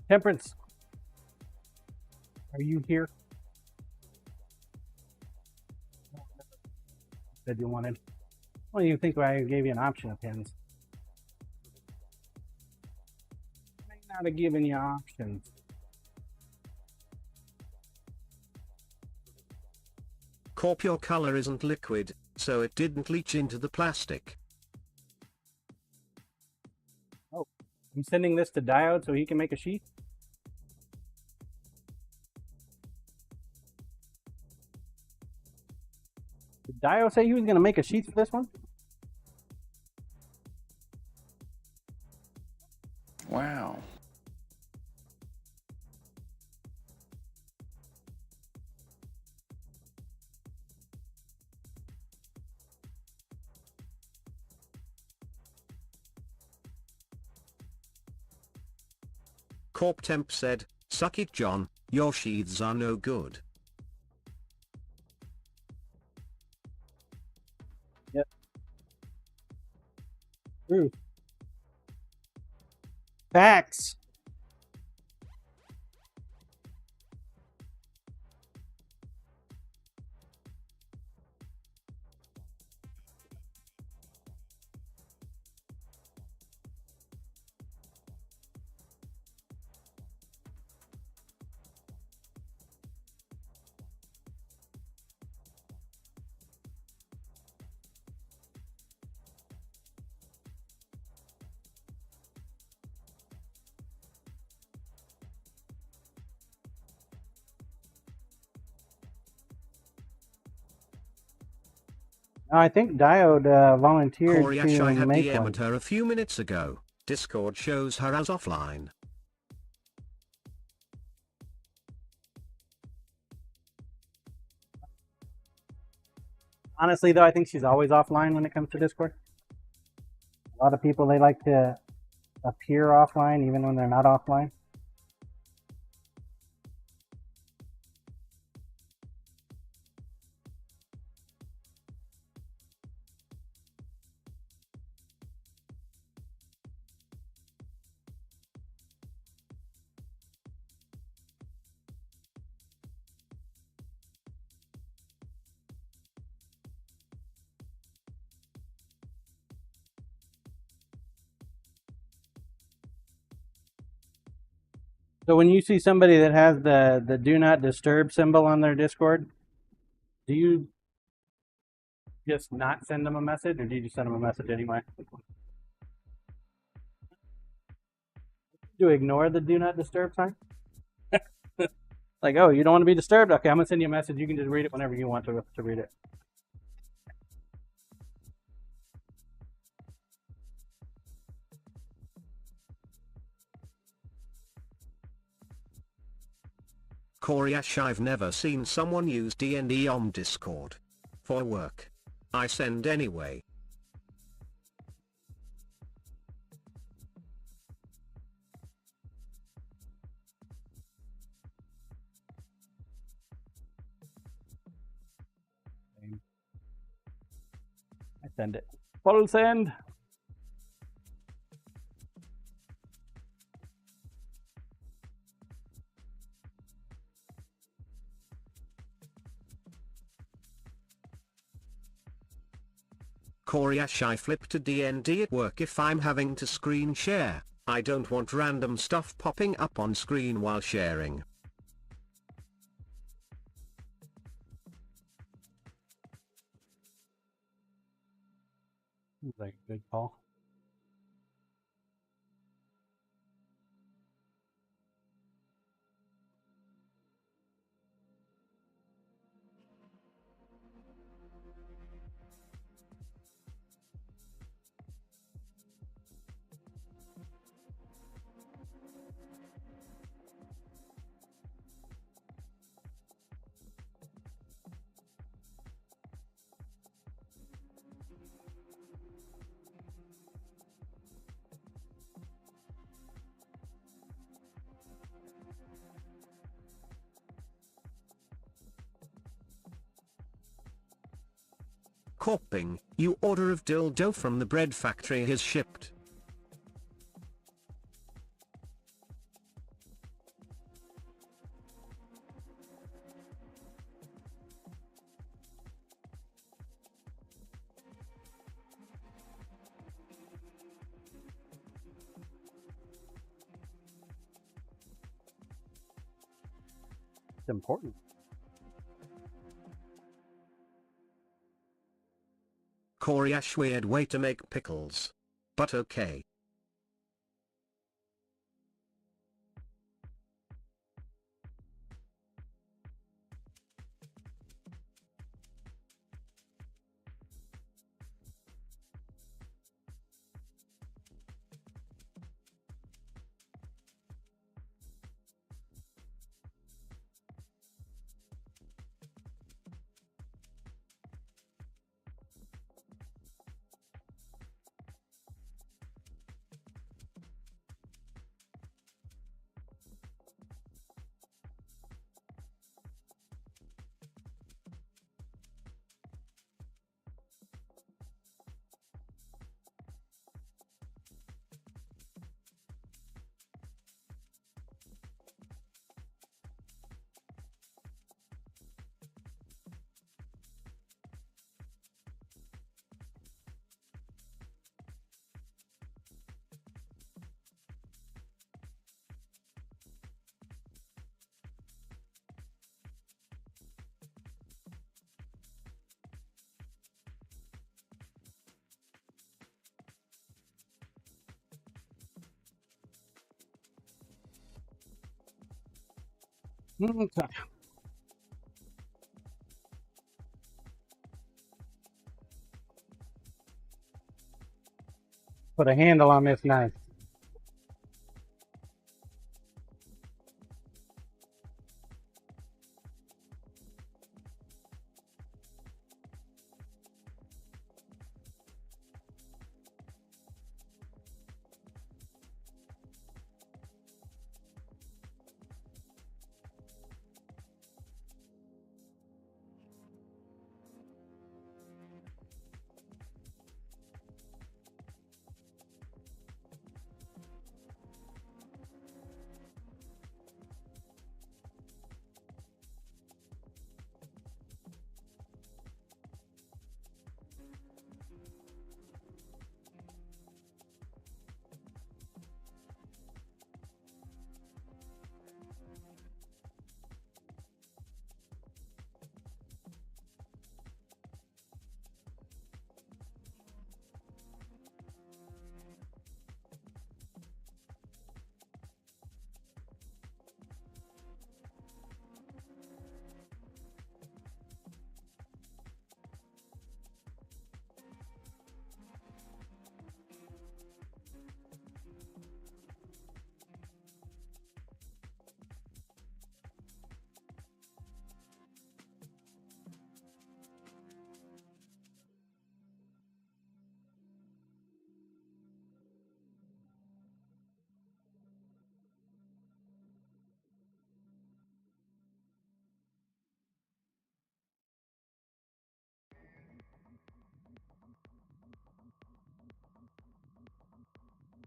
Temperance, are you here? Said you wanted. Well, you think I gave you an option of pins? I may not have given you options. Corp, your color isn't liquid, so it didn't leach into the plastic. Oh, I'm sending this to Diode so he can make a sheath? Did Diode say he was going to make a sheath for this one? Wow. Corp Temp said, "Suck it, John, your sheaths are no good." Yep. True. Facts. I think Diode volunteered Coriash, I to had make DM'd one. her a few minutes ago. Discord shows her as offline. Honestly, though, I think she's always offline when it comes to Discord. A lot of people, they like to appear offline even when they're not offline. So when you see somebody that has the do not disturb symbol on their Discord, do you just not send them a message, or do you just send them a message anyway? Do you ignore the do not disturb sign? Like, oh, you don't want to be disturbed? Okay, I'm gonna send you a message. You can just read it whenever you want to read it. Koryash, I've never seen someone use D&D on Discord. For work. I send anyway. I send it. Full send. Koryash, I flip to D&D at work if I'm having to screen share. I don't want random stuff popping up on screen while sharing. Seems like a good call. Corping, you order of dildo from the bread factory is shipped. It's important. Koryash, weird way to make pickles. But okay. Okay. Put a handle on this knife.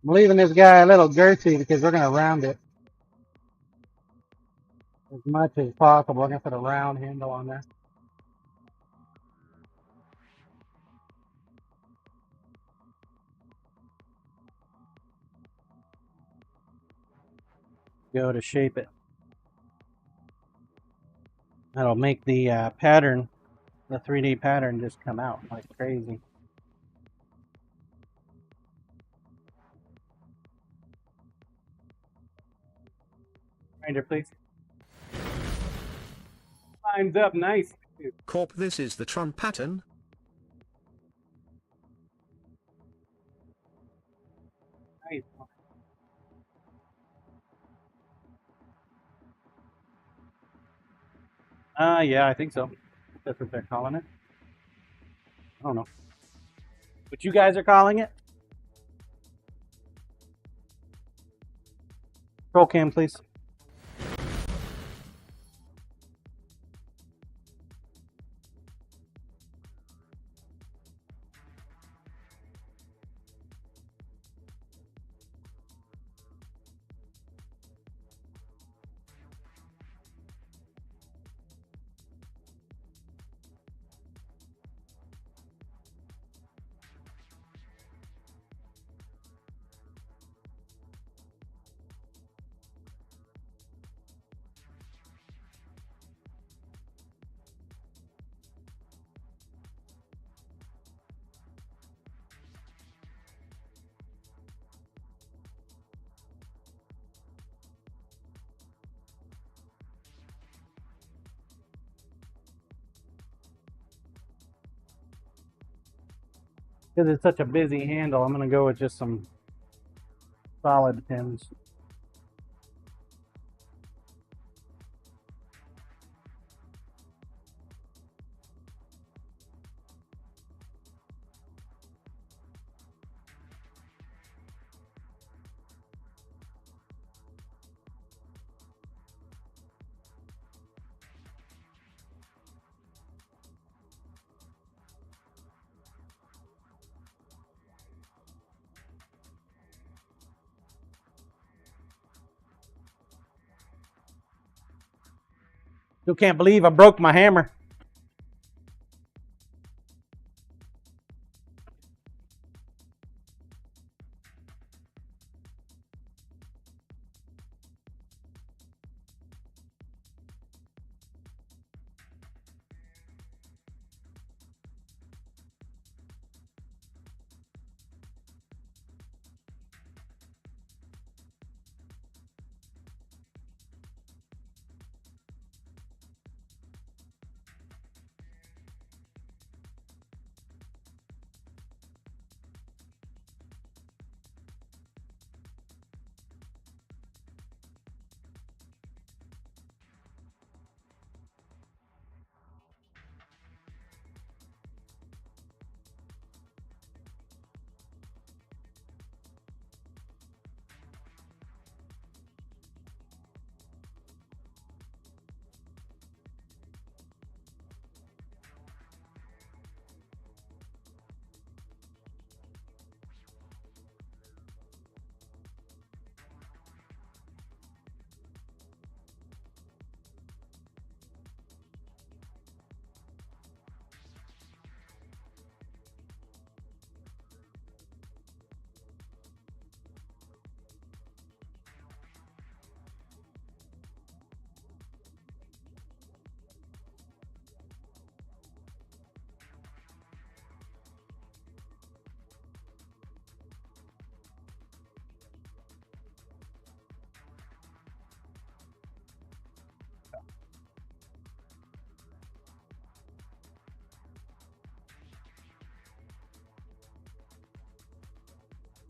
I'm leaving this guy a little girthy because we're going to round it as much as possible. We're going to put a round handle on there. Go to shape it. That'll make the pattern, the 3D pattern, just come out like crazy. Grinder, please. Lines up nice. Corp, this is the Tron pattern. Nice. Yeah, I think so. That's what they're calling it. I don't know. What you guys are calling it? Roll cam, please. Because it's such a busy handle, I'm going to go with just some solid pins. Still can't believe I broke my hammer.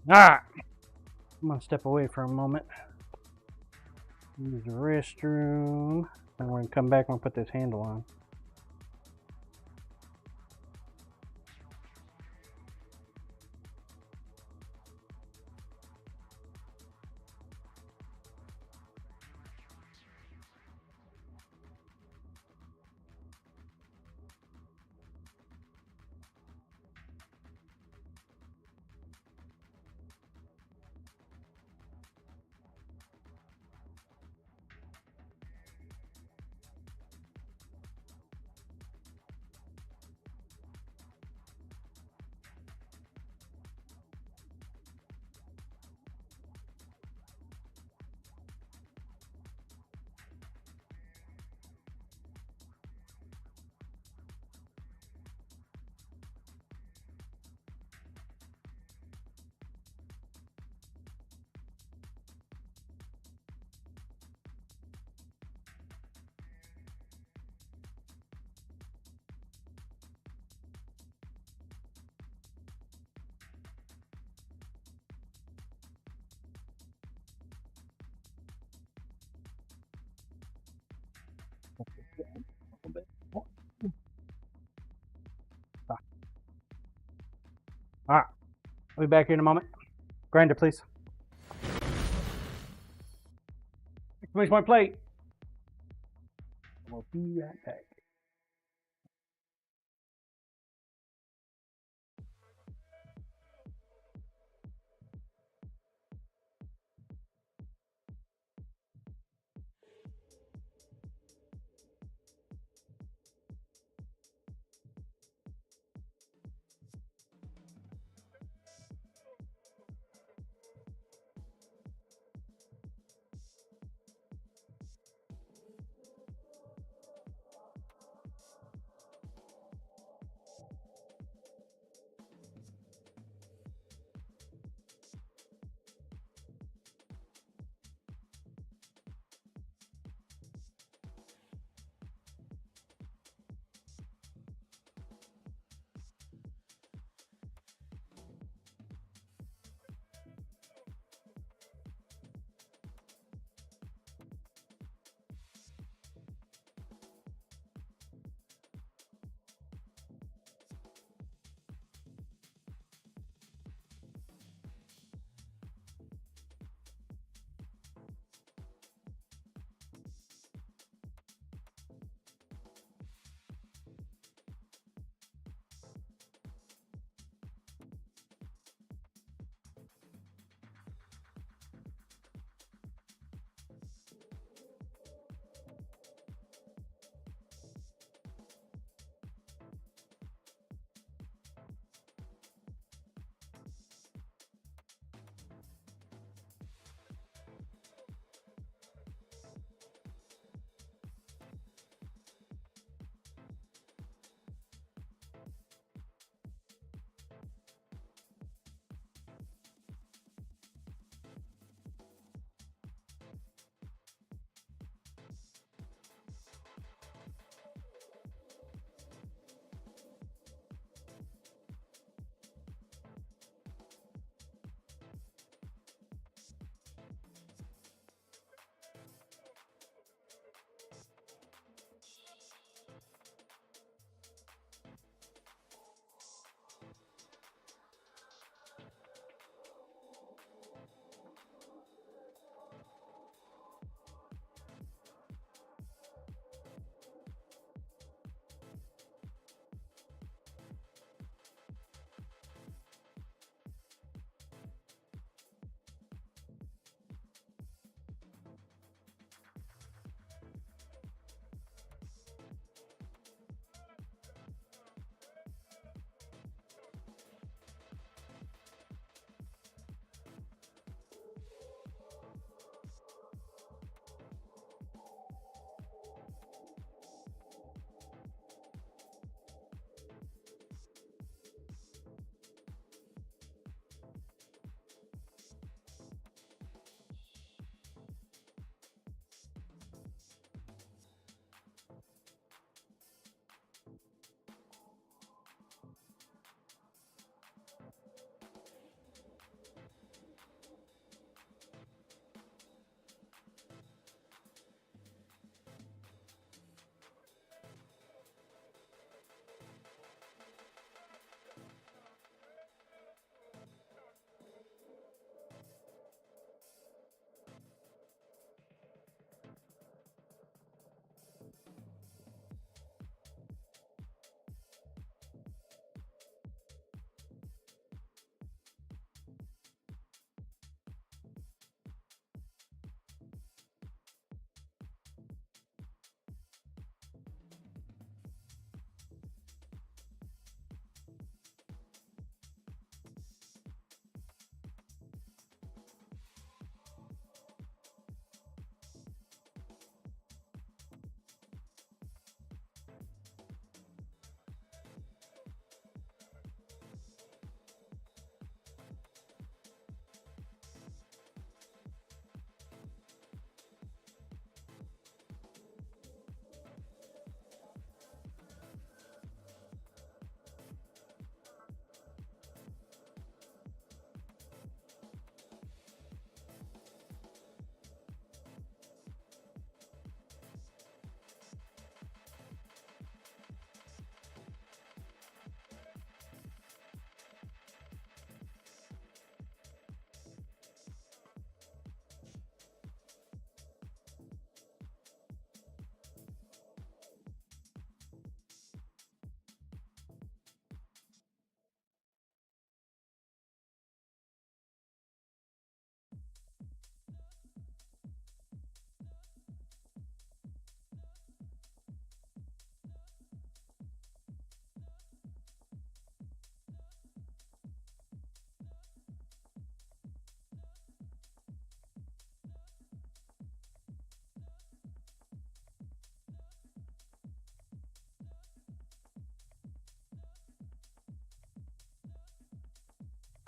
Alright. I'm going to step away for a moment. Use the restroom. And we're going to come back and put this handle on. All right. I'll be back here in a moment. Grinder, please. Exclamation point plate. We'll be right back.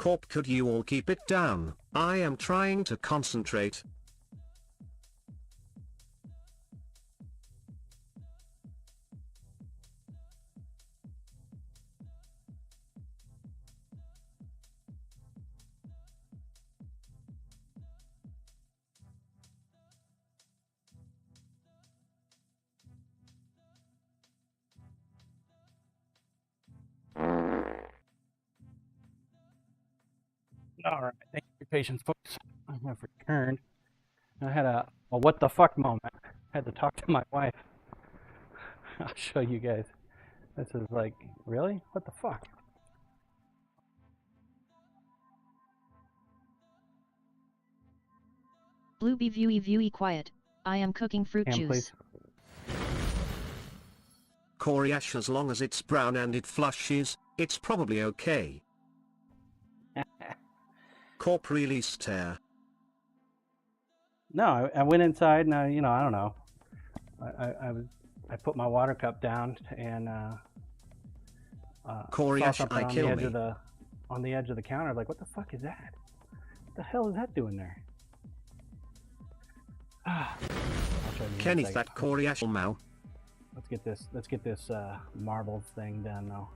Corp, could you all keep it down? I am trying to concentrate. All right, thank you for your patience, folks. I have returned. I had a what the fuck moment. I had to talk to my wife. I'll show you guys. This is like, really? What the fuck? Blue be viewy quiet. I am cooking fruit Cam, juice. please. Coriace, as long as it's brown and it flushes, it's probably okay. Corp really stare. No, I went inside and I don't know. I put my water cup down and saw Coriace, something I kill me. on the edge of the counter. Like, what the fuck is that? What the hell is that doing there? I'll show you in a Kenny's second. that Coriace Mao. Let's get this marbles thing done now.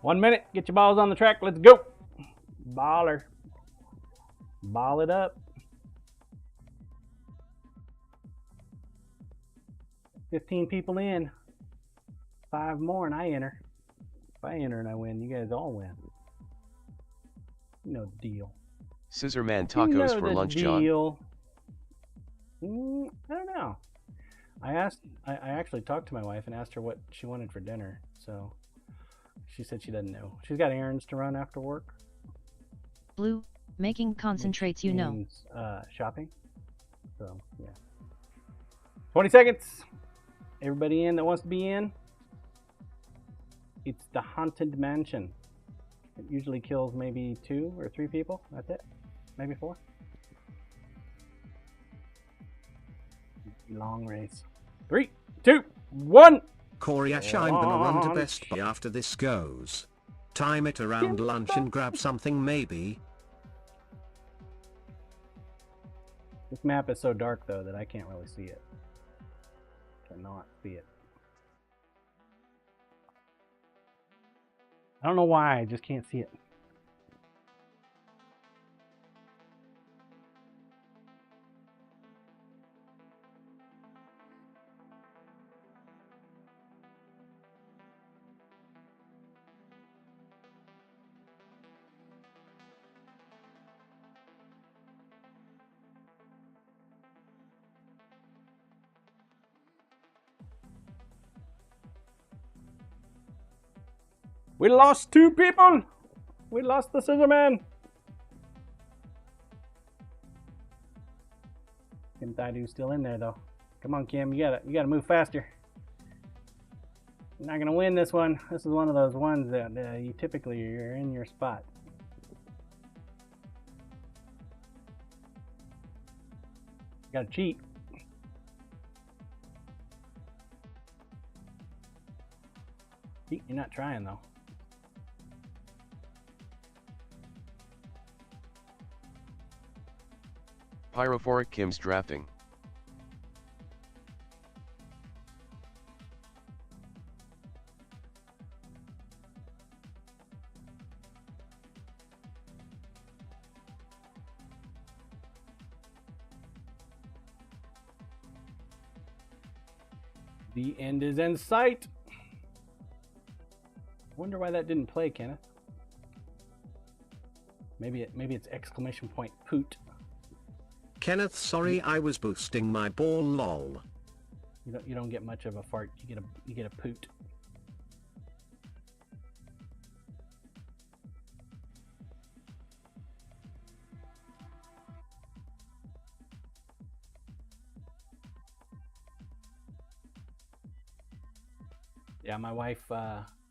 1 minute, get your balls on the track. Let's go. Baller. Ball it up. 15 people in. 5 more and I enter. If I enter and I win, you guys all win. You know the deal. Scissorman You know tacos for the lunch, John. deal. I don't know. I actually talked to my wife and asked her what she wanted for dinner. So she said she doesn't know. She's got errands to run after work. Blue, making concentrates, you know. Means, shopping. So yeah. 20 seconds. Everybody in that wants to be in. It's the Haunted Mansion. It usually kills maybe 2 or 3 people. That's it. Maybe 4. Long race. 3, 2, 1. Coriace, I'm gonna run to Best Buy after this goes. Time it around lunch and grab something maybe. This map is so dark though that I can't really see it. Cannot see it. I don't know why, I just can't see it. We lost 2 people! We lost the Scissor Man! Kim Thaidu's still in there though. Come on, Kim, you gotta move faster. You're not gonna win this one. This is one of those ones that you typically you're in your spot. You gotta cheat. You're not trying though. Pyrophoric Kim's drafting. The end is in sight. Wonder why that didn't play, Kenneth. Maybe it's exclamation point poot. Kenneth, sorry, I was boosting my ball, lol. You don't get much of a fart. You get a poot. Yeah, my wife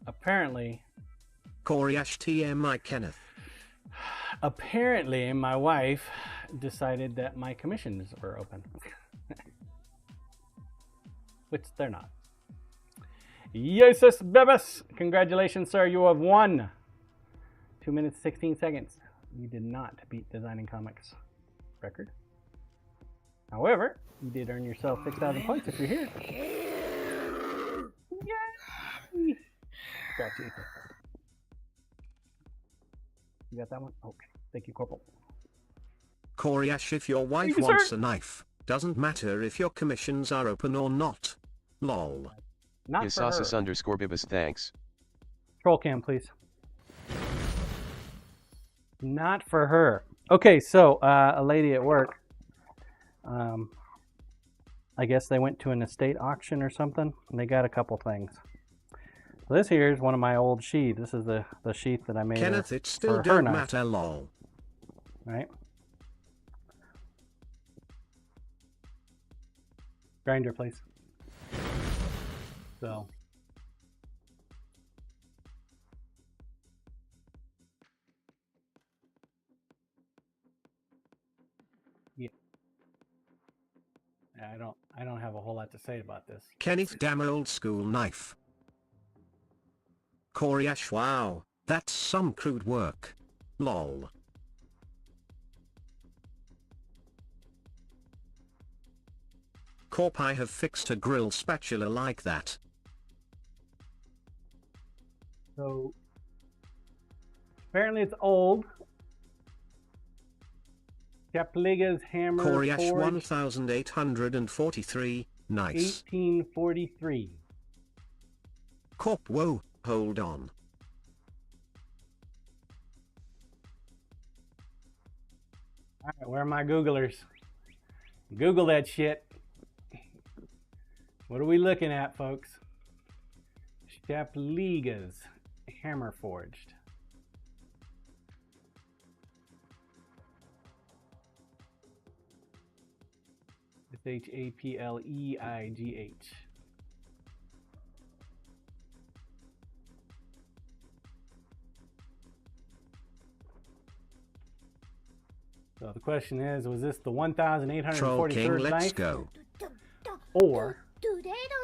apparently. Coriace TMI Kenneth. Apparently, my wife decided that my commissions were open. Which they're not. Jesus Bebas! Congratulations, sir. You have won. 2 minutes, 16 seconds. You did not beat Designing Comics record. However, you did earn yourself 6,000 points if you're here. Yay! Scratch it. You got that one? Okay. Thank you, Corporal. Coriash, if your wife wants a knife, doesn't matter if your commissions are open or not. Lol. Not for her. Isasis_Bibis, thanks. Troll cam, please. Not for her. Okay, so a lady at work, I guess they went to an estate auction or something, and they got a couple things. So this here is one of my old sheaths. This is the sheath that I made Kenneth, it still for her don't knife. matter, lol. Right? Grinder, please. So. Yeah. I don't have a whole lot to say about this. Kenneth, damn old school knife. Coriash, wow, that's some crude work. Lol. Corp, I have fixed a grill spatula like that. So apparently it's old. Capliga's hammer Coriash forged 1843, nice. 1843. Corp, whoa, hold on. Alright, where are my Googlers? Google that shit. What are we looking at, folks? Capliga's hammer forged. Shapleigh. So the question is, was this the 1843rd let's knife? go. Or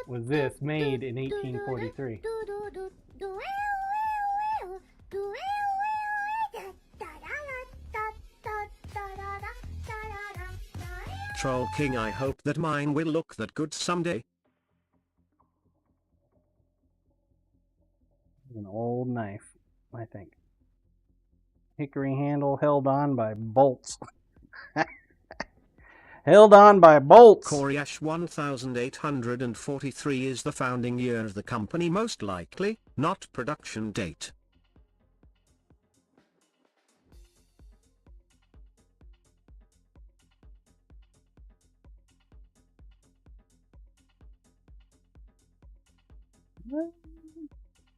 was this made in 1843? Troll King, I hope that mine will look that good someday. An old knife, I think. Hickory handle held on by bolts. Held on by bolts. Coriash 1843 is the founding year of the company, most likely, not production date.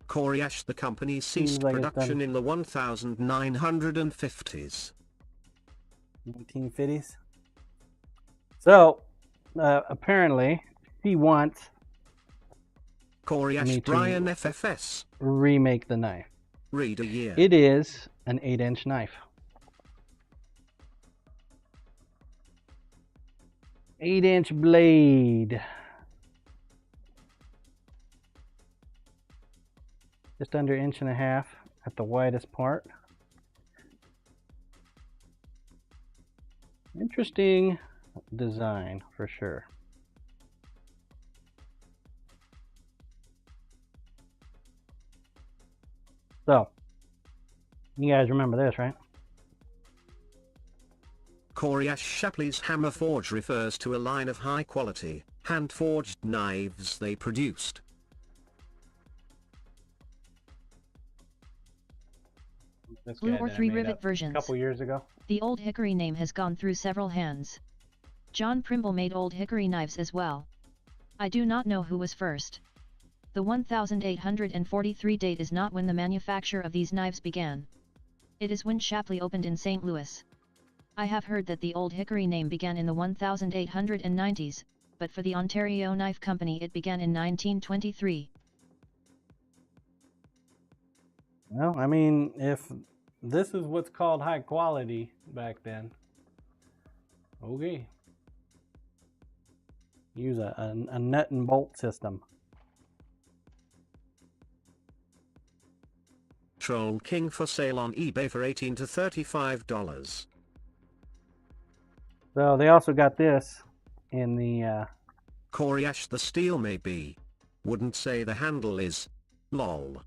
Coriash, the company ceased like production in the 1950s. 1950s. So, apparently, he wants Coriash Brian FFS. remake the knife. Read a year. It is an 8-inch knife. 8-inch blade. Just under 1.5 inches at the widest part. Interesting design for sure. So, you guys remember this, right? Coriash Shapleigh's Hammer Forge refers to a line of high-quality, hand-forged knives they produced. Blue or 3 rivet versions. A couple years ago. The Old Hickory name has gone through several hands. John Primble made Old Hickory knives as well. I do not know who was first. The 1843 date is not when the manufacture of these knives began. It is when Shapleigh opened in St. Louis. I have heard that the Old Hickory name began in the 1890s, but for the Ontario Knife Company it began in 1923. Well, I mean, if this is what's called high quality back then, okay. Use a nut and bolt system. Troll King for sale on eBay for $18 to $35. So they also got this in the Coriash the steel may be. Wouldn't say the handle is. Lol.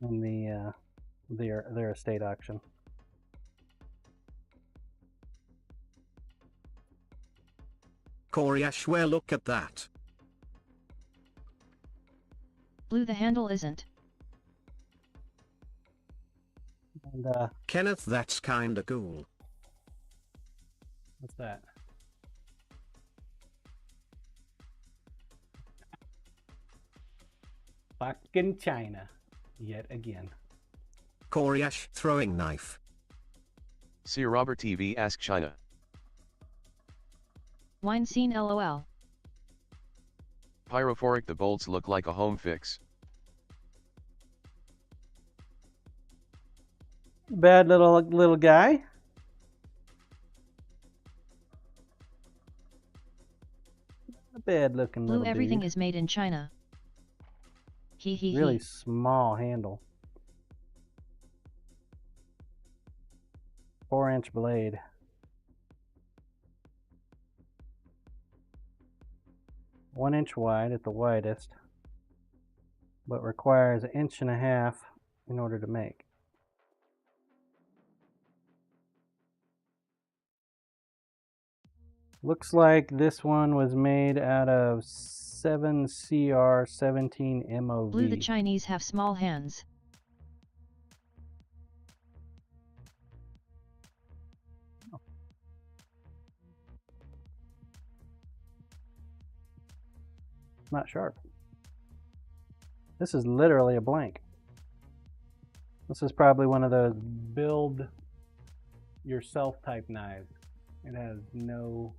in their estate auction. Coriash, well, look at that. Blue, the handle isn't. And Kenneth, that's kinda cool. what's that? Fucking China, yet again. Coriash throwing knife. Sir Robert TV ask China. Wine scene LOL. Pyrophoric, the bolts look like a home fix. Bad little guy. A bad looking Blue, little everything dude. is made in China. He he Really he. small handle. 4-inch blade. One-inch wide at the widest, but requires 1.5 inches in order to make. Looks like this one was made out of 7CR17 MOV. Blue, the Chinese have small hands. Not sharp. This is literally a blank. This is probably one of those build yourself type knives. It has no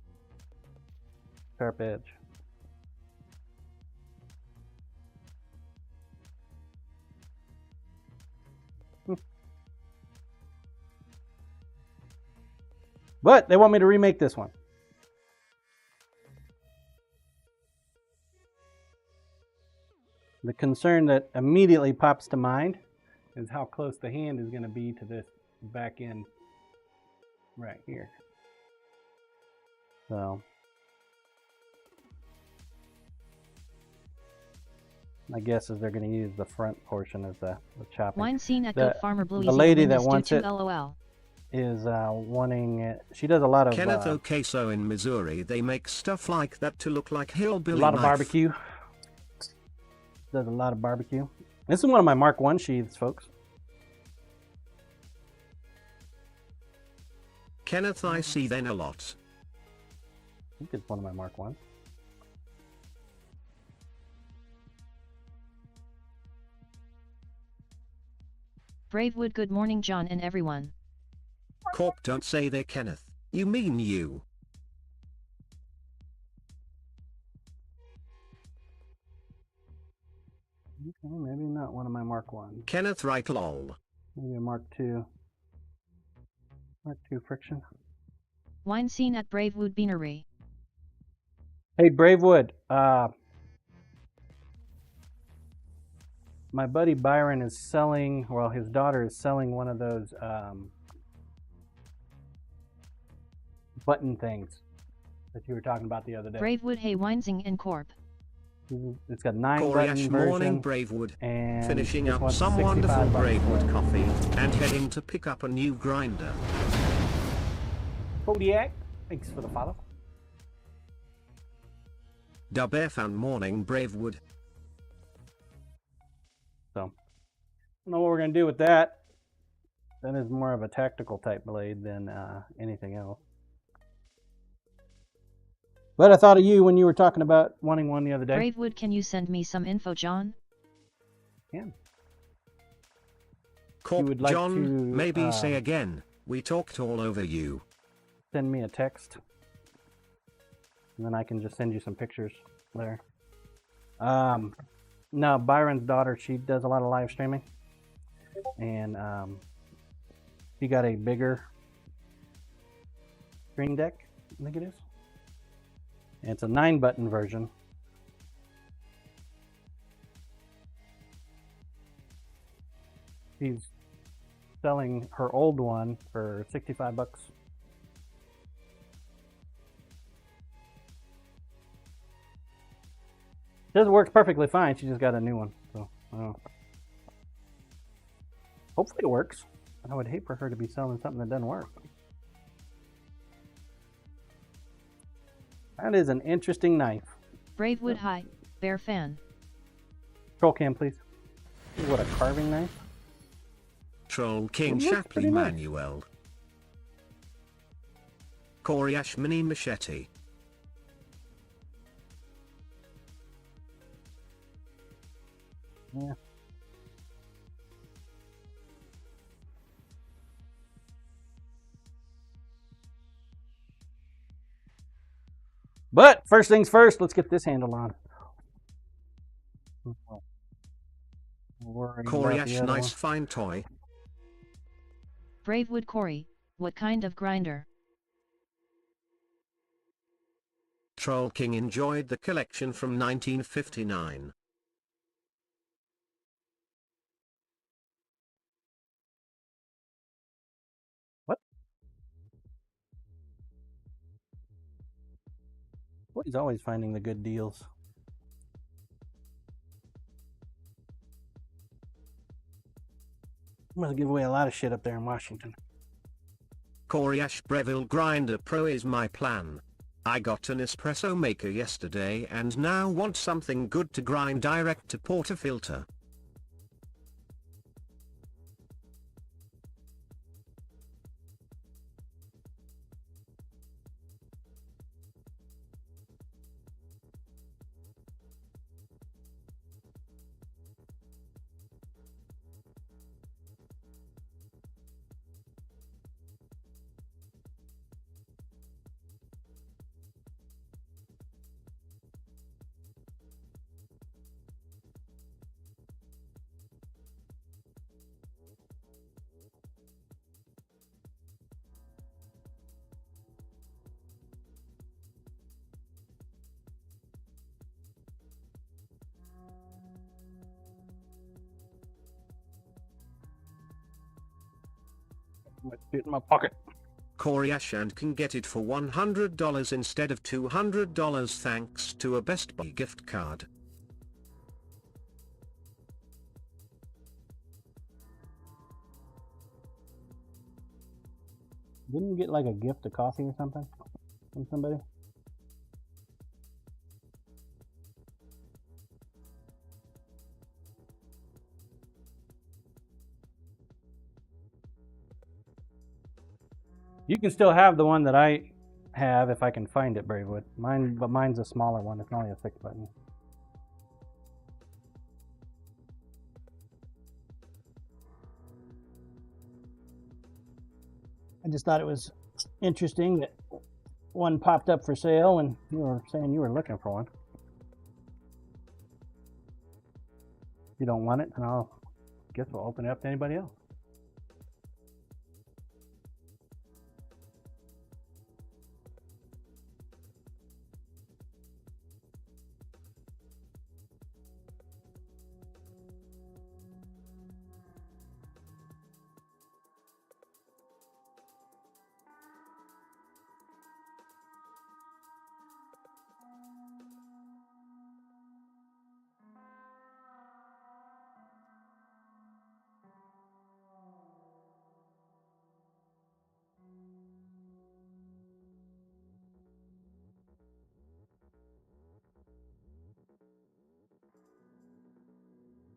sharp edge. But they want me to remake this one. The concern that immediately pops to mind is how close the hand is going to be to this back end right here. So my guess is they're going to use the front portion as the chopping. Wine scene at The- Goat Farmer Blue. the Easy lady win that this wants due it- to LOL. Is wanting it. She does a lot of Kenneth Okeso in Missouri, they make stuff like that to look like a hillbilly lot of knife. barbecue. Does a lot of barbecue. This is one of my Mark I sheaths, folks. Kenneth, I see then a lot. I think it's one of my Mark I. Bravewood, good morning, John and everyone. Corp, don't say they, Kenneth. You mean you. Okay, maybe not one of my Mark I. Kenneth, right, lol. Maybe a Mark II. Mark II friction. Wine scene at Bravewood Beanery. Hey, Bravewood. My buddy Byron is selling, well, his daughter is selling one of those button things that you were talking about the other day. Bravewood, hey, Winesing and Corp. It's got 9 button Coriash version. morning, Bravewood. And Finishing this up one's some 65 wonderful bucks. Bravewood coffee and heading to pick up a new grinder. Kodiak, thanks for the follow. Dub F and morning, Bravewood. So, I don't know what we're going to do with that. That is more of a tactical type blade than anything else. But I thought of you when you were talking about wanting one the other day. Bravewood, can you send me some info, John? Yeah. Corp, would like John, to, maybe say again. We talked all over you. Send me a text. And then I can just send you some pictures there. No, Byron's daughter, she does a lot of live streaming. And she got a bigger screen deck, I think it is. And it's a 9-button version. She's selling her old one for $65. Says it works perfectly fine. She just got a new one, so hopefully it works. I would hate for her to be selling something that doesn't work. That is an interesting knife. Bravewood High, Bear fan. Troll cam, please. What a carving knife. Troll King It looks Shapley pretty nice. Manuel. Coriash Mini Machete. Yeah. But first things first, let's get this handle on. Coriash Nice Fine Toy. Bravewood Corey, what kind of grinder? Troll King enjoyed the collection from 1959. What? Well, he's always finding the good deals. Must give away a lot of shit up there in Washington. Coriash Breville Grinder Pro is my plan. I got an espresso maker yesterday and now want something good to grind direct to portafilter. Let's do it in my pocket. Coriash and can get it for $100 instead of $200 thanks to a Best Buy gift card. Didn't you get like a gift of coffee or something from somebody? You can still have the one that I have if I can find it, Bravewood. But mine's a smaller one. It's only a 6-button. I just thought it was interesting that one popped up for sale and you were saying you were looking for one. If you don't want it, then I'll guess we'll open it up to anybody else.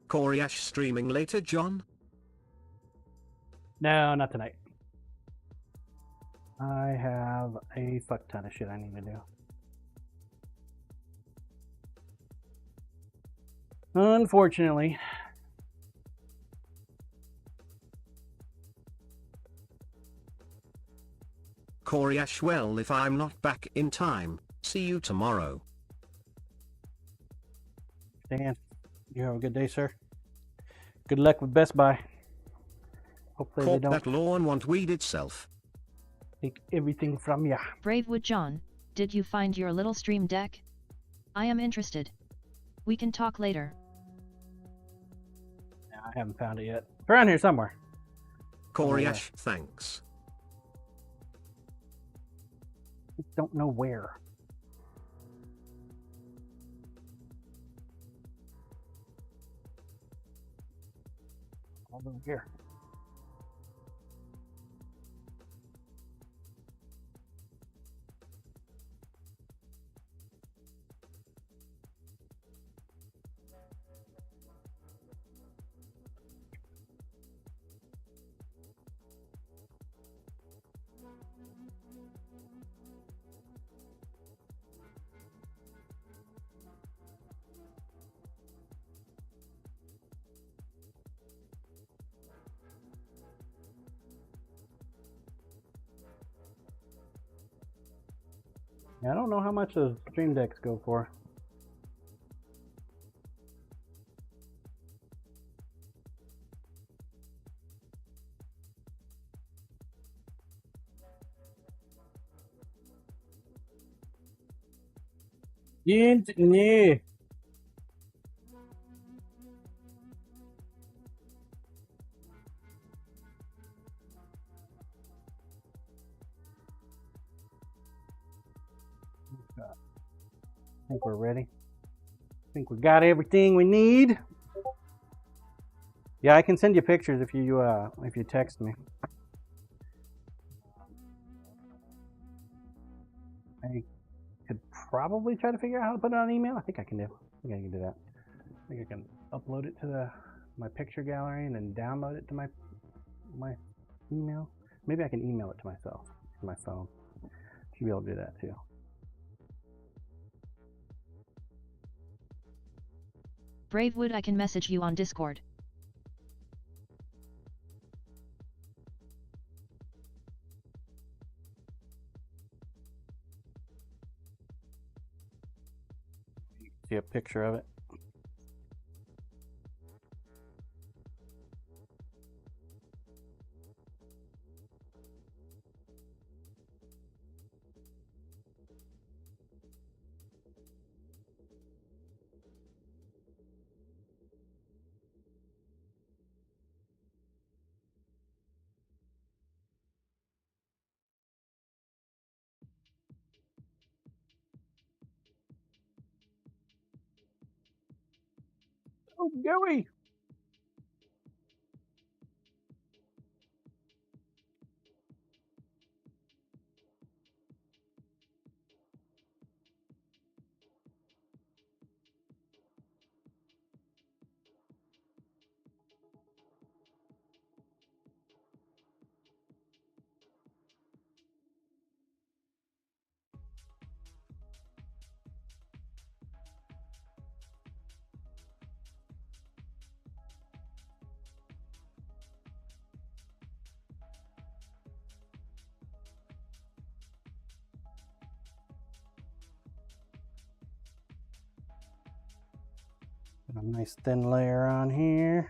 Coriash streaming later, John? No, not tonight. I have a fuck ton of shit I need to do. Unfortunately. Coriash, well, if I'm not back in time, see you tomorrow. Dan, you have a good day, sir. Good luck with Best Buy. Hopefully they Corp don't that lawn won't weed itself. take everything from ya. Bravewood John, did you find your little stream deck? I am interested. We can talk later. No, I haven't found it yet. It's around here somewhere. Koryash, thanks. Just don't know where. Over here. Yeah, I don't know how much those stream decks go for. Nee. I think we're ready. I think we got everything we need. Yeah, I can send you pictures if you text me. I could probably try to figure out how to put it on email. I think I can do. I think I can do that. I think I can upload it to my picture gallery and then download it to my email. Maybe I can email it to myself from my phone. Should be able to do that too. Bravewood, I can message you on Discord. See a picture of it. Oh, gooey! Put a nice thin layer on here.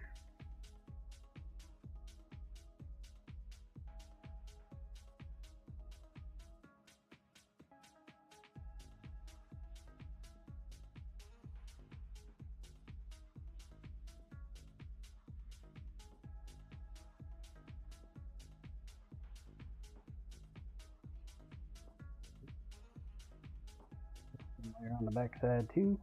Layer on the back side too.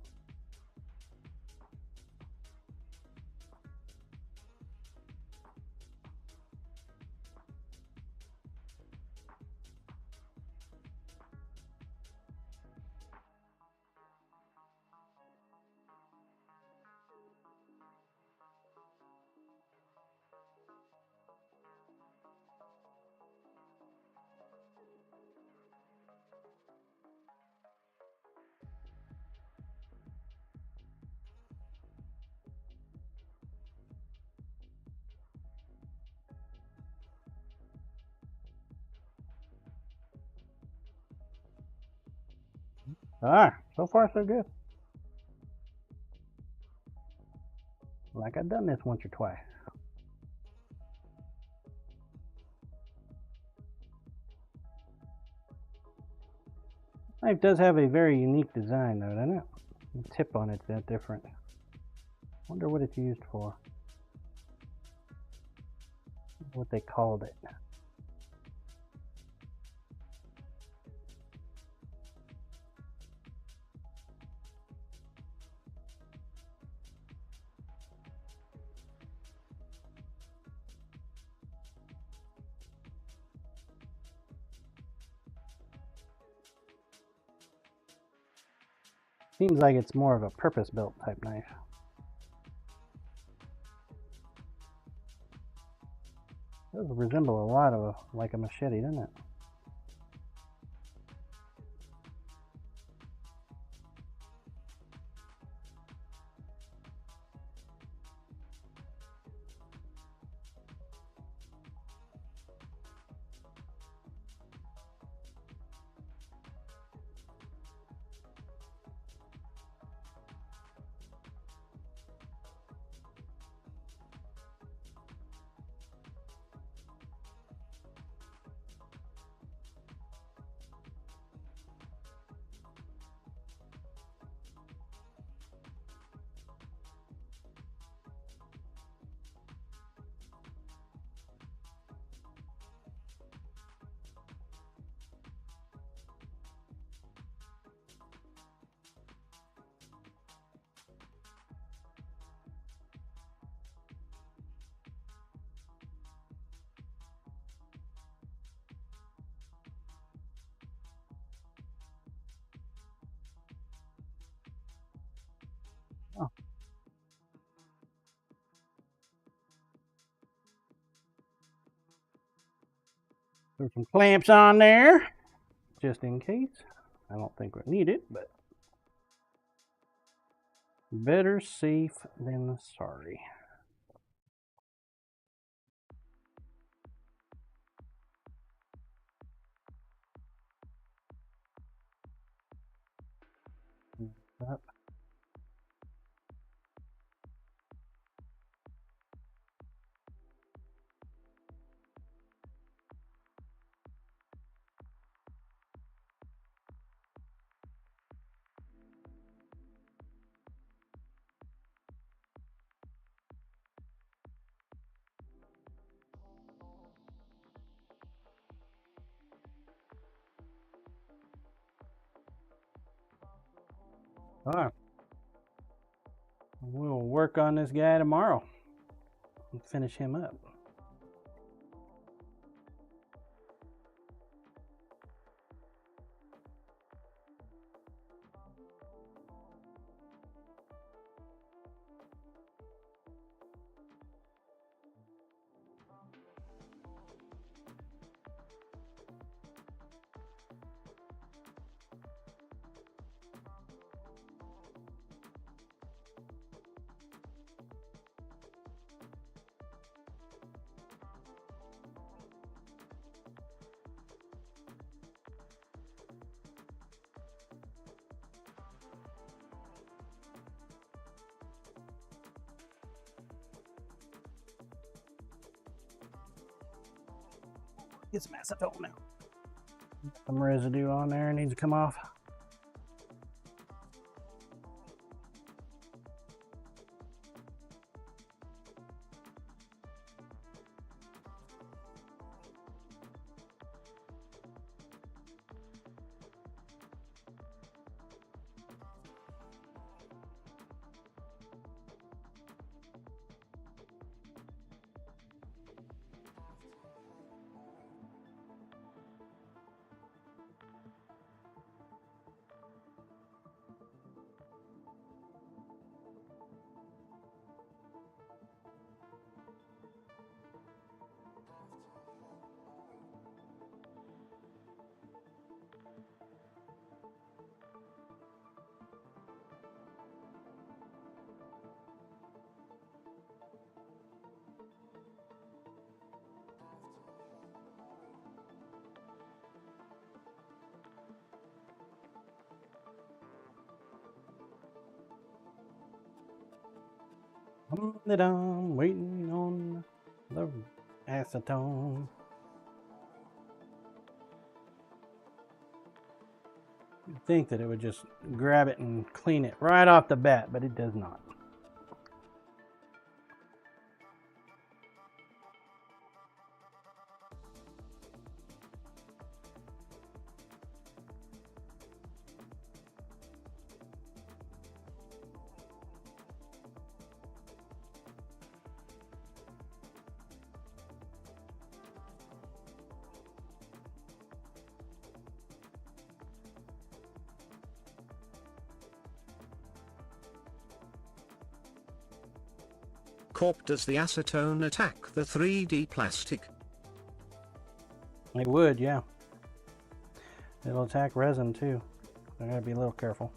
Ah, so far so good. Like I've done this once or twice. Knife does have a very unique design though, doesn't it? The tip on it's that different. Wonder what it's used for. what they called it. Seems like it's more of a purpose-built type knife. It does resemble a lot of like a machete, doesn't it? Oh. There's some clamps on there, just in case. I don't think we need it, but better safe than sorry. Up. All right. We'll work on this guy tomorrow and finish him up. Get some acetone now. Some residue on there needs to come off. I'm waiting on the acetone. You'd think that it would just grab it and clean it right off the bat, but it does not. Corp, does the acetone attack the 3D plastic? It would, yeah. It'll attack resin too. I gotta be a little careful.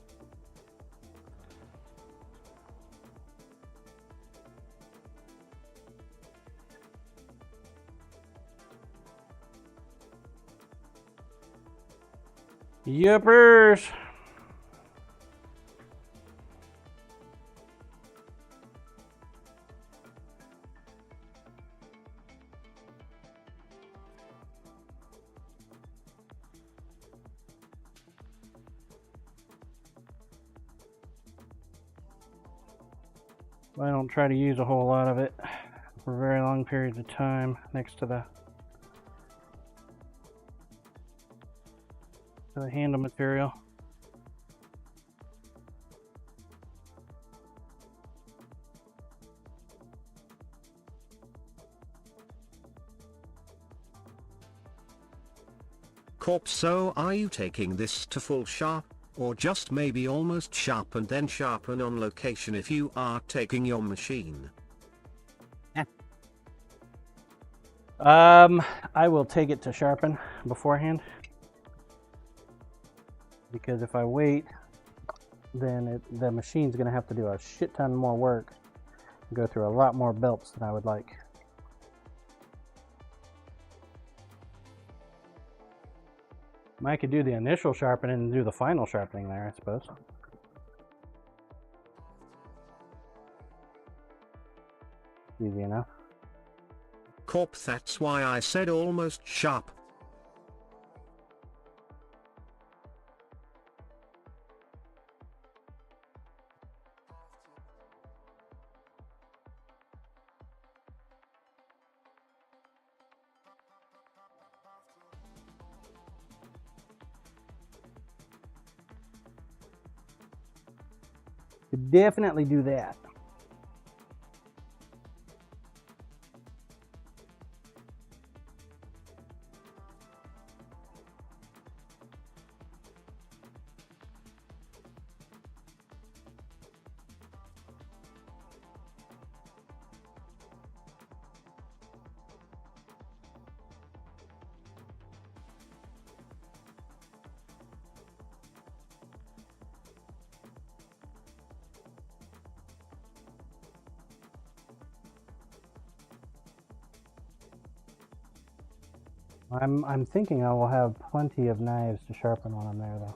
Yippers! I don't try to use a whole lot of it for very long periods of time next to the handle material. Corp, so are you taking this to full sharp, or just maybe almost sharp and then sharpen on location if you are taking your machine? I will take it to sharpen beforehand, because if I wait, then the machine's going to have to do a shit ton more work, go through a lot more belts than I would like. I could do the initial sharpening and do the final sharpening there, I suppose. Easy enough. Corp, that's why I said almost sharp. Could definitely do that. I'm thinking I will have plenty of knives to sharpen when I'm there, though.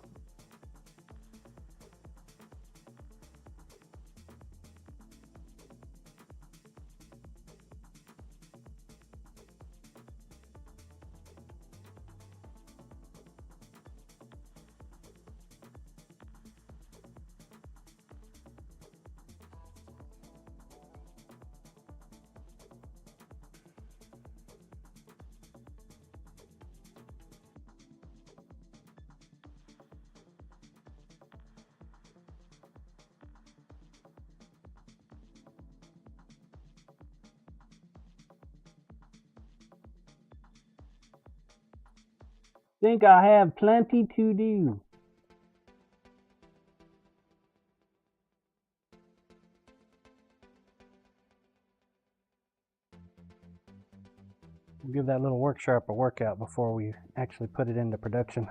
Think I have plenty to do. We'll give that little work sharp a workout before we actually put it into production.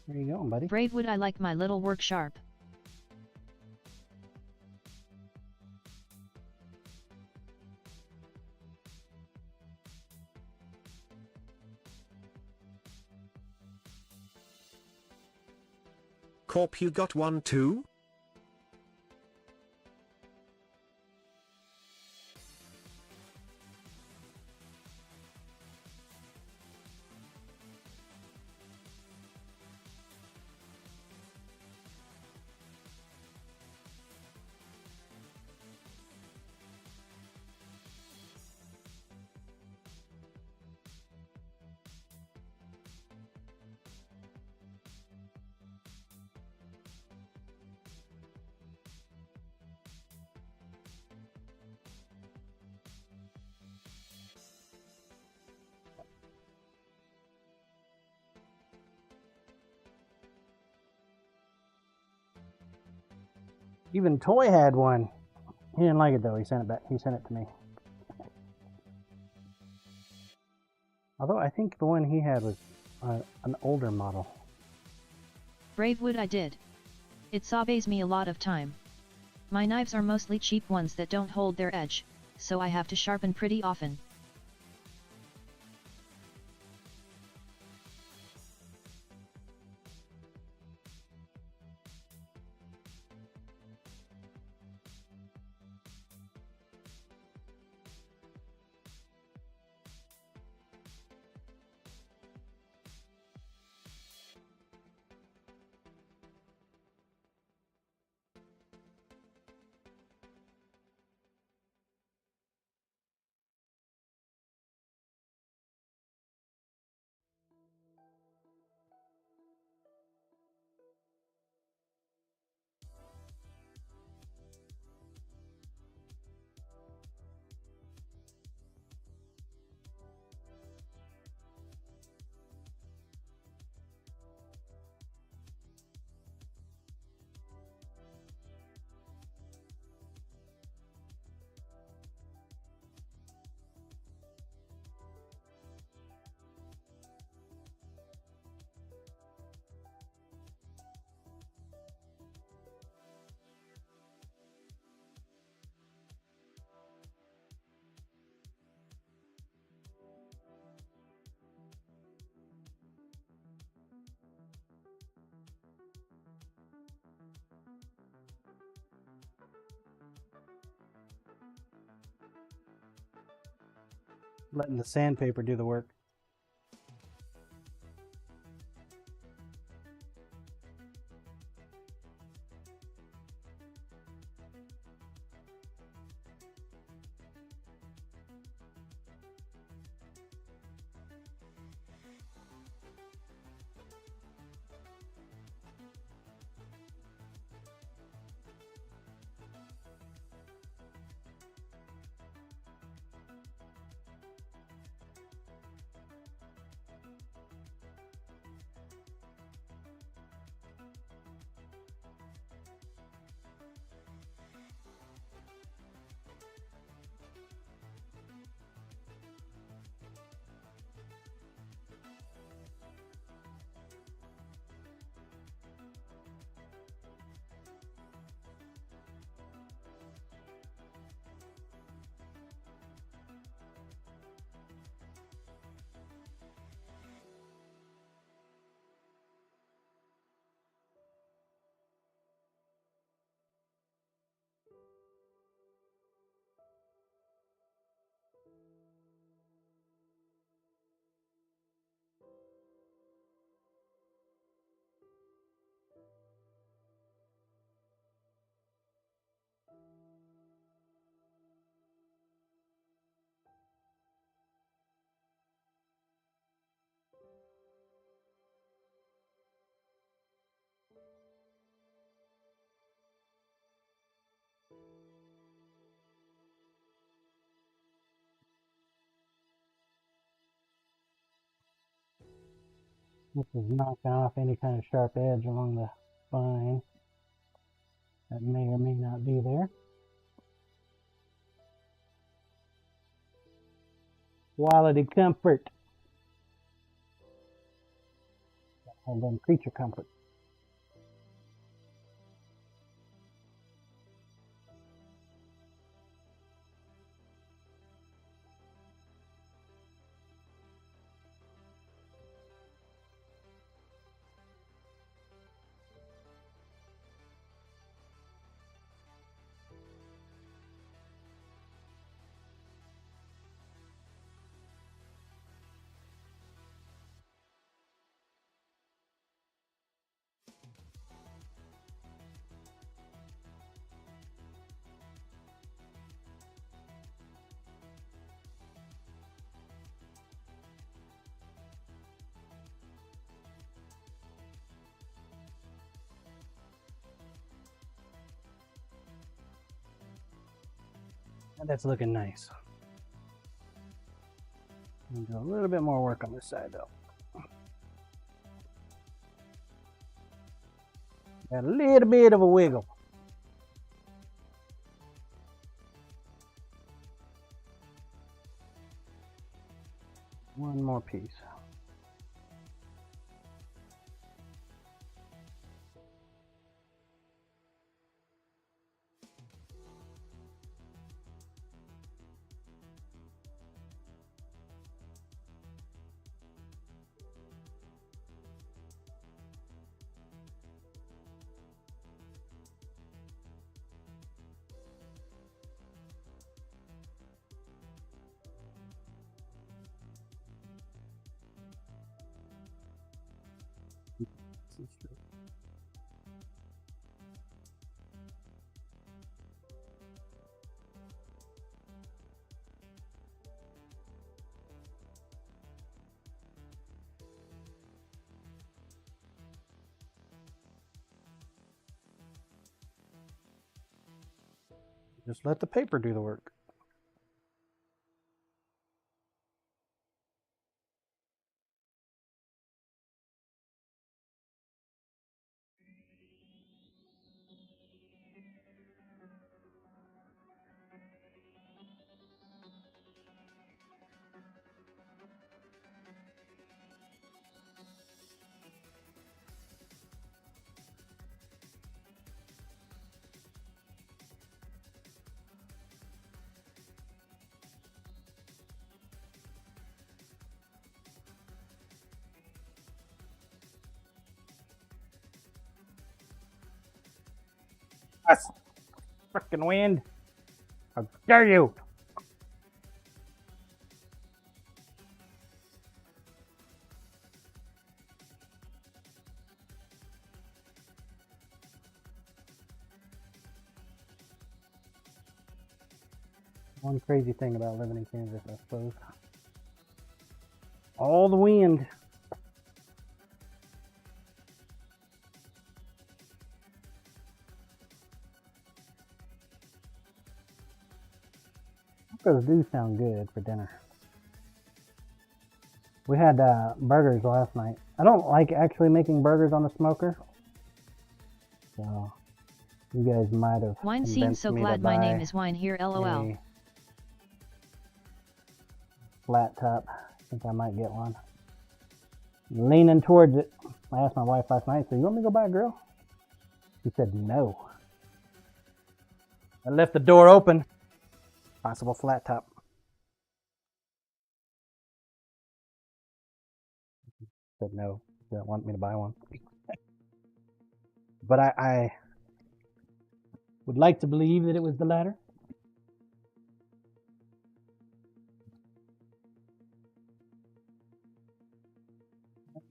Where you going, buddy? Braidwood, I like my little work sharp. Corp, you got one too? Even Toy had one. He didn't like it though. He sent it back. He sent it to me. Although I think the one he had was an older model. Brave wood I did. It saves me a lot of time. My knives are mostly cheap ones that don't hold their edge, so I have to sharpen pretty often. Letting the sandpaper do the work. This is knocking off any kind of sharp edge along the spine that may or may not be there. Quality comfort. And then creature comfort. And that's looking nice. I'm gonna do a little bit more work on this side though. Got a little bit of a wiggle. One more piece. Just let the paper do the work. Us. Frickin' wind. How dare you? One crazy thing about living in Kansas, I suppose. All the wind. Those do sound good for dinner. We had burgers last night. I don't like actually making burgers on the smoker. So, you guys might have Wine SiiNs, convinced so me glad to my buy name is Wine here, lol. a flat top. I think I might get one. Leaning towards it. I asked my wife last night, so you want me to go buy a grill? She said no. I left the door open. Possible flat top. Said no. She didn't want me to buy one. But I would like to believe that it was the latter.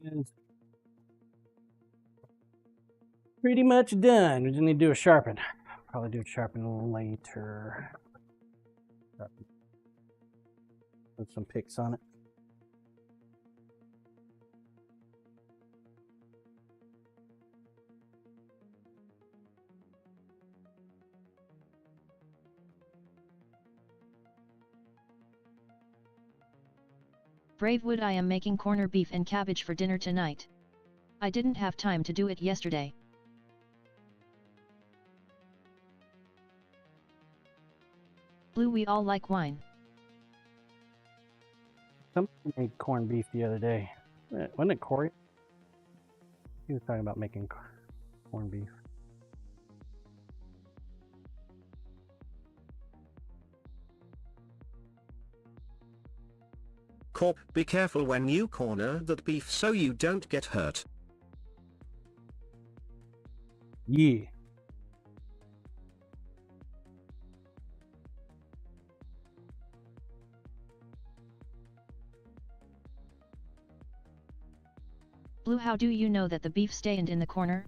That is pretty much done. We just need to do a sharpen. Probably do a sharpen later. Put some picks on it. Bravewood, I am making corner beef and cabbage for dinner tonight. I didn't have time to do it yesterday. Blue, we all like wine. Somebody made corned beef the other day. Wasn't it Corey? He was talking about making corned beef. Corp, be careful when you corner that beef so you don't get hurt. Yeah. Blue, how do you know that the beef stayed in the corner?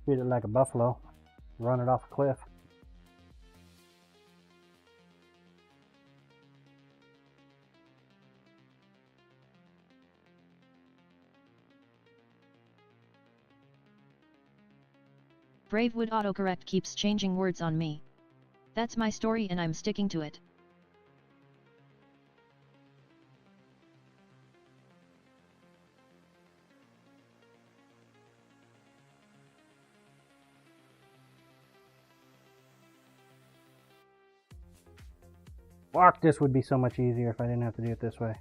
Treat it like a buffalo. Run it off a cliff. Bravewood autocorrect keeps changing words on me. That's my story and I'm sticking to it. Fuck, this would be so much easier if I didn't have to do it this way.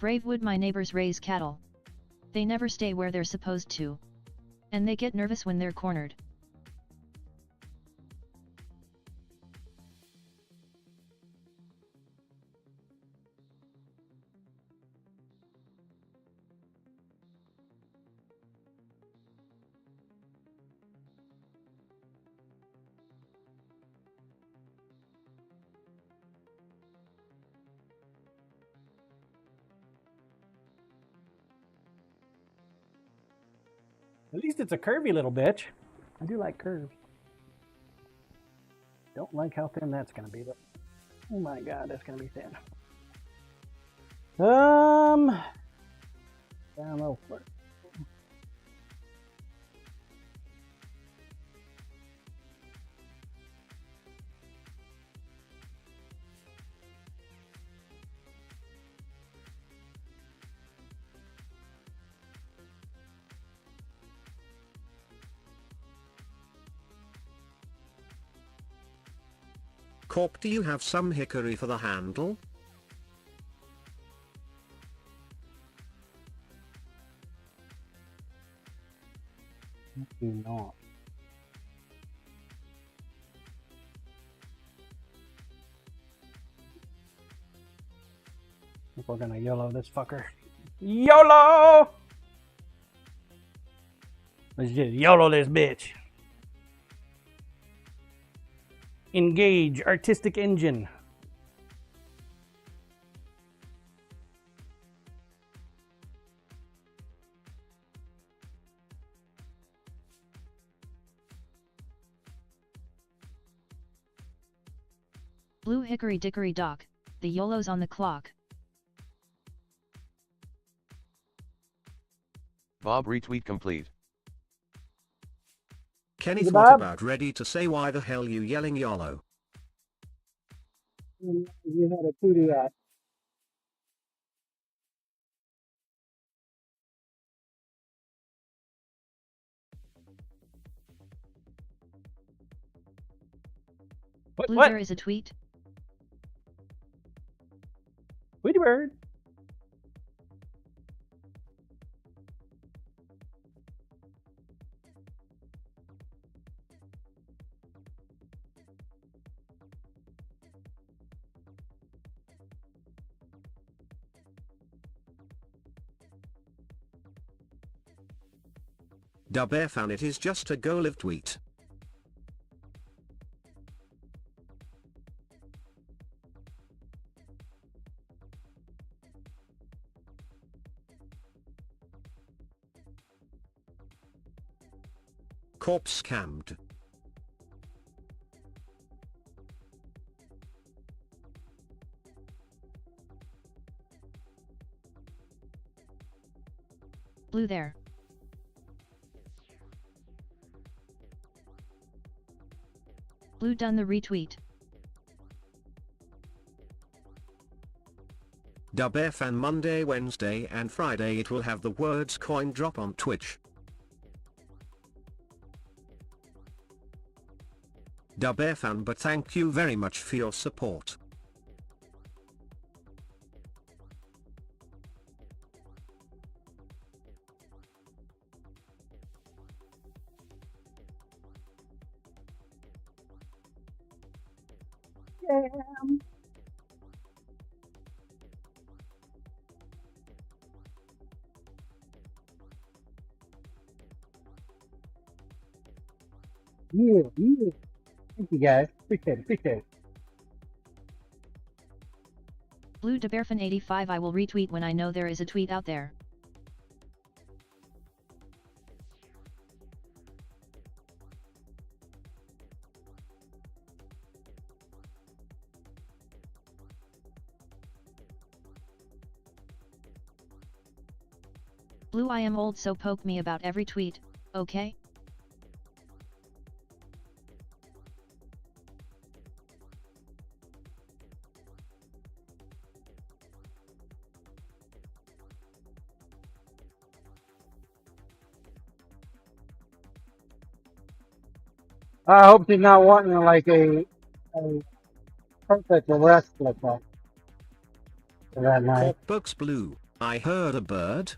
Bravewood, my neighbors raise cattle. They never stay where they're supposed to. And they get nervous when they're cornered. At least it's a curvy little bitch. I do like curves. Don't like how thin that's gonna be, though. Oh my god, that's gonna be thin. Down a little further. Corp, do you have some hickory for the handle? Do not. I think we're gonna YOLO this fucker. YOLO! Let's just YOLO this bitch. Engage artistic engine. Blue hickory dickory dock, the YOLO's on the clock. Bob retweet complete. Kenny Hey, thought Bob. about ready to say why the hell you yelling YOLO. You had a to do that. Blue, What? there is a tweet. Tweety bird. Dub found it is just a go live tweet. Corpse scammed. Blue there. Blue done the retweet. Dubf and Monday, Wednesday and Friday it will have the words coin drop on Twitch. Dubf, but thank you very much for your support. Yeah, yeah. Thank you guys. Appreciate it. Blue DeBearfan 85 I will retweet when I know there is a tweet out there. Blue I am old so poke me about every tweet, okay? I hope she's not wanting like a perfect arrest like that. For that night. Cork Books Blue, I heard a bird.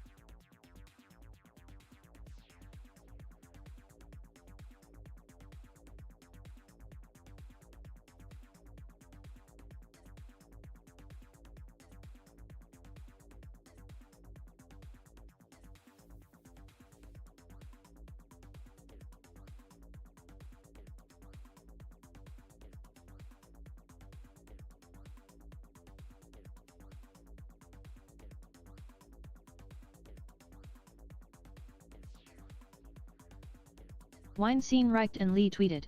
Wine scene riked and Lee tweeted.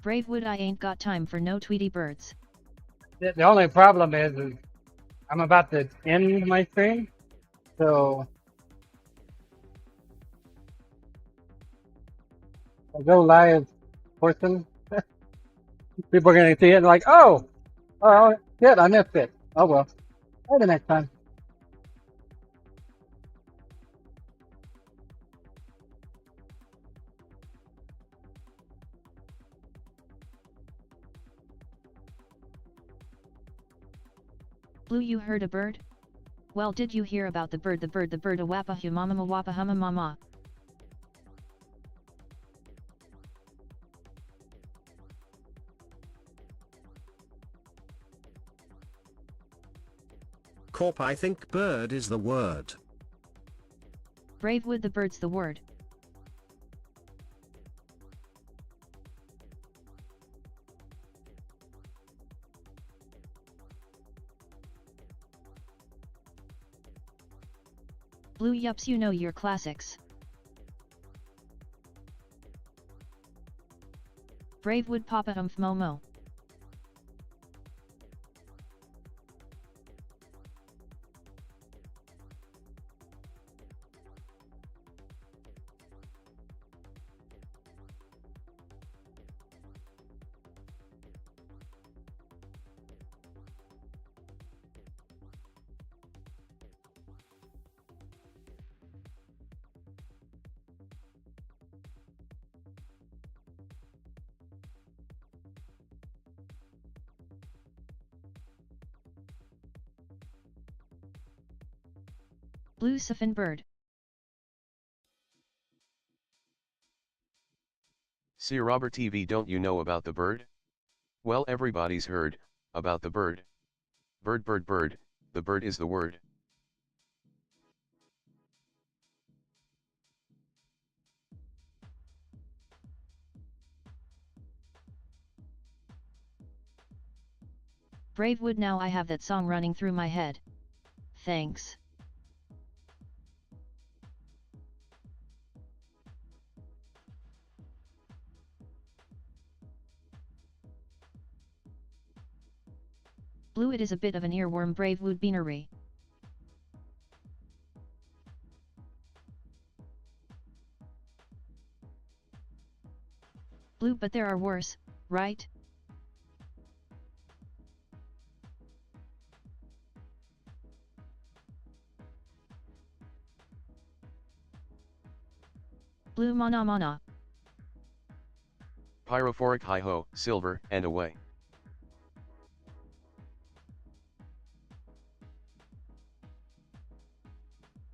Bravewood I ain't got time for no Tweety birds. The only problem is I'm about to end my stream, so I go live portion. People are gonna see it and like, oh, shit, I missed it. Oh well, maybe next time. Blue you heard a bird? Well did you hear about the bird a wappa humama wappa humma mama. Corp I think bird is the word. Bravewood the bird's the word. Blue yups you know your classics. Bravewood papa momo. Blue Siphon bird. See Robert TV, don't you know about the bird? Well, everybody's heard about the bird. Bird, bird, bird, the bird is the word. Bravewood now I have that song running through my head. Thanks. Blue it is a bit of an earworm Bravewood beanery. Blue, but there are worse, right? Blue mana mana. Pyrophoric hi-ho, silver, and away.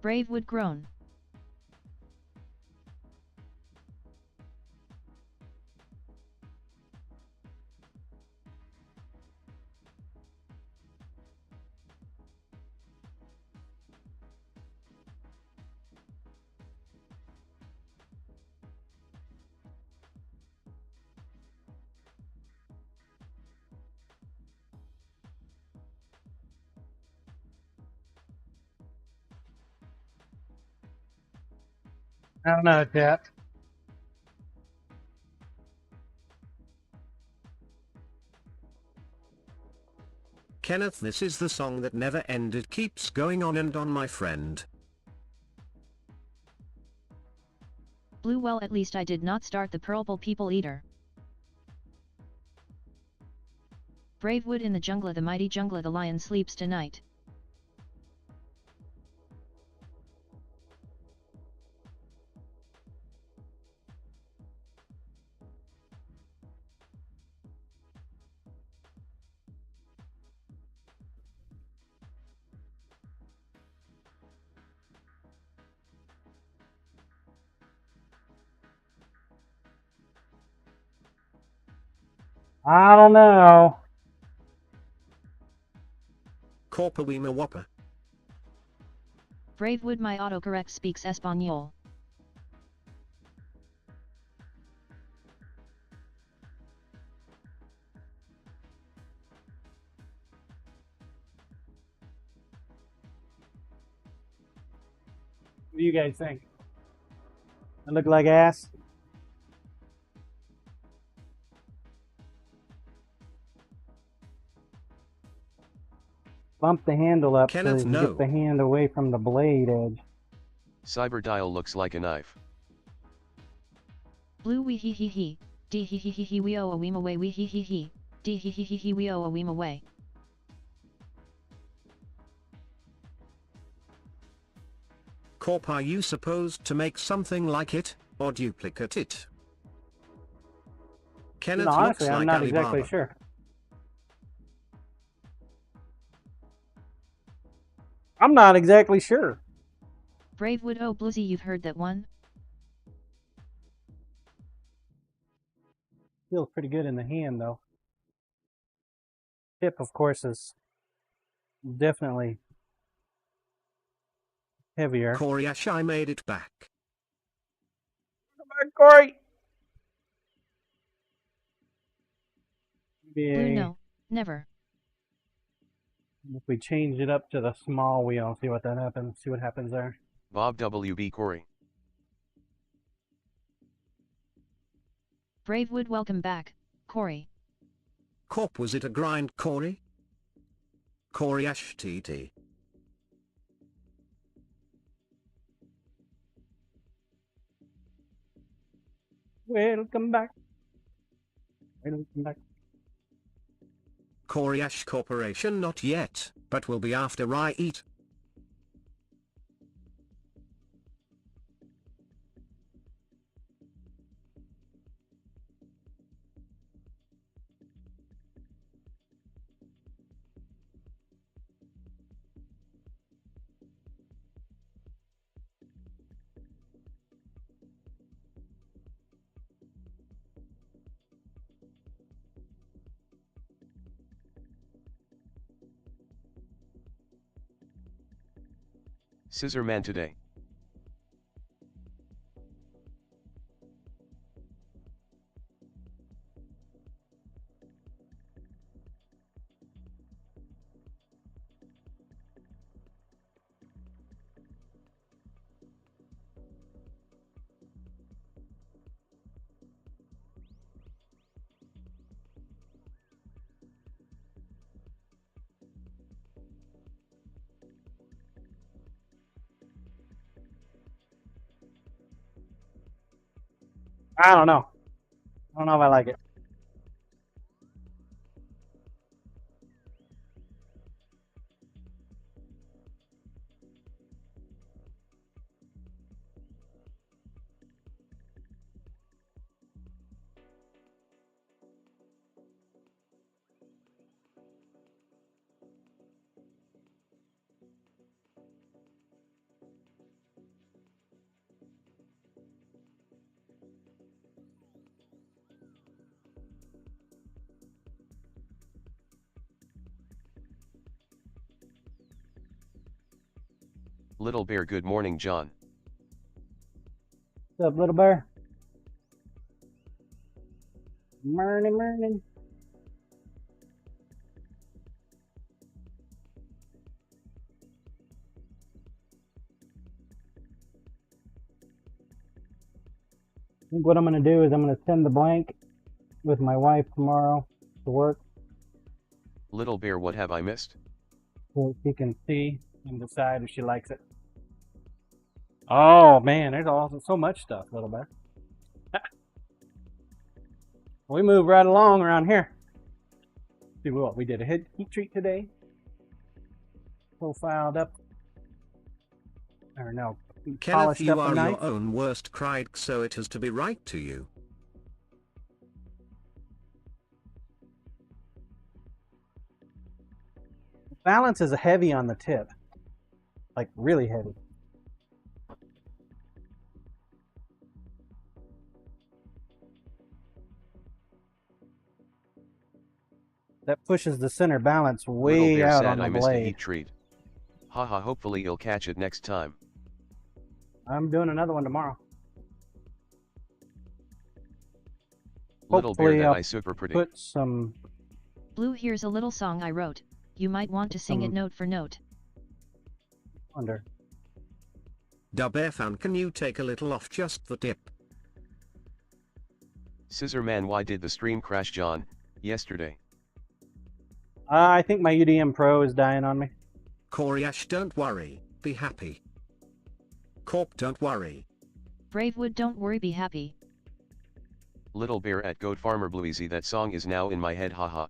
Brave would groan. I don't know, chat. Kenneth, this is the song that never ended, keeps going on and on, my friend. Blue, well, at least I did not start the Purple People Eater. Brave wood in the jungle, the mighty jungle, the lion sleeps tonight. I don't know. Corpawima Whopper. Brave wood, my autocorrect speaks Espanol. What do you guys think? I look like ass? Bump the handle up Kenneth, so you no. get the hand away from the blade edge. Cyberdial looks like a knife. Blue, wee hee hee hee. D hee hee hee hee, we oh a weem away, wee hee hee hee. D hee hee hee hee, we oh a weem away. Corp, are you supposed to make something like it, or duplicate it? Kenneth No, honestly, looks I'm like not Alibaba. exactly sure. I'm not exactly sure. Brave wood, oh Bluesy, you've heard that one? Feels pretty good in the hand, though. Tip, of course, is definitely heavier. Corey Ash, I made it back. Come on, Corey! Blue, Maybe no, never. if we change it up to the small wheel, see what that happens. See what happens there. Bob WB Corey. Brave wood, welcome back, Corey. Corp, was it a grind, Corey? Corey Ash TT. Welcome back. Welcome back. Corey Ash Corporation, not yet, but will be after I eat. Scissor Man today. I don't know. I don't know if I like it. Little Bear, good morning, John. What's up, little bear? Morning, morning. I think what I'm going to do is I'm going to send the blank with my wife tomorrow to work Little Bear, what have I missed? so she can see and decide if she likes it. Oh man, there's also so much stuff, little bear. We move right along around here. See what we did a heat treat today. Profiled up. Or no, Kenneth, polished you up are a your nice. own worst critic, so it has to be right to you. Balance is heavy on the tip. Like really heavy. That pushes the center balance Little way Bear out sad on the I missed a blade. heat treat. Haha, hopefully you'll catch it next time. I'm doing another one tomorrow. Little Bear, Hopefully that I'll I super pretty. put some Blue, here's a little song I wrote. You might want to sing it note for note. under. Bear fan, can you take a little off just the tip? Scissor Man, why did the stream crash, John, yesterday? I think my UDM Pro is dying on me. Coriash, don't worry, be happy. Corp, don't worry. Bravewood, don't worry, be happy. Little Bear at Goat Farmer Bluezy, that song is now in my head, haha.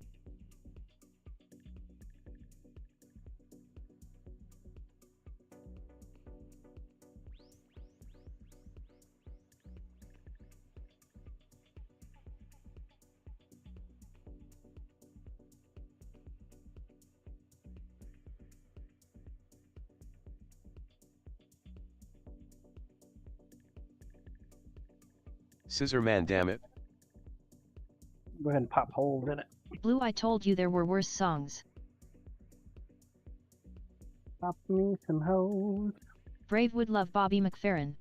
Scissor Man, damn it. Go ahead and pop holes in it. Blue, I told you there were worse songs. Pop me some holes. Bravewood, love Bobby McFerrin.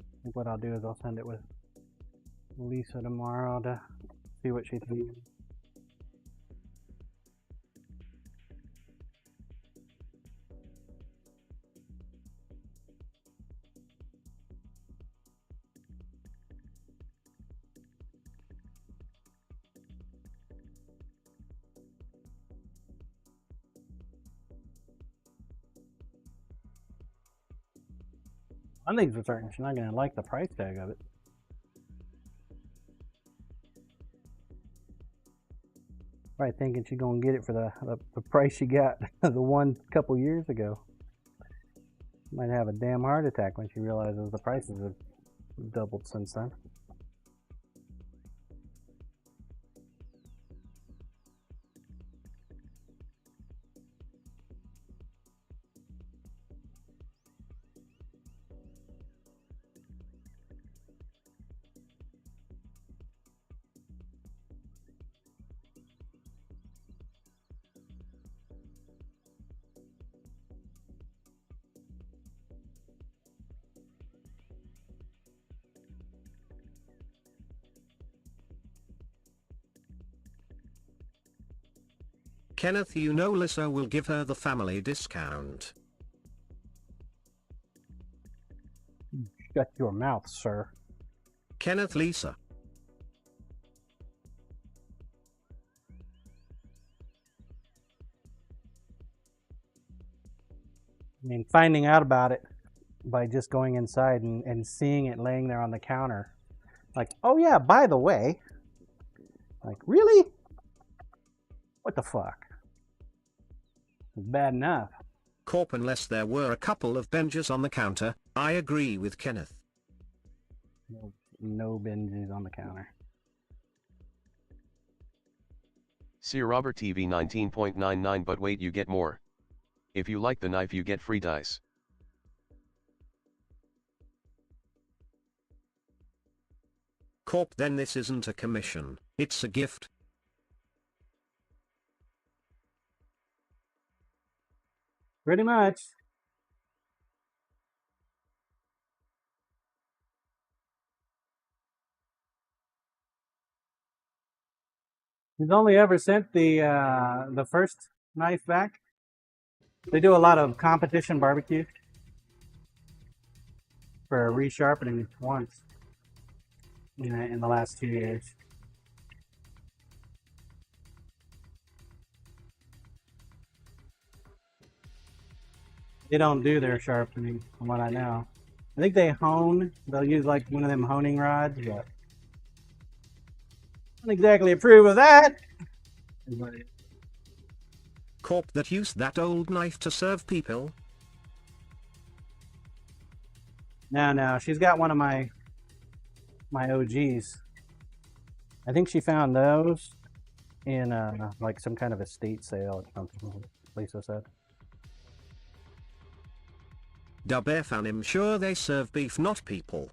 I think what I'll do is I'll send it with Lisa tomorrow to see what she thinks. One thing's for certain, she's not going to like the price tag of it. Probably thinking she's going to get it for the price she got the one couple years ago. Might have a damn heart attack when she realizes the prices have doubled since then. Kenneth, you know Lisa will give her the family discount. Shut your mouth, sir. Kenneth, Lisa. I mean, finding out about it by just going inside and seeing it laying there on the counter. Like, oh yeah, by the way. Like, really? What the fuck? It's bad enough. Corp, unless there were a couple of benches on the counter, I agree with Kenneth. No binges on the counter. See Robert TV 19.99, but wait, you get more. If you like the knife, you get free dice. Corp, then this isn't a commission, it's a gift. Pretty much. He's only ever sent the first knife back. They do a lot of competition barbecue for resharpening once in the last 2 years. They don't do their sharpening, from what I know. I think they hone. They'll use like one of them honing rods, but I don't exactly approve of that. Corp, that used that old knife to serve people? No, she's got one of my OGs. I think she found those in like some kind of estate sale or something. Lisa said. Dubbear fan, I'm sure they serve beef, not people.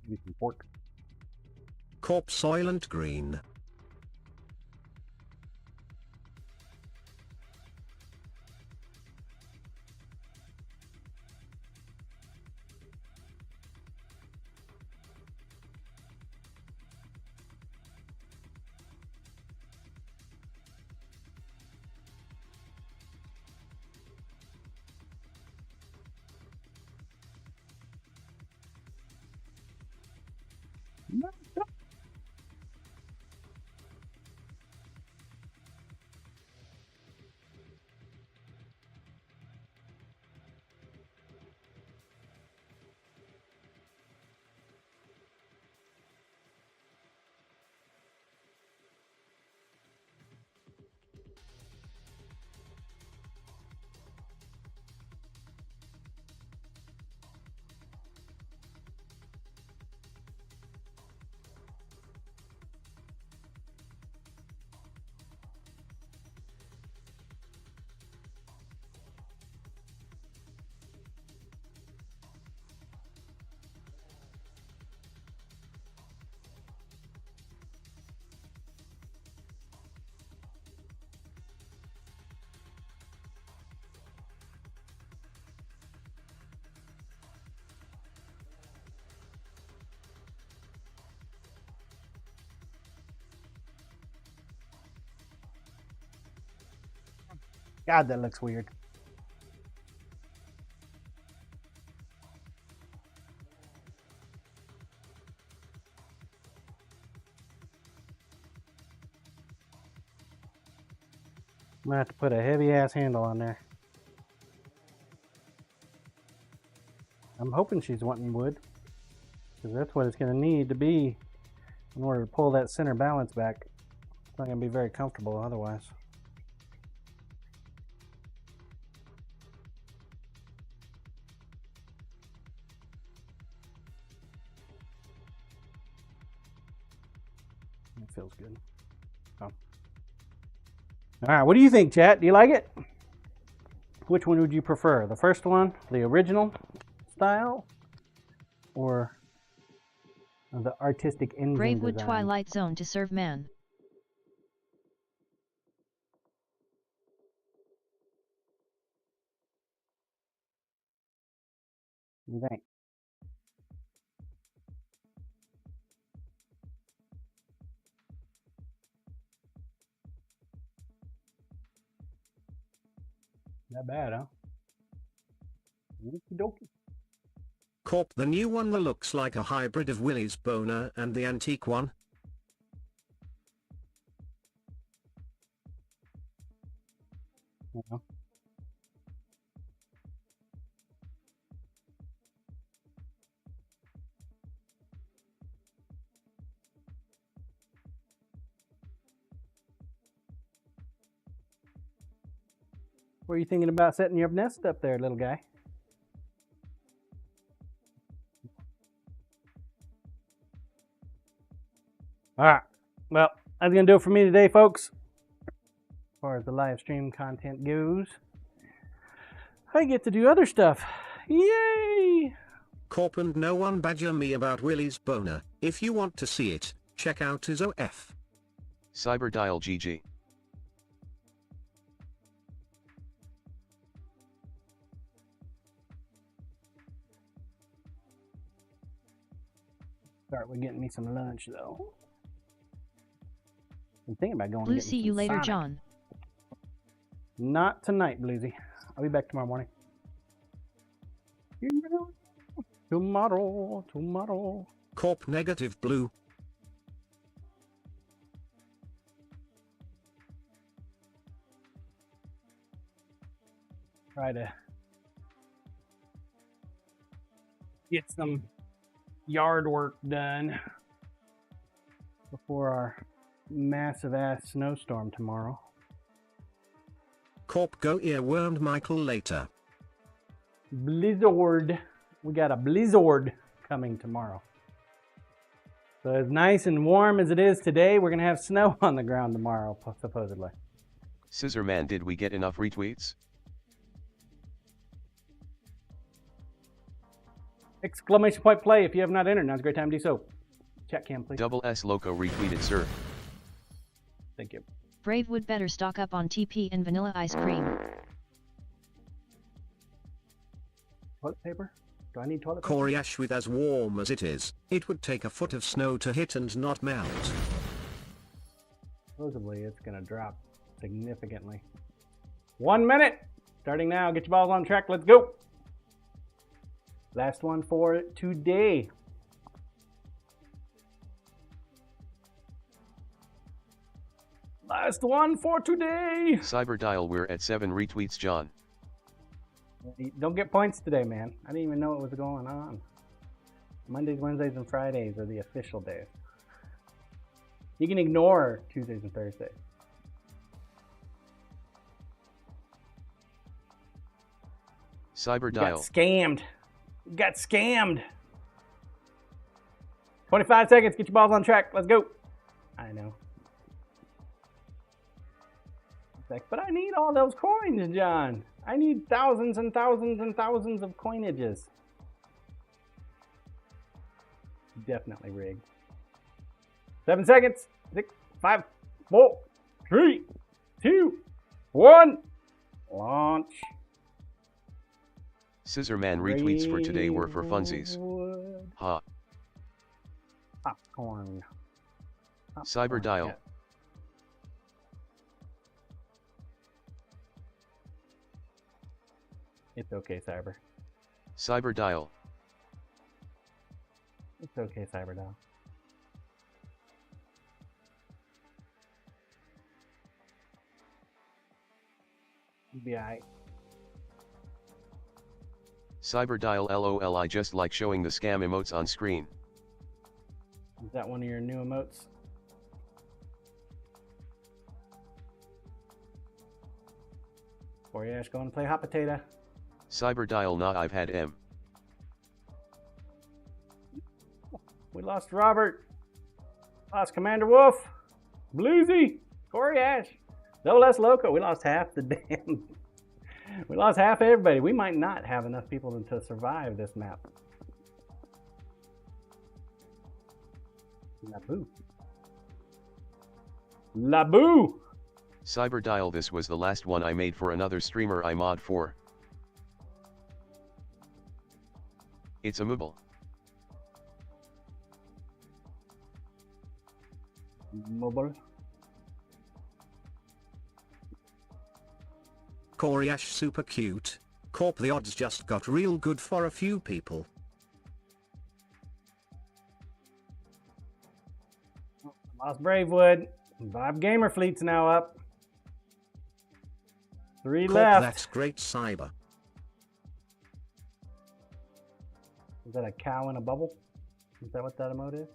Maybe some pork. Corp, Soylent Green. God, that looks weird. I'm gonna have to put a heavy ass handle on there. I'm hoping she's wanting wood, because that's what it's gonna need to be in order to pull that center balance back. It's not gonna be very comfortable otherwise. It feels good. Oh. All right, what do you think, chat? Do you like it? Which one would you prefer? The first one, the original style, or the artistic engine Bravewood design? Twilight Zone to serve man. What do you think? Not bad, huh? Okie dokie. Corp, the new one that looks like a hybrid of Willy's boner and the antique one. Yeah. What are you thinking about setting your nest up there, little guy? All right. Well, that's going to do it for me today, folks. As far as the live stream content goes, I get to do other stuff. Yay! Corp, and no one badger me about Willy's boner. If you want to see it, check out his OF. Cyberdial GG. Start with getting me some lunch, though. I'm thinking about going. Blue, and getting see you some later, Sonic. John. Not tonight, Bluesy. I'll be back tomorrow morning. Tomorrow. Corp negative blue. Try to get some yard work done before our massive ass snowstorm tomorrow. Corp, go earwormed Michael later. Blizzard. We got a blizzard coming tomorrow. So as nice and warm as it is today, we're going to have snow on the ground tomorrow, supposedly. Scissorman, did we get enough retweets? Exclamation point play if you have not entered. Now's a great time to do so. Chat cam, please. Double S Loco retweeted, sir. Thank you. Brave would better stock up on TP and vanilla ice cream. Toilet paper? Do I need toilet paper? Corey Ash, with as warm as it is, it would take a foot of snow to hit and not melt. Supposedly it's going to drop significantly. 1 minute! Starting now. Get your balls on track. Let's go. Last one for today. Last one for today. Cyberdial, we're at 7 retweets, John. Don't get points today, man. I didn't even know what was going on. Mondays, Wednesdays, and Fridays are the official days. You can ignore Tuesdays and Thursdays. Cyberdial. Got scammed. Got scammed. 25 seconds. Get your balls on track. Let's go. I know. It's like, but I need all those coins, John. I need thousands and thousands and thousands of coinages. Definitely rigged. 7 seconds. 6, 5, 4, 3, 2, 1. Launch. Scissorman retweets for today were for funsies. Ha. Popcorn. Cyberdial. Yeah. It's okay, Cyber. Cyberdial. It's okay, Cyberdial. You'll be alright. Cyberdial LOL, I just like showing the scam emotes on screen. Is that one of your new emotes? Or Ash going to play hot potato. Cyberdial, nah, I've had M. We lost Robert. Lost Commander Wolf. Bluesy. Corey Ash. Double S Loco. We lost half the damn. We lost half everybody. We might not have enough people to survive this map. Laboo. Laboo. Cyberdial, this was the last one I made for another streamer I mod for. It's a mobile. Mobile. Coryash super cute. Corp, the odds just got real good for a few people. Lost Bravewood. 5 gamer fleets now up. 3 Corp, left. that's great, Cyber. Is that a cow in a bubble? Is that what that emote is?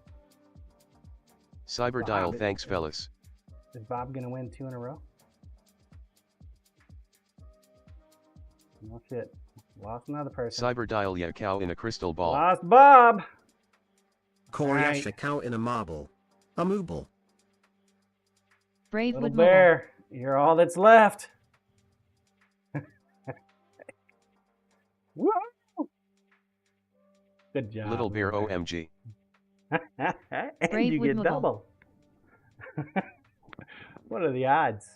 Cyber dial, thanks fellas. Is Bob gonna win 2 in a row? No shit. Lost another person. Cyber dial, yeah, cow in a crystal ball. Lost Bob. Coryash, Right. a cow in a marble. A mooble. Bravewood Little Mobile. bear, you're all that's left. Woo! Good job. Little bear, OMG. And Brave you with get Mobile. double. What are the odds?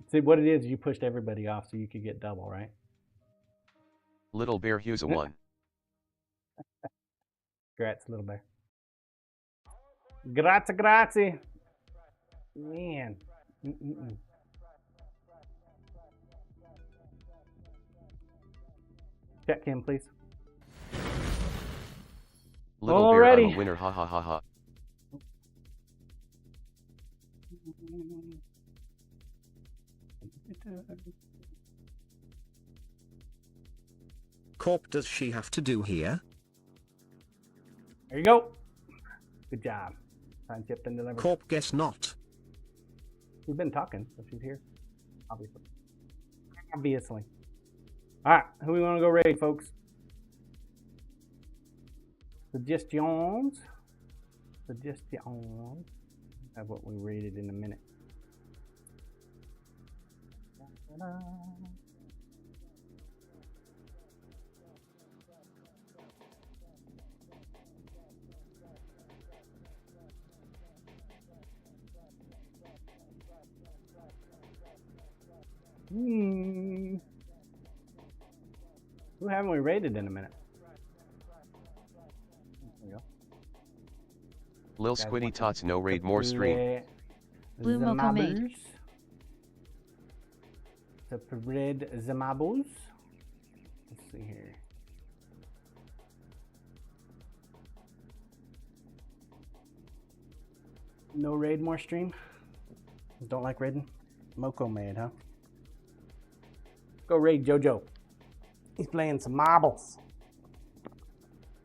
See, what it is, you pushed everybody off so you could get double, right? Little bear, Hughes a 1. Congrats, little bear. Grazie, grazie. Man. Mm-mm-mm. Check him, please. Little bear, I'm Alrighty. a winner, ha ha ha ha. Corp, does she have to do here? There you go. Good job. Signed, shipped, and delivered. Corp, guess not. We've been talking, so she's here. Obviously. Obviously. Alright, who we want to go raid, folks? Suggestions. Suggestions. Have what we rated in a minute. Who haven't we rated in a minute? There we go. Lil Guys Squiddy want Tots, no raid, more stream. Blue Moco Mate. The bread Zamabos. Let's see here. No raid, more stream. Don't like raiding. Moco made, huh? Go raid JoJo. He's playing some marbles.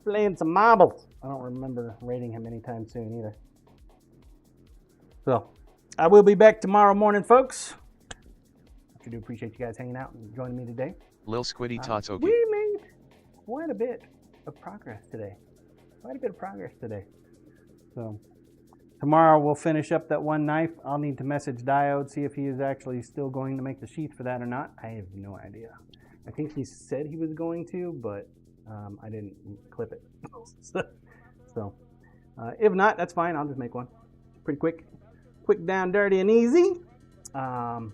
Playing some marbles. I don't remember raiding him anytime soon either. So, I will be back tomorrow morning, folks. I do appreciate you guys hanging out and joining me today. Lil Squiddy Tots, okay. We made quite a bit of progress today. So, tomorrow we'll finish up that one knife. I'll need to message Diode, see if he is actually still going to make the sheath for that or not. I have no idea. I think he said he was going to, but I didn't clip it. So, if not, that's fine. I'll just make one. Pretty quick. Quick, down, dirty, and easy. So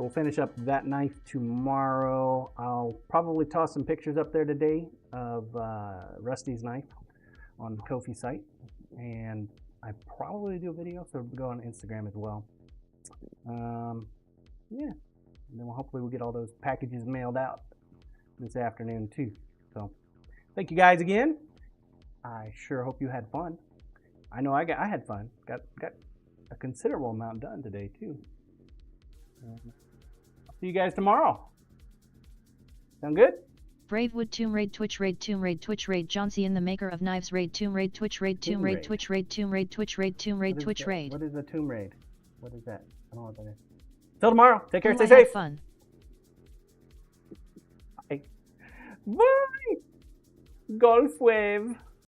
we'll finish up that knife tomorrow. I'll probably toss some pictures up there today of Rusty's knife on the Kofi site. And I probably do a video, so it'll go on Instagram as well. Yeah. And then hopefully we'll get all those packages mailed out this afternoon too. So thank you guys again. I sure hope you had fun. I know I had fun. Got a considerable amount done today too. I'll see you guys tomorrow. Sound good? Bravewood Tomb Raid Twitch Raid Tomb Raid Twitch Raid John Cena the Maker of Knives Raid Tomb Raid Twitch Raid Tomb Raid Twitch Raid Tomb Raid Twitch Raid Tomb Raid Twitch Raid. What is a tomb raid? What is that? I don't know what that is. Till tomorrow. Take care. Ooh, Stay I had safe. fun. Bye. Golf wave.